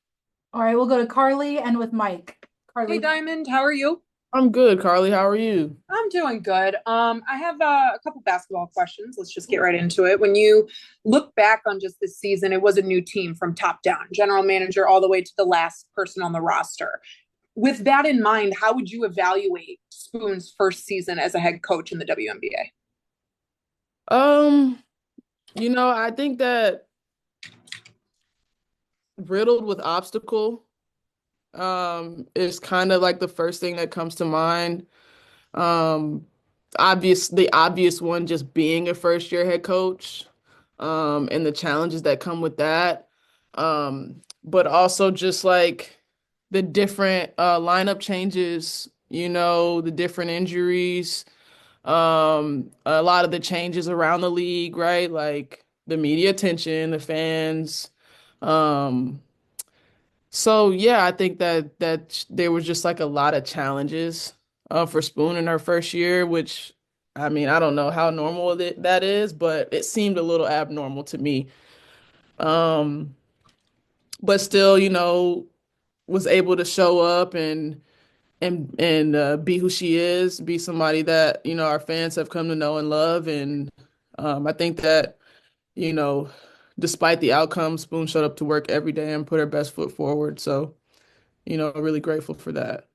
All right, we'll go to Carly and with Mike. Carly. Hey, Diamond, how are you? I'm good, Carly. How are you? I'm doing good. I have a couple basketball questions. Let's just get right into it. When you look back on just this season, it was a new team from top down, general manager all the way to the last person on the roster. With that in mind, how would you evaluate Spoon's first season as a head coach in the WNBA? I think that riddled with obstacle is kind of like the first thing that comes to mind. Um, the obvious one just being a first year head coach, and the challenges that come with that. But also just like the different lineup changes, the different injuries, a lot of the changes around the league, right? Like the media attention, the fans. Um, so yeah, I think that there was just like a lot of challenges for Spoon in her first year, which I mean, I don't know how normal that is, but it seemed a little abnormal to me. Um, but still, was able to show up and be who she is, be somebody that, our fans have come to know and love. And I think that, you know, despite the outcome, Spoon showed up to work every day and put her best foot forward. So, really grateful for that.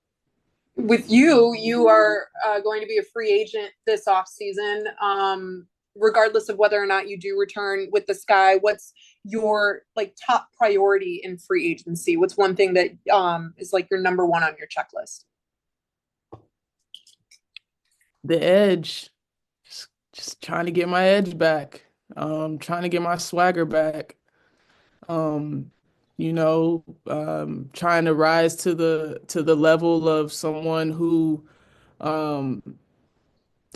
With you, you are going to be a free agent this offseason. Regardless of whether or not you do return with the Sky, what's your like top priority in free agency? What's one thing that is like your number one on your checklist? The edge, just trying to get my edge back, trying to get my swagger back, um, trying to rise to the level of someone who um,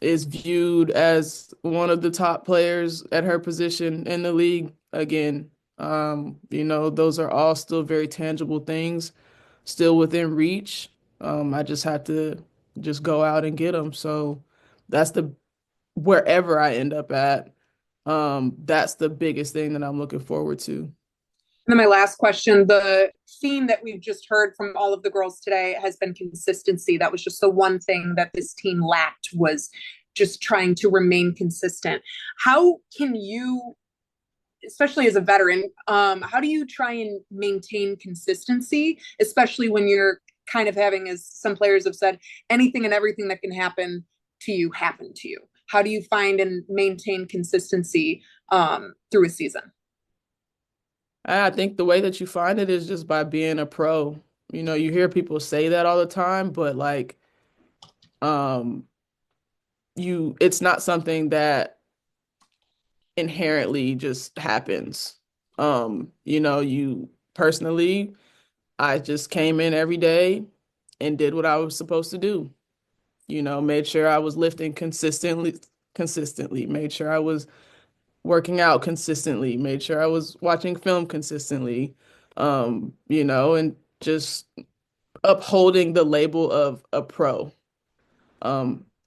is viewed as one of the top players at her position in the league again. Those are all still very tangible things, still within reach. I just had to just go out and get them. So that's the wherever I end up at, that's the biggest thing that I'm looking forward to. And then my last question, the theme that we've just heard from all of the girls today has been consistency. That was just the one thing that this team lacked, was just trying to remain consistent. How can you, especially as a veteran, how do you try and maintain consistency, especially when you're kind of having, as some players have said, anything and everything that can happen to you happen to you? How do you find and maintain consistency through a season? I think the way that you find it is just by being a pro. You hear people say that all the time, but like, um, it's not something that inherently just happens. You personally, I just came in every day and did what I was supposed to do. Made sure I was lifting consistently, made sure I was working out consistently, made sure I was watching film consistently, and just upholding the label of a pro,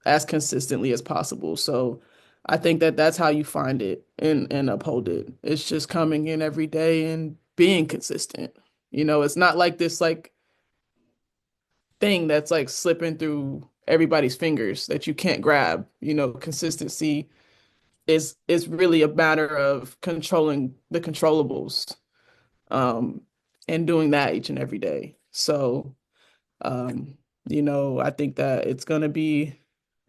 as consistently as possible. So I think that that's how you find it and uphold it. It's just coming in every day and being consistent. It's not like this like thing that's like slipping through everybody's fingers that you can't grab. Consistency is really a matter of controlling the controllables, um, and doing that each and every day. So, I think that it's going to be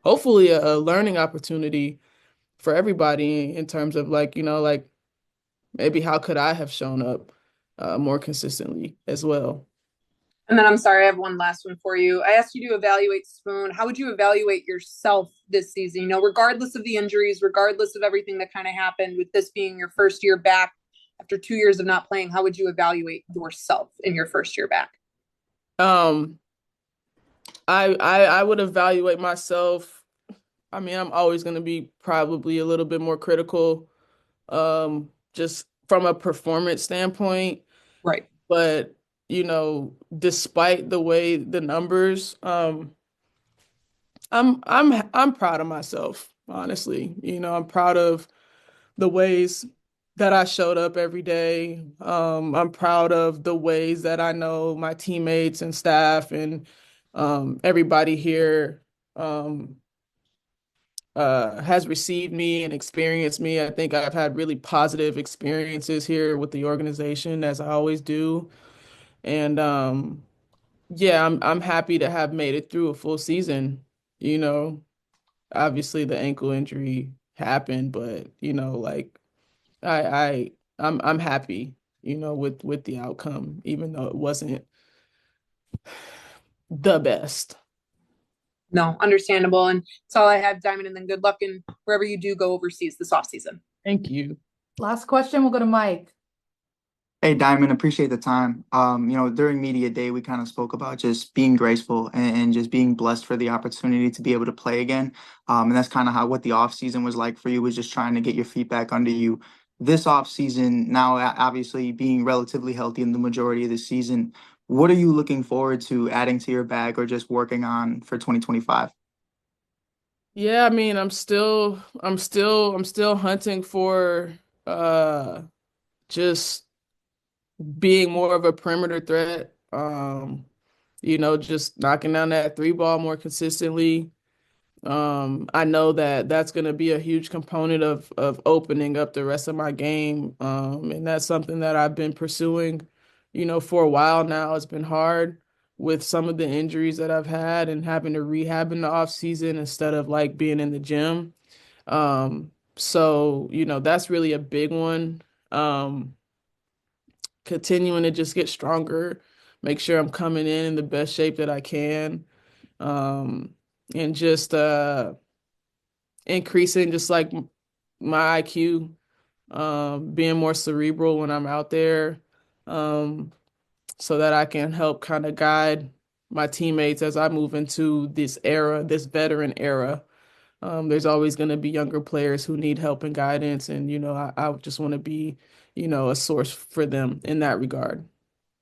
hopefully a learning opportunity for everybody in terms of like, like maybe how could I have shown up more consistently as well. And then I'm sorry, I have one last one for you. I asked you to evaluate Spoon. How would you evaluate yourself this season? Regardless of the injuries, regardless of everything that kind of happened, with this being your first year back after 2 years of not playing, how would you evaluate yourself in your first year back? Um, I would evaluate myself. I mean, I'm always going to be probably a little bit more critical, just from a performance standpoint. Right. But, despite the way the numbers, I'm proud of myself, honestly. I'm proud of the ways that I showed up every day. I'm proud of the ways that I know my teammates and staff and everybody here um, has received me and experienced me. I think I've had really positive experiences here with the organization, as I always do. And yeah, I'm happy to have made it through a full season. You know, obviously the ankle injury happened, but like I I I'm happy, with the outcome, even though it wasn't the best. No, understandable. And that's all I have, Diamond. And then good luck in wherever you do go overseas this offseason. Thank you. Last question, we'll go to Mike. Hey, Diamond, appreciate the time. During media day, we kind of spoke about just being graceful and just being blessed for the opportunity to be able to play again. And that's kind of how what the off season was like for you, was just trying to get your feet back under you. This off season, now obviously being relatively healthy in the majority of the season, what are you looking forward to adding to your bag or just working on for 2025? Yeah, I mean, I'm still hunting for uh just being more of a perimeter threat. Just knocking down that three ball more consistently. I know that that's going to be a huge component of opening up the rest of my game. And that's something that I've been pursuing, for a while now. It's been hard with some of the injuries that I've had and having to rehab in the off season instead of like being in the gym. So, that's really a big one. Continuing to just get stronger, make sure I'm coming in the best shape that I can. Um, and just increasing just like my IQ, being more cerebral when I'm out there, um, so that I can help kind of guide my teammates as I move into this era, this veteran era. There's always going to be younger players who need help and guidance, and I just want to be, a source for them in that regard.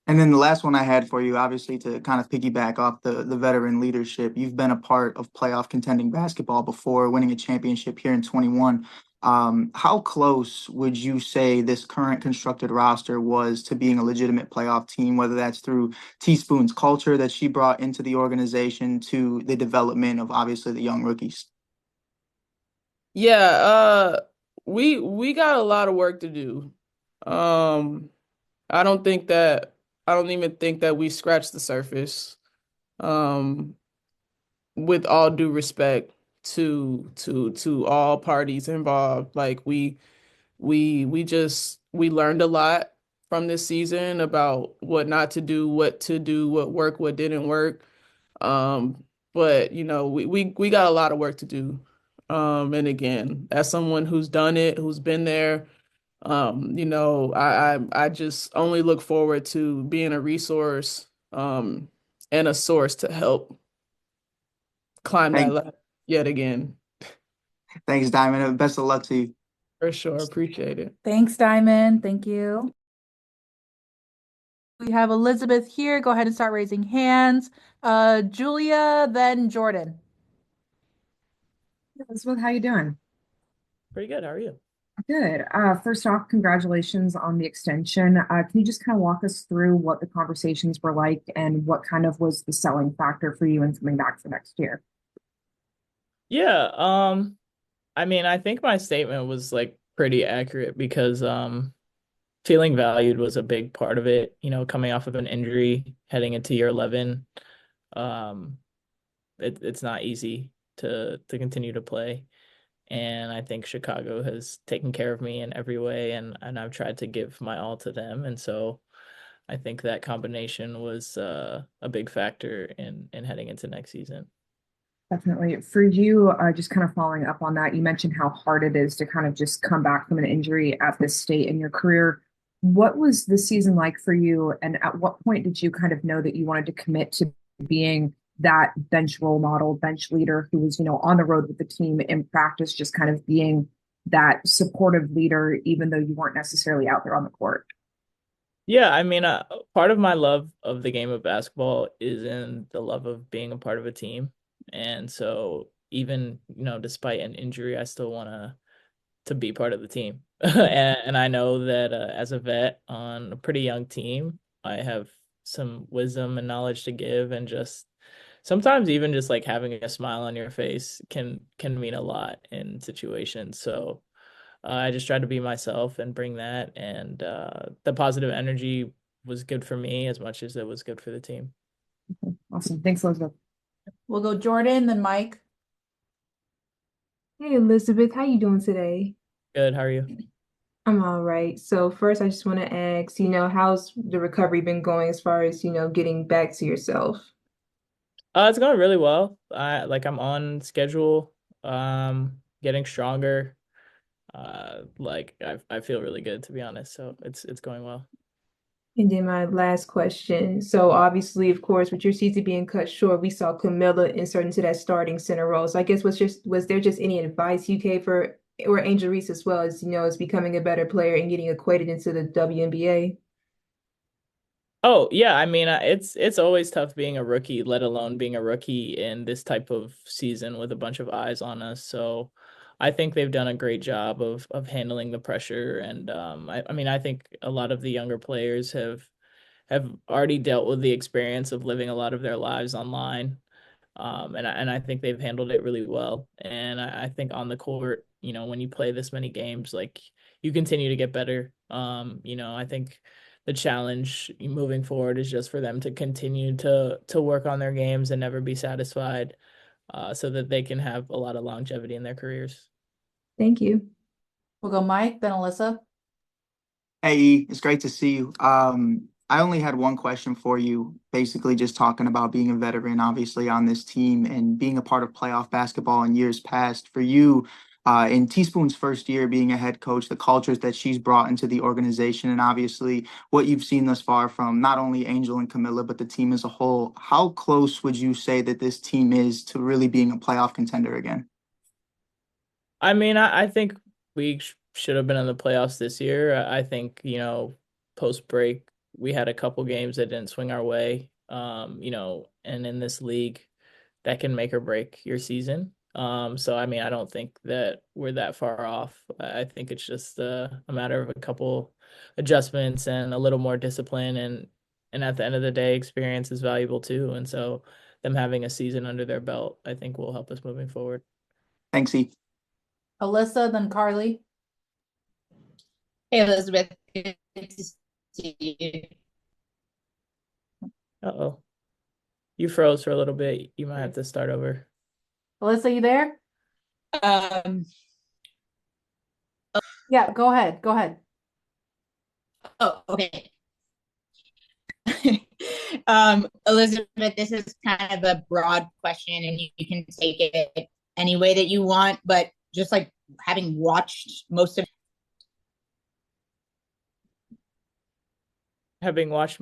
And then the last one I had for you, obviously, to kind of piggyback off the veteran leadership, you've been a part of playoff contending basketball before, winning a championship here in 21. How close would you say this current constructed roster was to being a legitimate playoff team, whether that's through Teaspoon's culture that she brought into the organization to the development of obviously the young rookies? Yeah, we got a lot of work to do. Um, I don't think that I don't even think that we scratched the surface. Um, with all due respect to all parties involved, like we learned a lot from this season about what not to do, what to do, what worked, what didn't work. But we got a lot of work to do. And again, as someone who's done it, who's been there, I just only look forward to being a resource, and a source to help climb that Thank, ladder yet again. Thanks, Diamond. Best of luck to you. For sure. Appreciate it. Thanks, Diamond. Thank you. We have Elizabeth here. Go ahead and start raising hands. Julia, then Jordan. Elizabeth, how you doing? Pretty good. How are you? Good. First off, congratulations on the extension. Can you just kind of walk us through what the conversations were like and what kind of was the selling factor for you in coming back for next year? Yeah, I mean, I think my statement was like pretty accurate because feeling valued was a big part of it, coming off of an injury, heading into year 11. Um, it's not easy to continue to play. And I think Chicago has taken care of me in every way, and I've tried to give my all to them. And so I think that combination was a big factor in heading into next season. Definitely. For you, just kind of following up on that, you mentioned how hard it is to kind of just come back from an injury at this state in your career. What was this season like for you? And at what point did you kind of know that you wanted to commit to being that bench role model, bench leader who was, on the road with the team in practice, just kind of being that supportive leader, even though you weren't necessarily out there on the court? Yeah, I mean, part of my love of the game of basketball is in the love of being a part of a team. And so even, despite an injury, I still want to to be part of the team. And I know that as a vet on a pretty young team, I have some wisdom and knowledge to give, and just sometimes even just like having a smile on your face can mean a lot in situations. So I just tried to be myself and bring that, and the positive energy was good for me as much as it was good for the team. Awesome. Thanks, Elizabeth. We'll go Jordan, then Mike. Hey Elizabeth, how you doing today? Good, how are you? I'm all right. So first, I just want to ask, how's the recovery been going as far as, getting back to yourself? It's going really well. I'm on schedule, getting stronger. I feel really good, to be honest. So it's going well. And then my last question. So obviously, of course, with your season being cut short, we saw Kamilla insert into that starting center role. So I guess was there just any advice you gave for or Angel Reese as well as becoming a better player and getting equated into the WNBA? Oh, yeah, I mean, it's always tough being a rookie, let alone being a rookie in this type of season with a bunch of eyes on us. So I think they've done a great job of handling the pressure. And I mean, I think a lot of the younger players have already dealt with the experience of living a lot of their lives online. And I think they've handled it really well. And I think on the court, when you play this many games, like, you continue to get better. I think the challenge moving forward is just for them to continue to work on their games and never be satisfied, so that they can have a lot of longevity in their careers. Thank you. We'll go Mike, then Alyssa. Hey, it's great to see you. I only had one question for you, basically just talking about being a veteran, obviously, on this team and being a part of playoff basketball in years past. For you, in Teaspoon's first year being a head coach, the cultures that she's brought into the organization, and obviously what you've seen thus far from not only Angel and Kamilla, but the team as a whole, how close would you say that this team is to really being a playoff contender again? I mean, I think we should have been in the playoffs this year. I think, post break, we had a couple games that didn't swing our way. And in this league, that can make or break your season. So I mean, I don't think that we're that far off. I think it's just a matter of a couple adjustments and a little more discipline, and at the end of the day, experience is valuable too. And so them having a season under their belt, I think, will help us moving forward. Thanks, E. Alyssa, then Carly. Hey, Elizabeth. Good to see you. Uh-oh. You froze for a little bit. You might have to start over. Alyssa, you there? Um, Yeah, go ahead. Go ahead. oh, okay. Elizabeth, this is kind of a broad question, and you can take it any way that you want, but just like having watched most of Having watched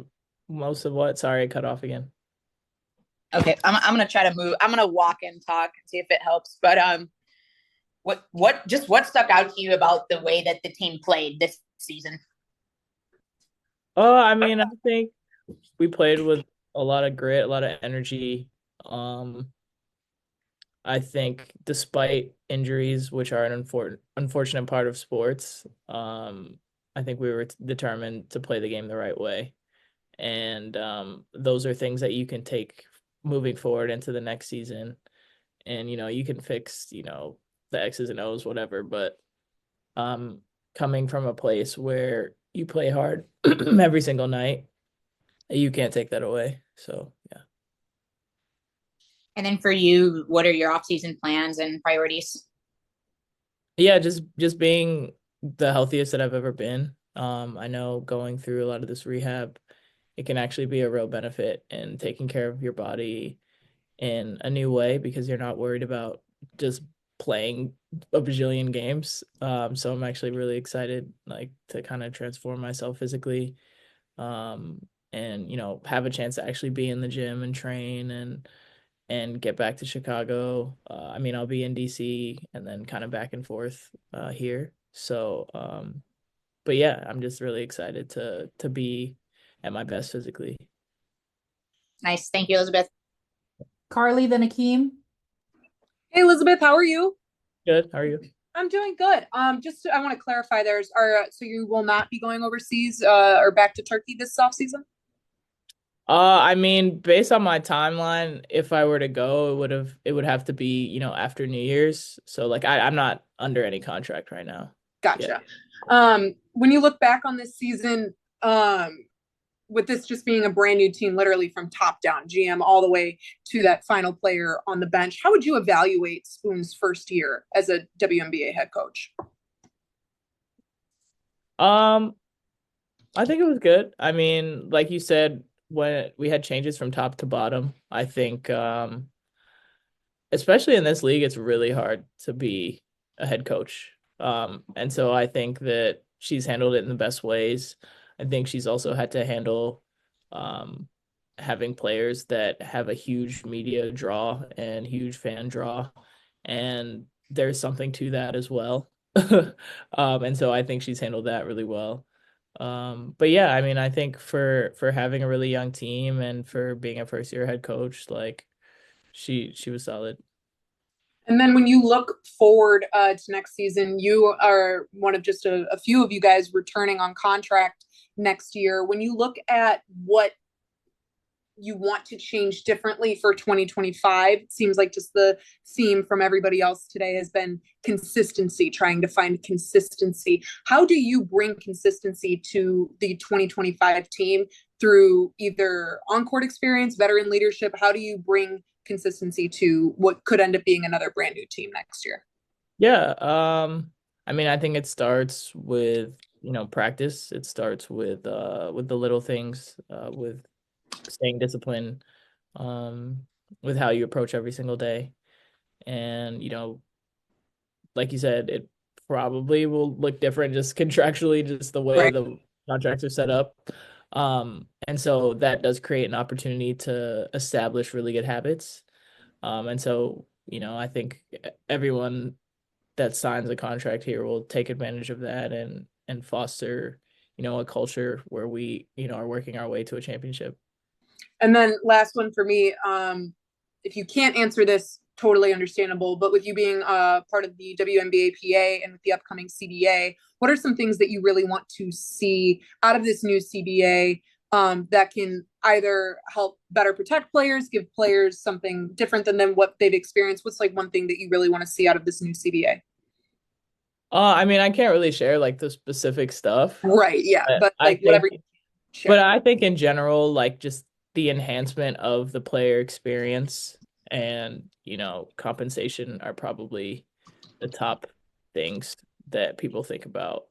most of what? Sorry, I cut off again. Okay, I'm gonna try to move. I'm gonna walk and talk and see if it helps. But what stuck out to you about the way that the team played this season? Oh, I mean, I think we played with a lot of grit, a lot of energy. I think despite injuries, which are an unfortunate part of sports, I think we were determined to play the game the right way. And those are things that you can take moving forward into the next season. And, you can fix, the X's and O's, whatever. But coming from a place where you play hard every single night, you can't take that away. So, yeah. And then for you, what are your off-season plans and priorities? Yeah, just being the healthiest that I've ever been. I know going through a lot of this rehab, it can actually be a real benefit in taking care of your body in a new way, because you're not worried about just playing a bajillion games. So I'm actually really excited, like, to kind of transform myself physically, and have a chance to actually be in the gym and train and get back to Chicago. I mean, I'll be in DC and then kind of back and forth here. So, but yeah, I'm just really excited to be at my best physically. Nice. Thank you, Elizabeth. Carly, then Akeem. Hey, Elizabeth, how are you? Good. How are you? I'm doing good. Just I want to clarify. So you will not be going overseas or back to Turkey this off season? I mean, based on my timeline, if I were to go, it would have to be, after New Year's. So like I'm not under any contract right now. Gotcha. Yeah. When you look back on this season, with this just being a brand new team, literally from top down, GM all the way to that final player on the bench, how would you evaluate Spoon's first year as a WNBA head coach? I think it was good. I mean, like you said, when we had changes from top to bottom, I think, especially in this league, it's really hard to be a head coach. And so I think that she's handled it in the best ways. I think she's also had to handle having players that have a huge media draw and huge fan draw. And there's something to that as well. And so I think she's handled that really well. But yeah, I mean, I think for having a really young team and for being a first year head coach, like she was solid. And then when you look forward to next season, you are one of just a few of you guys returning on contract next year. When you look at what you want to change differently for 2025, it seems like just the theme from everybody else today has been consistency, trying to find consistency. How do you bring consistency to the 2025 team through either on-court experience, veteran leadership? How do you bring consistency to what could end up being another brand new team next year? Yeah, I mean, I think it starts with, practice. It starts with the little things, with staying disciplined, with how you approach every single day. And, like you said, it probably will look different just contractually, just the way the contracts are set up. And so that does create an opportunity to establish really good habits. And so, I think everyone that signs a contract here will take advantage of that and foster, a culture where we, are working our way to a championship. And then last one for me, if you can't answer this, totally understandable, but with you being part of the WNBA PA and with the upcoming CBA, what are some things that you really want to see out of this new CBA that can either help better protect players, give players something different than what they've experienced? What's like one thing that you really want to see out of this new CBA? I mean, I can't really share like the specific stuff. Right, yeah, but I like think, whatever you can share. But I think in general, like just the enhancement of the player experience and, compensation are probably the top things that people think about,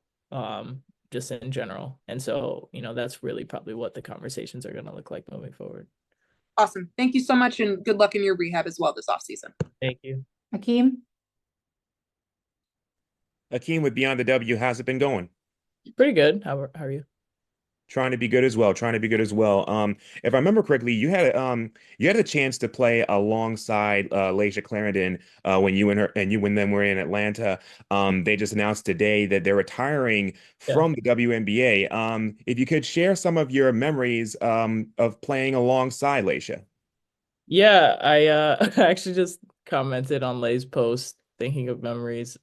just in general. And so, that's really probably what the conversations are going to look like moving forward. Awesome. Thank you so much, and good luck in your rehab as well this offseason. Thank you. Hakeem? Hakeem with Beyond the W, how's it been going? Pretty good. How are you? Trying to be good as well. If I remember correctly, you had a chance to play alongside Layshia Clarendon when you and them were in Atlanta. They just announced today that they're retiring from the WNBA. If you could share some of your memories of playing alongside Layshia. Yeah, I actually just commented on Lay's post thinking of memories.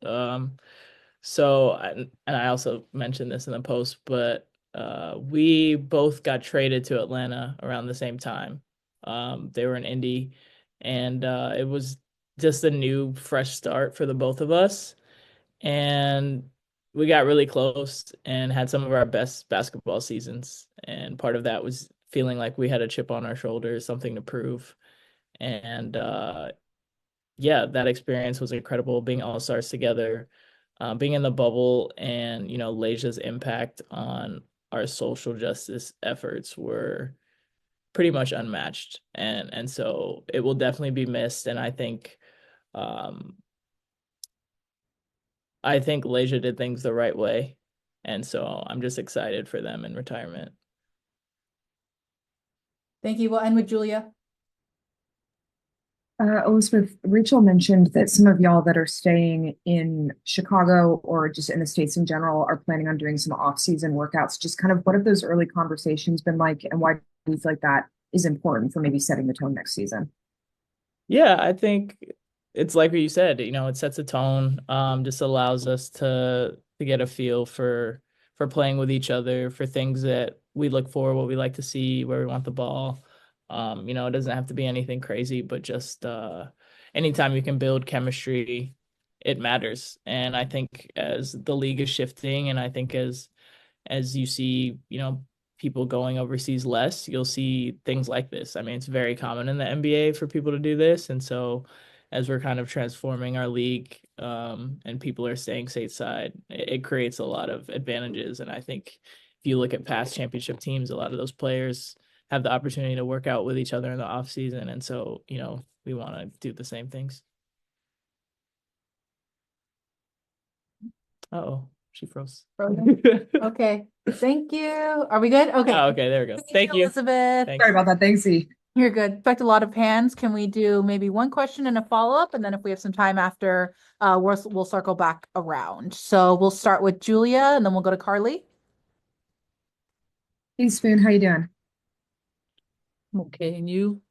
So and I also mentioned this in the post, but we both got traded to Atlanta around the same time. They were in Indy, and it was just a new, fresh start for the both of us. And we got really close and had some of our best basketball seasons. And part of that was feeling like we had a chip on our shoulders, something to prove. And yeah, that experience was incredible, being all-stars together, being in the bubble, and, Laysia's impact on our social justice efforts were pretty much unmatched. And so it will definitely be missed. And I think Laysia did things the right way. And so I'm just excited for them in retirement. Thank you. We'll end with Julia. Elizabeth, Rachel mentioned that some of y'all that are staying in Chicago or just in the States in general are planning on doing some off-season workouts. Just kind of what have those early conversations been like, and why do you feel like that is important for maybe setting the tone next season? Yeah, I think it's like what you said, it sets a tone, just allows us to get a feel for playing with each other, for things that we look for, what we like to see, where we want the ball. It doesn't have to be anything crazy, but just anytime you can build chemistry, it matters. And I think as the league is shifting, and I think as you see, people going overseas less, you'll see things like this. I mean, it's very common in the NBA for people to do this. And so as we're kind of transforming our league, and people are staying stateside, it creates a lot of advantages. And I think if you look at past championship teams, a lot of those players have the opportunity to work out with each other in the off season. And so, we want to do the same things. Uh-oh. She froze. Okay. Thank you. Are we good? Okay. Ah, Oh, okay, there we go. Thank you. Elizabeth. Thanks. Sorry about that. Thanks, E. You're good. Expect a lot of hands. Can we do maybe one question and a follow-up? And then if we have some time after, we'll circle back around. So we'll start with Julia and then we'll go to Carly. Hey, Spoon, how you doing? Okay, and you?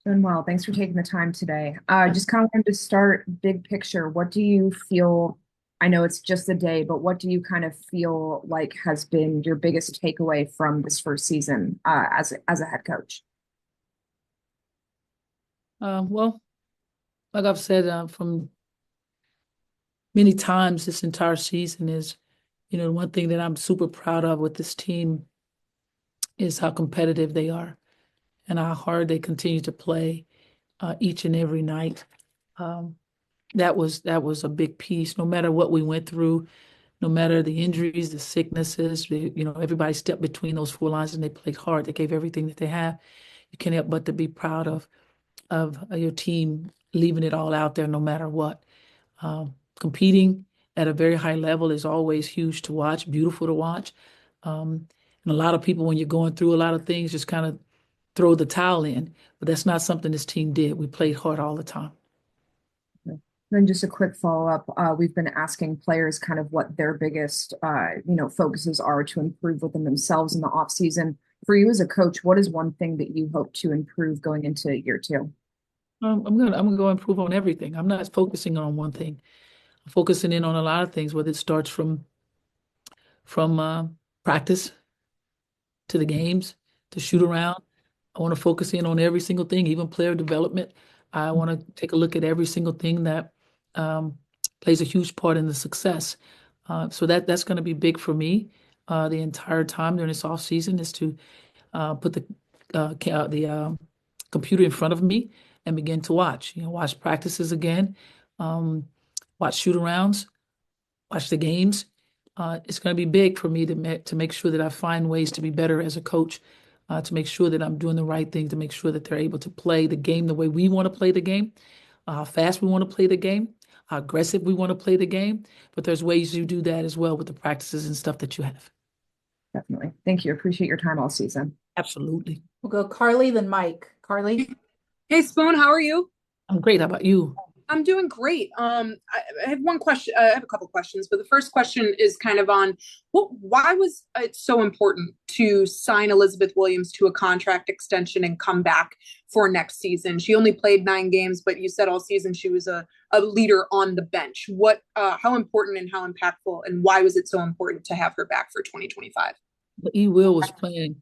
Doing well. Thanks for taking the time today. Just kind of wanted to start big picture. What do you feel? I know it's just a day, but what do you kind of feel like has been your biggest takeaway from this first season as a head coach? Well, like I've said from many times this entire season is, one thing that I'm super proud of with this team is how competitive they are and how hard they continue to play each and every night. That was a big piece. No matter what we went through, no matter the injuries, the sicknesses, everybody stepped between those four lines and they played hard. They gave everything that they have. You can't help but to be proud of your team leaving it all out there no matter what. Competing at a very high level is always huge to watch, beautiful to watch. And a lot of people, when you're going through a lot of things, just kind of throw the towel in. But that's not something this team did. We played hard all the time. Then just a quick follow-up. We've been asking players kind of what their biggest, focuses are to improve within themselves in the off season. For you as a coach, what is one thing that you hope to improve going into year two? I'm gonna go improve on everything. I'm not focusing on one thing. I'm focusing in on a lot of things, whether it starts from practice to the games to shoot around. I want to focus in on every single thing, even player development. I want to take a look at every single thing that plays a huge part in the success. So that's going to be big for me the entire time during this off season is to put the computer in front of me and begin to watch. Watch practices again, watch shoot arounds, watch the games. It's going to be big for me to make sure that I find ways to be better as a coach, to make sure that I'm doing the right thing, to make sure that they're able to play the game the way we want to play the game, how fast we want to play the game, how aggressive we want to play the game. But there's ways you do that as well with the practices and stuff that you have. Definitely. Thank you. Appreciate your time all season. Absolutely. We'll go Carly, then Mike. Carly. Hey, Spoon, how are you? I'm great. How about you? I'm doing great. I have one question. I have a couple questions, but the first question is kind of on why was it so important to sign Elizabeth Williams to a contract extension and come back for next season? She only played 9 games, but you said all season she was a leader on the bench. How important and how impactful, and why was it so important to have her back for 2025? Will was playing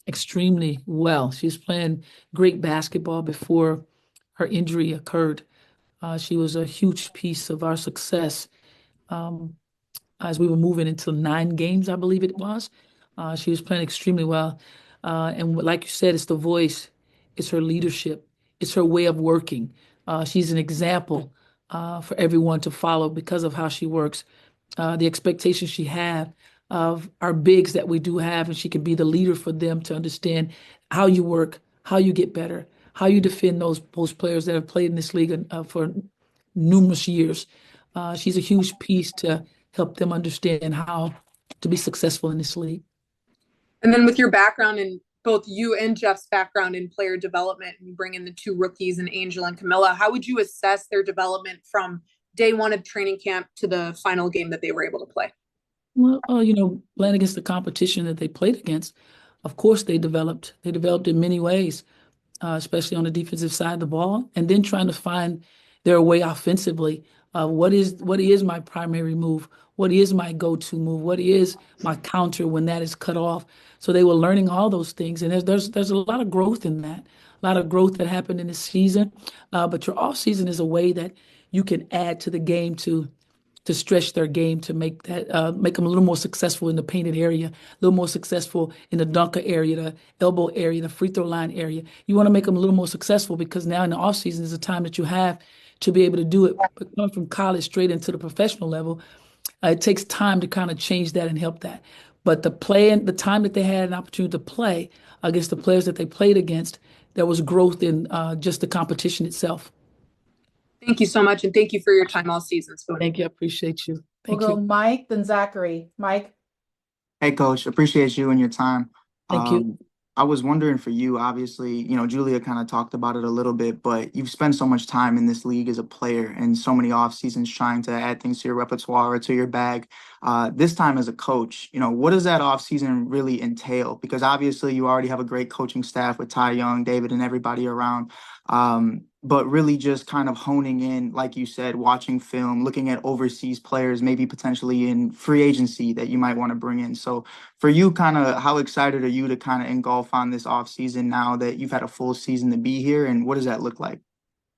extremely well. She was playing great basketball before her injury occurred. She was a huge piece of our success as we were moving into 9 games, I believe it was. She was playing extremely well. And like you said, it's the voice, it's her leadership, it's her way of working. She's an example for everyone to follow because of how she works, the expectations she has of our bigs that we do have, and she can be the leader for them to understand how you work, how you get better, how you defend those players that have played in this league for numerous years. She's a huge piece to help them understand how to be successful in this league. And then with your background in both you and Jeff's background in player development, and you bring in the 2 rookies and Angel and Kamilla, how would you assess their development from day 1 of training camp to the final game that they were able to play? Well, playing against the competition that they played against, of course they developed. They developed in many ways, especially on the defensive side of the ball, and then trying to find their way offensively. What is my primary move? What is my go-to move? What is my counter when that is cut off? So they were learning all those things, and there's a lot of growth in that, a lot of growth that happened in this season. But your off season is a way that you can add to the game to stretch their game to make them a little more successful in the painted area, a little more successful in the dunker area, the elbow area, the free throw line area. You want to make them a little more successful because now in the off season is a time that you have to be able to do it. But coming from college straight into the professional level, it takes time to kind of change that and help that. But the time that they had an opportunity to play against the players that they played against, there was growth in just the competition itself. Thank you so much, and thank you for your time all season, Spoon. Thank you. I appreciate you. We'll Thank go you. Mike, then Zachary. Mike. Hey, Coach, appreciate you and your time. Thank you. I was wondering for you, obviously, Julia kind of talked about it a little bit, but you've spent so much time in this league as a player and so many off seasons trying to add things to your repertoire or to your bag. This time as a coach, what does that off season really entail? Because obviously you already have a great coaching staff with Ty Young, David, and everybody around. But really just kind of honing in, like you said, watching film, looking at overseas players, maybe potentially in free agency that you might want to bring in. So for you, kind of how excited are you to kind of engulf on this off season now that you've had a full season to be here? And what does that look like?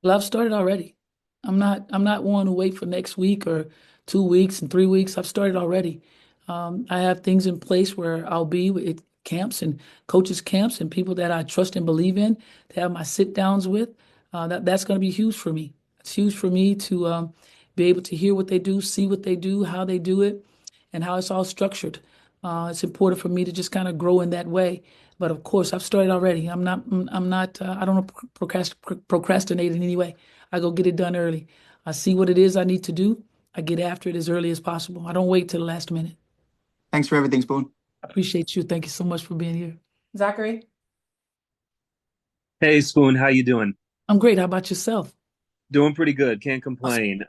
Well, I've started already. I'm not one to wait for next week or 2 weeks and 3 weeks. I've started already. I have things in place where I'll be with camps and coaches camps and people that I trust and believe in to have my sit downs with. That's going to be huge for me. It's huge for me to be able to hear what they do, see what they do, how they do it, and how it's all structured. It's important for me to just kind of grow in that way. But of course, I've started already. I'm not. I don't procrastinate in any way. I go get it done early. I see what it is I need to do. I get after it as early as possible. I don't wait till the last minute. Thanks for everything, Spoon. I appreciate you. Thank you so much for being here. Zachary. Hey Spoon, how you doing? I'm great. How about yourself? Doing pretty good, can't complain.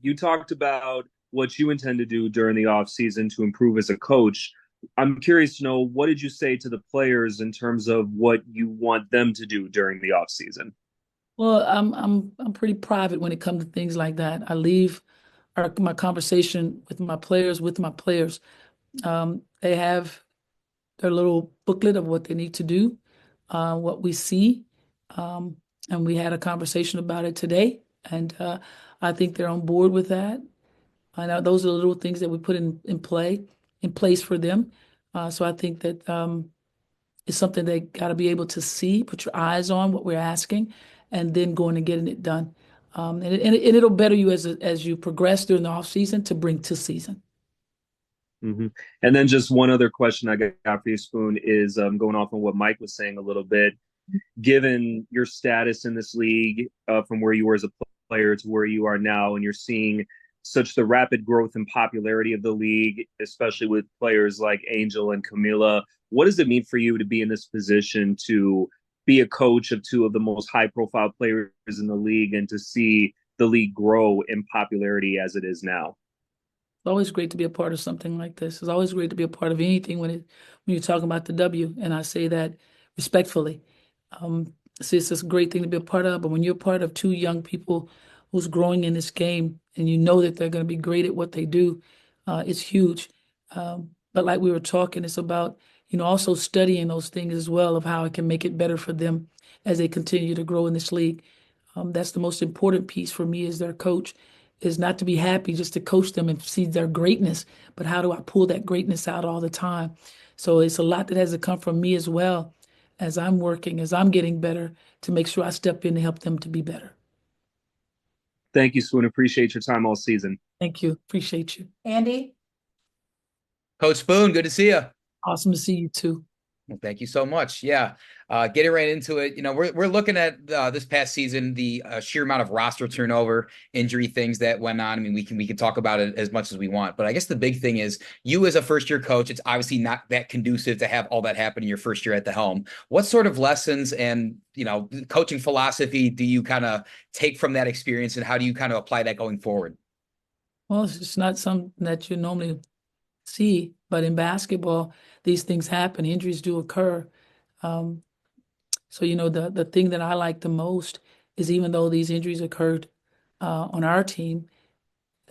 You talked about what you intend to do during the off season to improve as a coach. I'm curious to know, what did you say to the players in terms of what you want them to do during the off season? Well, I'm pretty private when it comes to things like that. I leave my conversation with my players. They have their little booklet of what they need to do, what we see, and we had a conversation about it today, and I think they're on board with that. I know those are the little things that we put in place for them. So I think that it's something they got to be able to see, put your eyes on what we're asking, and then going and getting it done. It'll better you as you progress during the off season to bring to season. Mm-hmm. And then just one other question I got for you, Spoon, is going off on what Mike was saying a little bit. Given your status in this league, from where you were as a player to where you are now, and you're seeing such the rapid growth and popularity of the league, especially with players like Angel and Kamilla, what does it mean for you to be in this position to be a coach of two of the most high-profile players in the league and to see the league grow in popularity as it is now? It's always great to be a part of something like this. It's always great to be a part of anything when you're talking about the W, and I say that respectfully. It's just a great thing to be a part of, but when you're part of two young people who's growing in this game and you know that they're going to be great at what they do, it's huge. But like we were talking, it's about, also studying those things as well of how it can make it better for them as they continue to grow in this league. That's the most important piece for me as their coach, is not to be happy just to coach them and see their greatness, but how do I pull that greatness out all the time? So it's a lot that has to come from me as well as I'm working, as I'm getting better, to make sure I step in to help them to be better. Thank you, Spoon. Appreciate your time all season. Thank you. Appreciate you. Andy. Coach Spoon, good to see you. Awesome to see you too. Well, thank you so much. Yeah, getting right into it. We're looking at this past season, the sheer amount of roster turnover, injury things that went on. I mean, we can talk about it as much as we want, but I guess the big thing is you as a first year coach. It's obviously not that conducive to have all that happen in your first year at the helm. What sort of lessons and coaching philosophy do you kind of take from that experience, and how do you kind of apply that going forward? Well, it's not something that you normally see, but in basketball, these things happen. Injuries do occur. So, the thing that I like the most is, even though these injuries occurred, on our team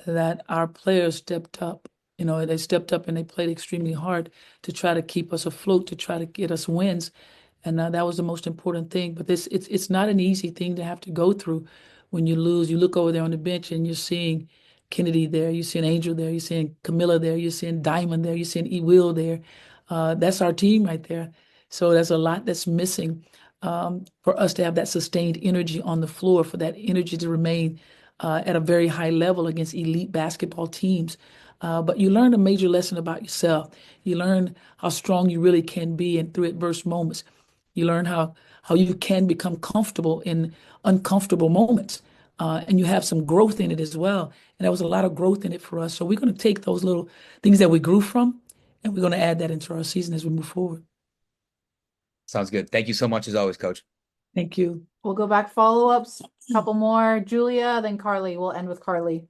that our players stepped up. They stepped up and they played extremely hard to try to keep us afloat, to try to get us wins. And that was the most important thing. But it's not an easy thing to have to go through when you lose. You look over there on the bench and you're seeing Kennedy there, you're seeing Angel there, you're seeing Kamilla there, you're seeing Diamond there, you're seeing E. Will there. That's our team right there. So there's a lot that's missing for us to have that sustained energy on the floor, for that energy to remain at a very high level against elite basketball teams. But you learn a major lesson about yourself. You learn how strong you really can be in through adverse moments. You learn how you can become comfortable in uncomfortable moments. And you have some growth in it as well. And there was a lot of growth in it for us. So we're going to take those little things that we grew from, and we're going to add that into our season as we move forward. Sounds good. Thank you so much as always, Coach. Thank you. We'll go back follow-ups, couple more. Julia, then Carly. We'll end with Carly.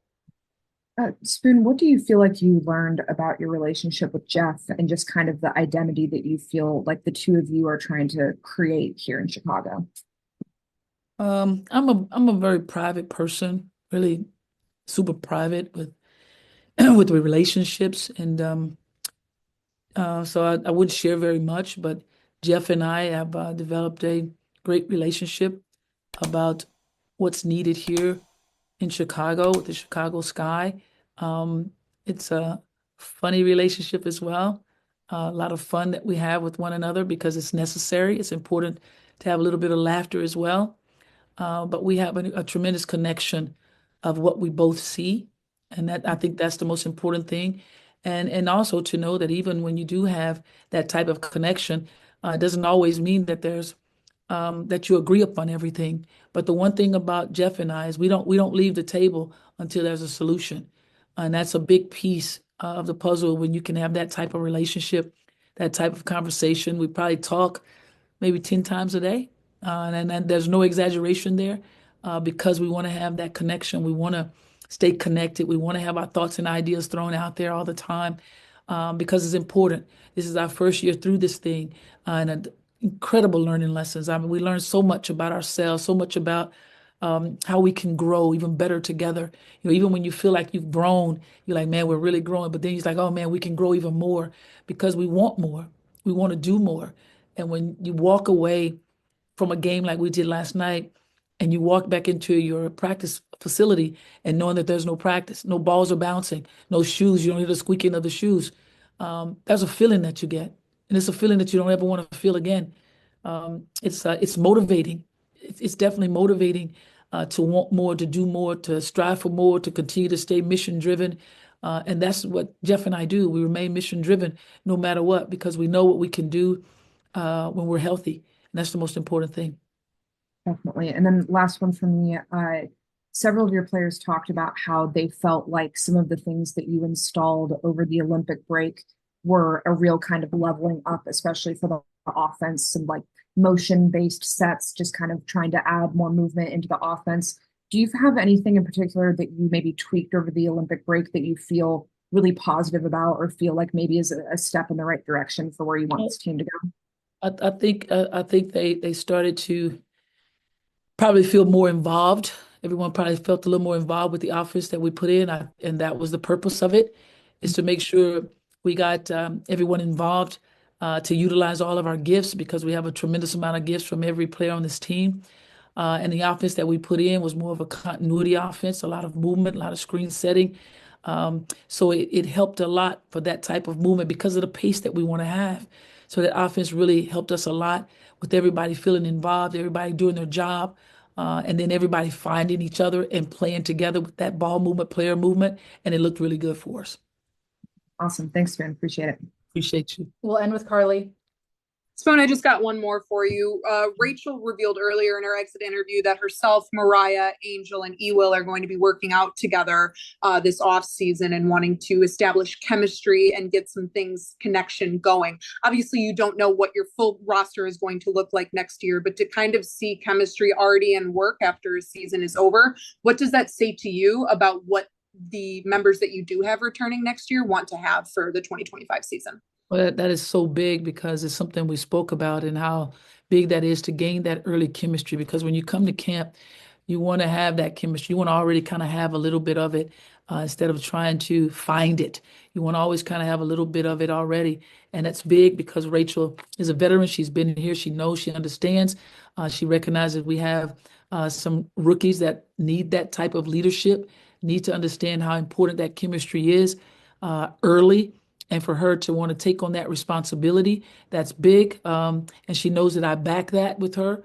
Spoon, what do you feel like you learned about your relationship with Jeff and just kind of the identity that you feel like the two of you are trying to create here in Chicago? I'm a very private person, really super private with with the relationships, and so I wouldn't share very much. But Jeff and I have developed a great relationship about what's needed here in Chicago with the Chicago Sky. It's a funny relationship as well. A lot of fun that we have with one another because it's necessary. It's important to have a little bit of laughter as well. But we have a tremendous connection of what we both see, and that I think that's the most important thing. And also to know that even when you do have that type of connection, it doesn't always mean that there's that you agree upon everything. But the one thing about Jeff and I is we don't leave the table until there's a solution, and that's a big piece of the puzzle when you can have that type of relationship, that type of conversation. We probably talk maybe 10 times a day, and there's no exaggeration there because we want to have that connection. We want to stay connected. We want to have our thoughts and ideas thrown out there all the time because it's important. This is our first year through this thing, and incredible learning lessons. I mean, we learned so much about ourselves, so much about how we can grow even better together. Even when you feel like you've grown, you're like, man, we're really growing. But then you're like, oh man, we can grow even more because we want more. We want to do more. And when you walk away from a game like we did last night, and you walk back into your practice facility and knowing that there's no practice, no balls are bouncing, no shoes, you don't hear the squeaking of the shoes. There's a feeling that you get, and it's a feeling that you don't ever want to feel again. It's motivating. It's definitely motivating to want more, to do more, to strive for more, to continue to stay mission driven. And that's what Jeff and I do. We remain mission driven no matter what, because we know what we can do when we're healthy. And that's the most important thing. Definitely. And then last one from me, several of your players talked about how they felt like some of the things that you installed over the Olympic break were a real kind of leveling up, especially for the offense and like motion-based sets, just kind of trying to add more movement into the offense. Do you have anything in particular that you maybe tweaked over the Olympic break that you feel really positive about or feel like maybe is a step in the right direction for where you want this team to go? I think they started to probably feel more involved. Everyone probably felt a little more involved with the offense that we put in, and that was the purpose of it, is to make sure we got everyone involved to utilize all of our gifts, because we have a tremendous amount of gifts from every player on this team. And the offense that we put in was more of a continuity offense, a lot of movement, a lot of screen setting. So it helped a lot for that type of movement because of the pace that we want to have. So that offense really helped us a lot with everybody feeling involved, everybody doing their job, and then everybody finding each other and playing together with that ball movement, player movement, and it looked really good for us. Awesome. Thanks, man. Appreciate it. Appreciate you. We'll end with Carly. Spoon, I just got one more for you. Rachel revealed earlier in her exit interview that herself, Mariah, Angel, and Ewell are going to be working out together this off season and wanting to establish chemistry and get some connection going. Obviously, you don't know what your full roster is going to look like next year, but to kind of see chemistry already in work after a season is over, what does that say to you about what the members that you do have returning next year want to have for the 2025 season? Well, that is so big because it's something we spoke about and how big that is to gain that early chemistry. Because when you come to camp, You want to have that chemistry. You want to already kind of have a little bit of it instead of trying to find it. You want to always kind of have a little bit of it already. And that's big because Rachel is a veteran. She's been here. She knows, she understands. She recognizes we have some rookies that need that type of leadership, need to understand how important that chemistry is early. And for her to want to take on that responsibility, that's big. And she knows that I back that with her.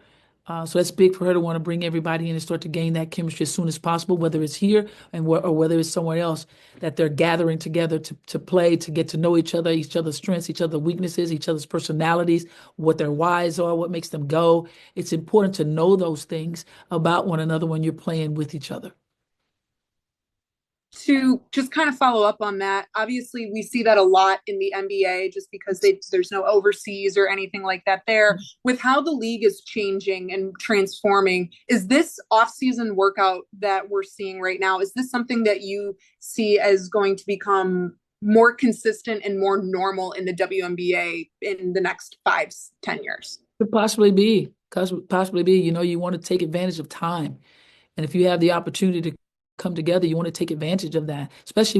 So that's big for her to want to bring everybody in and start to gain that chemistry as soon as possible, whether it's here or whether it's somewhere else, that they're gathering together to play, to get to know each other's strengths, each other's weaknesses, each other's personalities, what their whys are, what makes them go. It's important to know those things about one another when you're playing with each other. To just kind of follow up on that, obviously we see that a lot in the NBA just because there's no overseas or anything like that there. With how the league is changing and transforming, is this off-season workout that we're seeing right now, is this something that you see as going to become more consistent and more normal in the WNBA in the next 5-10 years? Could possibly be. You want to take advantage of time. And if you have the opportunity to come together, you want to take advantage of that, especially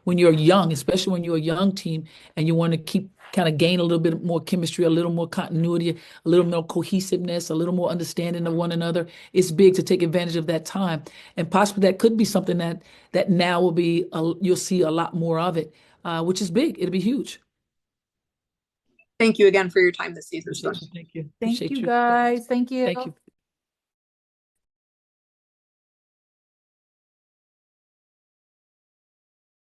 when you're young, especially when you're a young team and you want to keep kind of gain a little bit more chemistry, a little more continuity, a little more cohesiveness, a little more understanding of one another. It's big to take advantage of that time. And possibly that could be something that now will be, you'll see a lot more of it, which is big. It'll be huge. Thank you again for your time this season. Thank you. Thank you, guys. Thank you. Thank you.